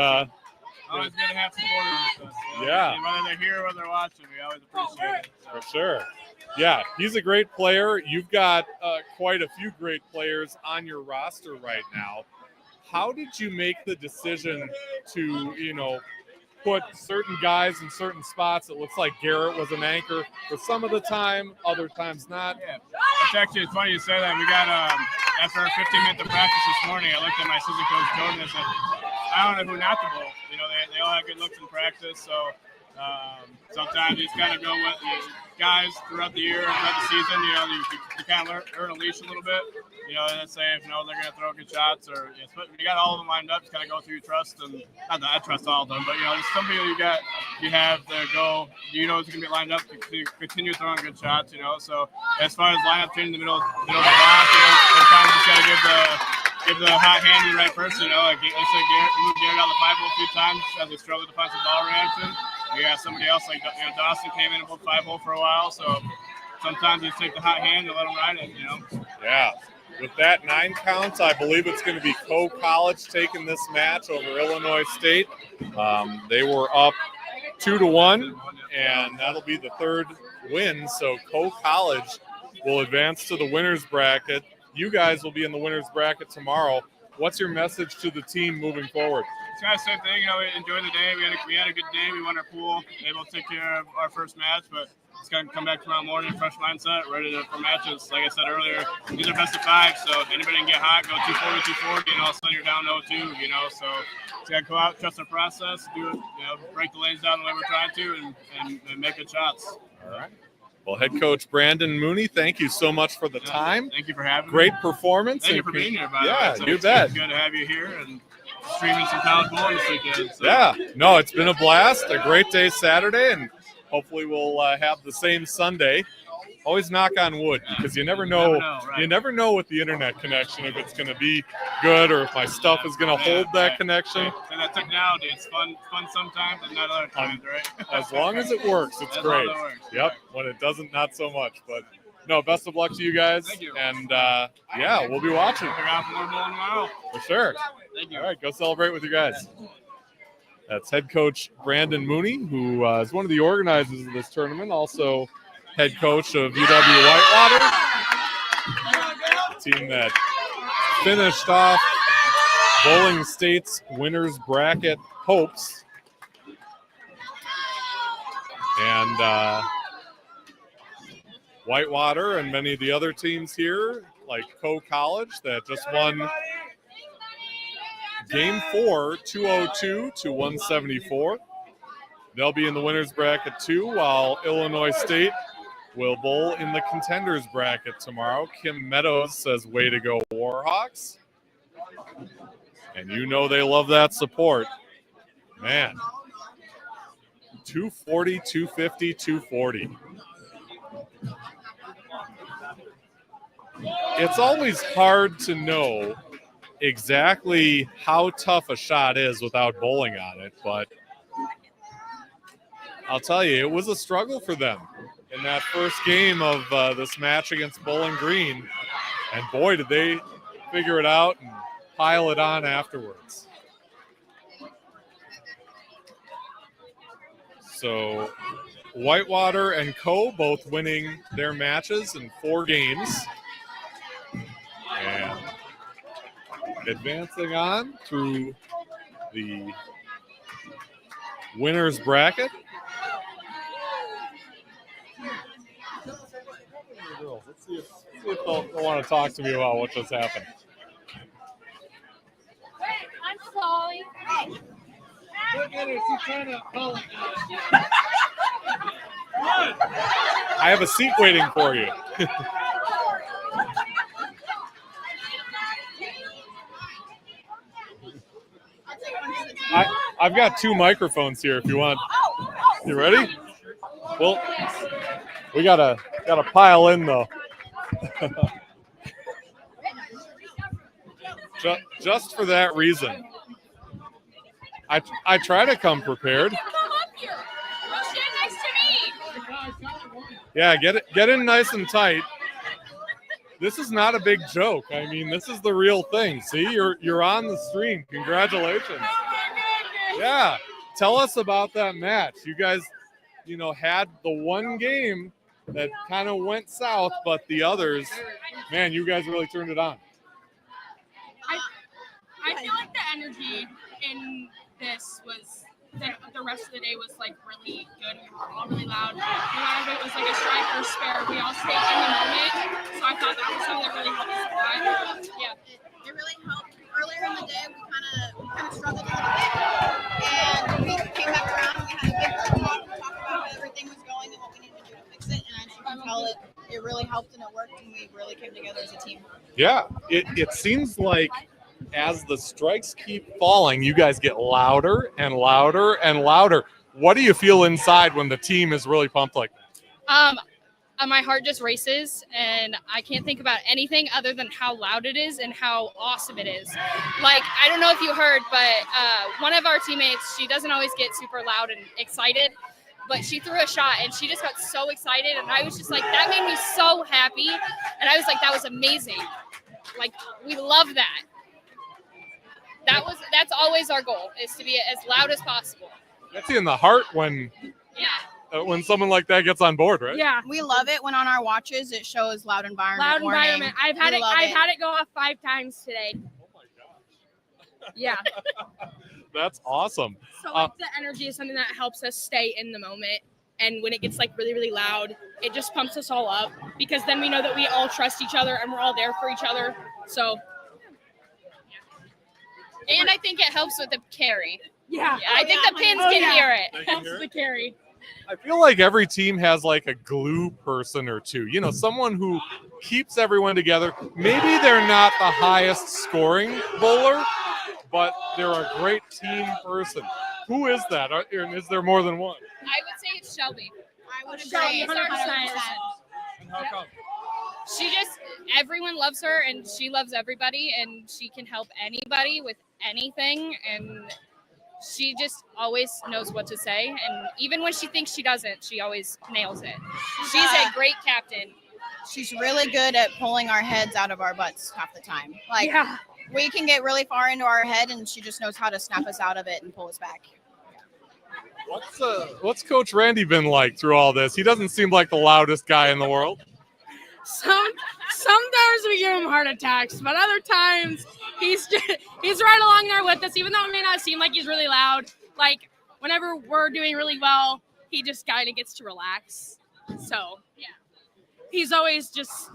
Always good to have supporters with us. You know? Yeah. Whether they're here or whether they're watching, we always appreciate it. So. for sure. Yeah, he's a great player. You've got quite a few great players on your roster right now. How did you make the decision to, put certain guys in certain spots? It looks like Garrett was an anchor for some of the time, other times not. Yeah. It's funny you say that. We got, after our 15-minute practice this morning, I looked at my assistant coach, Jordan, and said, I don't know who not to bowl. They all have good looks in practice, so sometimes you just kind of go with guys throughout the year, throughout the season. You kind of earn a leash a little bit. Let's say if they're going to throw good shots, or you got all of them lined up, just kind of go through your trust. And not that I trust all of them, but there's some people you have to go. Who's going to be lined up to continue throwing good shots. So as far as lineup change in the middle of the block, sometimes you just got to give the hot hand to the right person. Like let's say Garrett out the 5-hole a few times as he struggled to find some ball reaction. We got somebody else like Dawson came in and played 5-hole for a while, so sometimes you take the hot hand and let them ride it. Yeah. With that 9 counts, I believe it's going to be College taking this match over Illinois State. They were up 2-1, and that'll be the 3rd win. So College will advance to the winner's bracket. You guys will be in the winner's bracket tomorrow. What's your message to the team moving forward? It's kind of the same thing. We enjoyed the day. We had a good day. We won our pool, able to take care of our first match, but it's going to come back tomorrow morning, fresh mindset, ready for matches. Like I said earlier, these are best of 5, so anybody can get hot, go 240, and all of a sudden you're down 0-2, so it's got to go out, trust the process, do it, break the lanes down the way we're trying to, and make good shots. All right. Well, head coach Brandon Mooney, thank you so much for the time. Thank you for having me. Great performance. Thank you for being here, by the way. Yeah, you bet. It's good to have you here and streaming some college bowling this weekend. So. Yeah, no, it's been a blast. A great day Saturday, and hopefully we'll have the same Sunday. Always knock on wood, because you never know. Right. You never know with the internet connection if it's going to be good or if my stuff is going to hold that connection. And that technology, it's fun sometimes and not other times, right? As long as it works, it's great. Yep. When it doesn't, not so much. But no, best of luck to you guys. Thank you. And yeah, we'll be watching. We're out for more bowling tomorrow. For sure. Thank you. All right, go celebrate with your guys. That's head coach Brandon Mooney, who is one of the organizers of this tournament, also head coach of UW Whitewater, the team that finished off Bowling State's winners bracket hopes. And Whitewater and many of the other teams here, like College, that just won Game 4, 202 to 174. They'll be in the winners bracket too, while Illinois State will bowl in the contenders bracket tomorrow. Kim Meadows says, way to go, Warhawks. And they love that support. Man, 240, 250, 240. It's always hard to know exactly how tough a shot is without bowling on it, but I'll tell you, it was a struggle for them in that first game of this match against Bowling Green, and boy, did they figure it out and pile it on afterwards. So Whitewater and both winning their matches in 4 games and advancing on through the winners bracket. Let's see if they'll want to talk to me about what just happened. I'm sorry. Look at her, she's trying to call it. I have a seat waiting for you. I've got 2 microphones here if you want. You ready? Well, we gotta pile in though. Just for that reason, I try to come prepared. Come up here. Go stand next to me. Yeah, get in nice and tight. This is not a big joke. I mean, this is the real thing. See, you're on the stream. Congratulations. Yeah, tell us about that match. You guys, had the one game that kind of went south, but the others, man, you guys really turned it on. I feel like the energy in this was the rest of the day was like really good. We were all really loud. A lot of it was like a strike or spare. We all stayed in the moment, so I thought that was something that really helped us survive. Yeah, it really helped. Earlier in the day, we kind of struggled a little bit, and we came back around. And we had a big talk about how everything was going and what we needed to do to fix it. And as you can tell, it really helped and it worked, and we really came together as a team. Yeah, it seems like as the strikes keep falling, you guys get louder and louder and louder. What do you feel inside when the team is really pumped like that? My heart just races, and I can't think about anything other than how loud it is and how awesome it is. Like, I don't know if you heard, but one of our teammates, she doesn't always get super loud and excited, but she threw a shot and she just got so excited, and I was just like, that made me so happy, and I was like, that was amazing. Like, we love that. That's always our goal, is to be as loud as possible. That's in the heart when someone like that gets on board, right? Yeah. We love it when on our watches it shows loud environment. Loud warning. environment. I've had it go off 5 times today. Oh my gosh. Yeah. That's awesome. So the energy is something that helps us stay in the moment. And when it gets like really, really loud, it just pumps us all up, because then we know that we all trust each other and we're all there for each other. So. And I think it helps with the carry. Yeah. I think the pins can hear it. Helps with the carry. I feel like every team has like a glue person or two, someone who keeps everyone together. Maybe they're not the highest scoring bowler, but they're a great team person. Who is that? Is there more than one? I would say it's Shelby. I would Shelby, say 100%. And how come? Everyone loves her, and she loves everybody, and she can help anybody with anything, and she just always knows what to say, and even when she thinks she doesn't, she always nails it. She's a great captain. She's really good at pulling our heads out of our butts half the time. Like, Yeah. we can get really far into our head, and she just knows how to snap us out of it and pull us back. What's Coach Randy been like through all this? He doesn't seem like the loudest guy in the world. Sometimes we give him heart attacks, but other times he's right along there with us, even though it may not seem like he's really loud. Like, whenever we're doing really well, he just kind of gets to relax. So, yeah. He's always just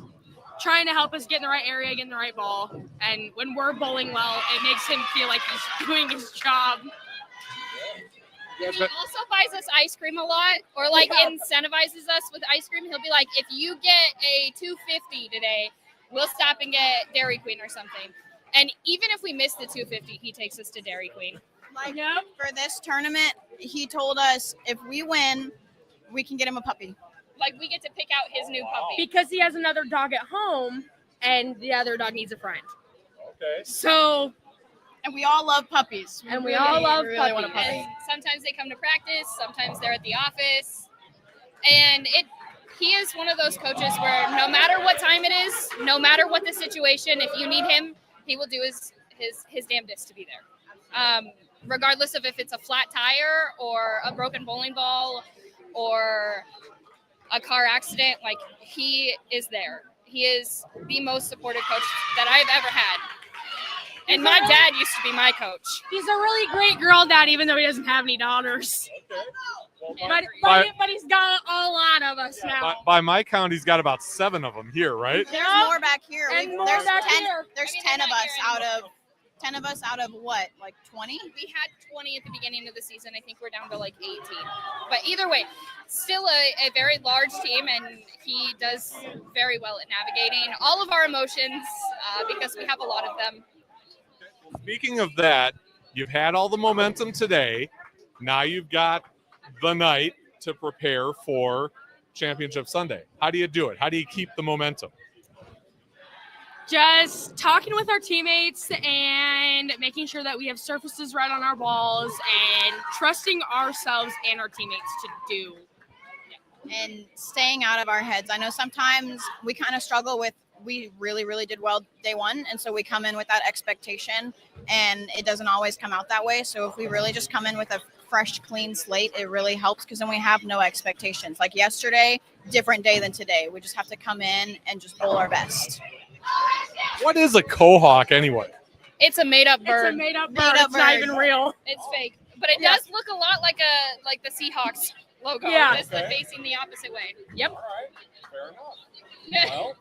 trying to help us get in the right area, get in the right ball. And when we're bowling well, it makes him feel like he's doing his job. He also buys us ice cream a lot, or incentivizes us with ice cream. He'll be like, if you get a 250 today, we'll stop and get Dairy Queen or something. And even if we miss the 250, he takes us to Dairy Queen. Like, for this tournament, he told us if we win, we can get him a puppy. Like, we get to pick out his new puppy. Because he has another dog at home, and the other dog needs a friend. Okay. So, and we all love puppies. We all love really want a puppies. puppy. And sometimes they come to practice, sometimes they're at the office. And he is one of those coaches where no matter what time it is, no matter what the situation, if you need him, he will do his damnedest to be there. Regardless of if it's a flat tire or a broken bowling ball or a car accident, like, he is there. He is the most supportive coach that I've ever had. And my dad used to be my coach. He's a really great girl dad, even though he doesn't have any daughters. Okay. Well, but he's got a lot of us now. By my count, he's got about 7 of them here, right? There's more back here. And more there's back 10, here. There's I mean, 10 they're of not us here out anymore. of 10 of us out of what, like 20? We had 20 at the beginning of the season. I think we're down to like 18. But either way, still a very large team, and he does very well at navigating all of our emotions because we have a lot of them. Speaking of that, you've had all the momentum today. Now you've got the night. to prepare for Championship Sunday? How do you do it? How do you keep the momentum? Just talking with our teammates and making sure that we have surfaces right on our balls and trusting ourselves and our teammates to do. And staying out of our heads. I know sometimes we kind of struggle with, we really, really did well day one. And so we come in with that expectation and it doesn't always come out that way. So if we really just come in with a fresh, clean slate, it really helps because then we have no expectations. Like yesterday, different day than today. We just have to come in and just bowl our best. What is a cohawk anyway? It's a made-up bird. It's a made-up bird. It's not even real. It's fake, but it does look a lot like the Seahawks logo. Yeah. Just facing the opposite way. Yep. All right, fair enough. Well,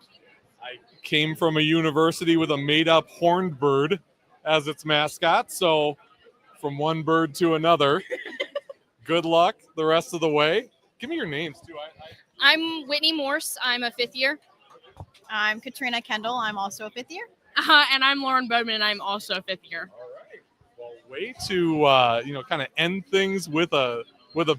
I came from a university with a made-up horned bird as its mascot, so from one bird to another. Good luck the rest of the way. Give me your names too. I'm Whitney Morse. I'm a 5th year. I'm Katrina Kendall. I'm also a 5th year. And I'm Lauren Bowman, and I'm also a 5th year. All right. Well, way to kind of end things with a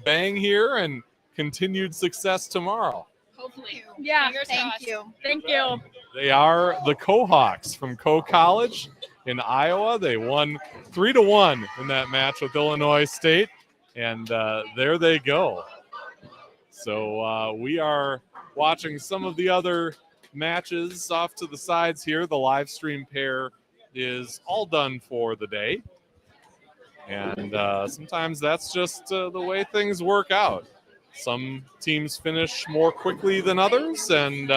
bang here and continued success tomorrow. Hopefully. Yeah. Thank you. Thank you. They are the Cohawks from Coe College in Iowa. They won 3-1 in that match with Illinois State, and there they go. So we are watching some of the other matches off to the sides here. The live stream pair is all done for the day. And sometimes that's just the way things work out. Some teams finish more quickly than others, and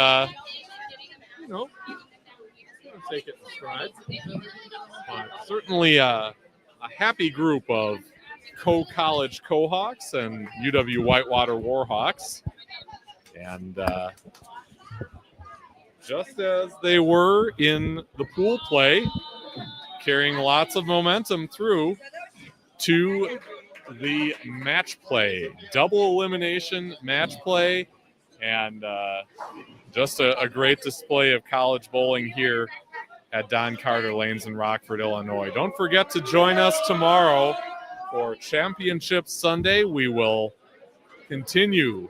take it in stride. Certainly a happy group of Coe College Cohawks and UW Whitewater Warhawks. And just as they were in the pool play, carrying lots of momentum through to the match play, double elimination match play, and just a great display of college bowling here at Don Carter Lanes in Rockford, Illinois. Don't forget to join us tomorrow for Championship Sunday. We will continue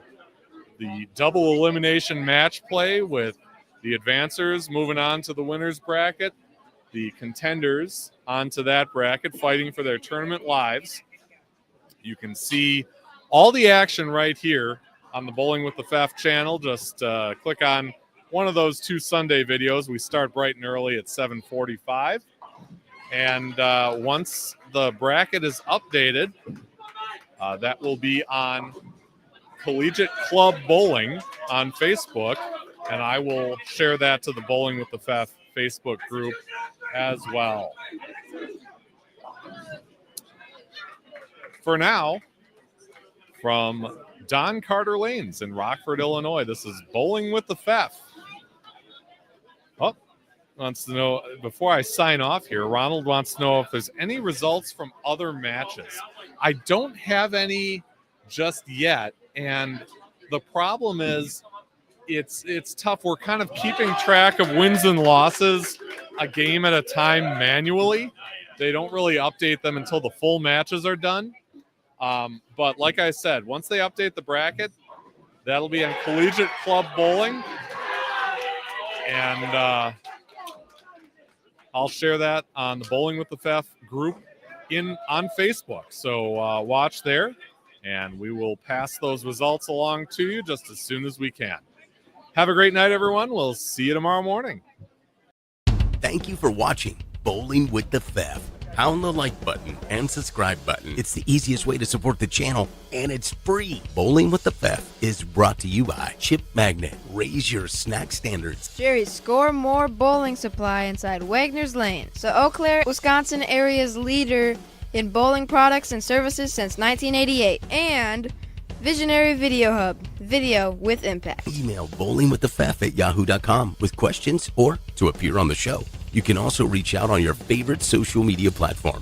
the double elimination match play with the advancers moving on to the winners bracket, the contenders onto that bracket fighting for their tournament lives. You can see all the action right here on the Bowling with the Pfeff channel. Just click on one of those 2 Sunday videos. We start bright and early at 7:45. And once the bracket is updated, that will be on Collegiate Club Bowling on Facebook. And I will share that to the Bowling with the Pfeff Facebook group as well. For now, from Don Carter Lanes in Rockford, Illinois, this is Bowling with the Pfeff. Oh, wants to know, before I sign off here, Ronald wants to know if there's any results from other matches. I don't have any just yet, and the problem is it's tough. We're kind of keeping track of wins and losses a game at a time manually. They don't really update them until the full matches are done. But like I said, once they update the bracket, that'll be on Collegiate Club Bowling. And I'll share that on the Bowling with the Pfeff group on Facebook. So watch there, and we will pass those results along to you just as soon as we can. Have a great night, everyone. We'll see you tomorrow morning. Thank you for watching Bowling with the Pfeff. Pound the like button and subscribe button. It's the easiest way to support the channel, and it's free. Bowling with the Pfeff is brought to you by Chip Magnet. Raise your snack standards. Jerry's Score More Bowling Supply inside Wagner's Lane. So Eau Claire, Wisconsin area's leader in bowling products and services since 1988. And Visionary Video Hub. Video with impact. Email bowlingwiththepfeff@yahoo.com with questions or to appear on the show. You can also reach out on your favorite social media platform.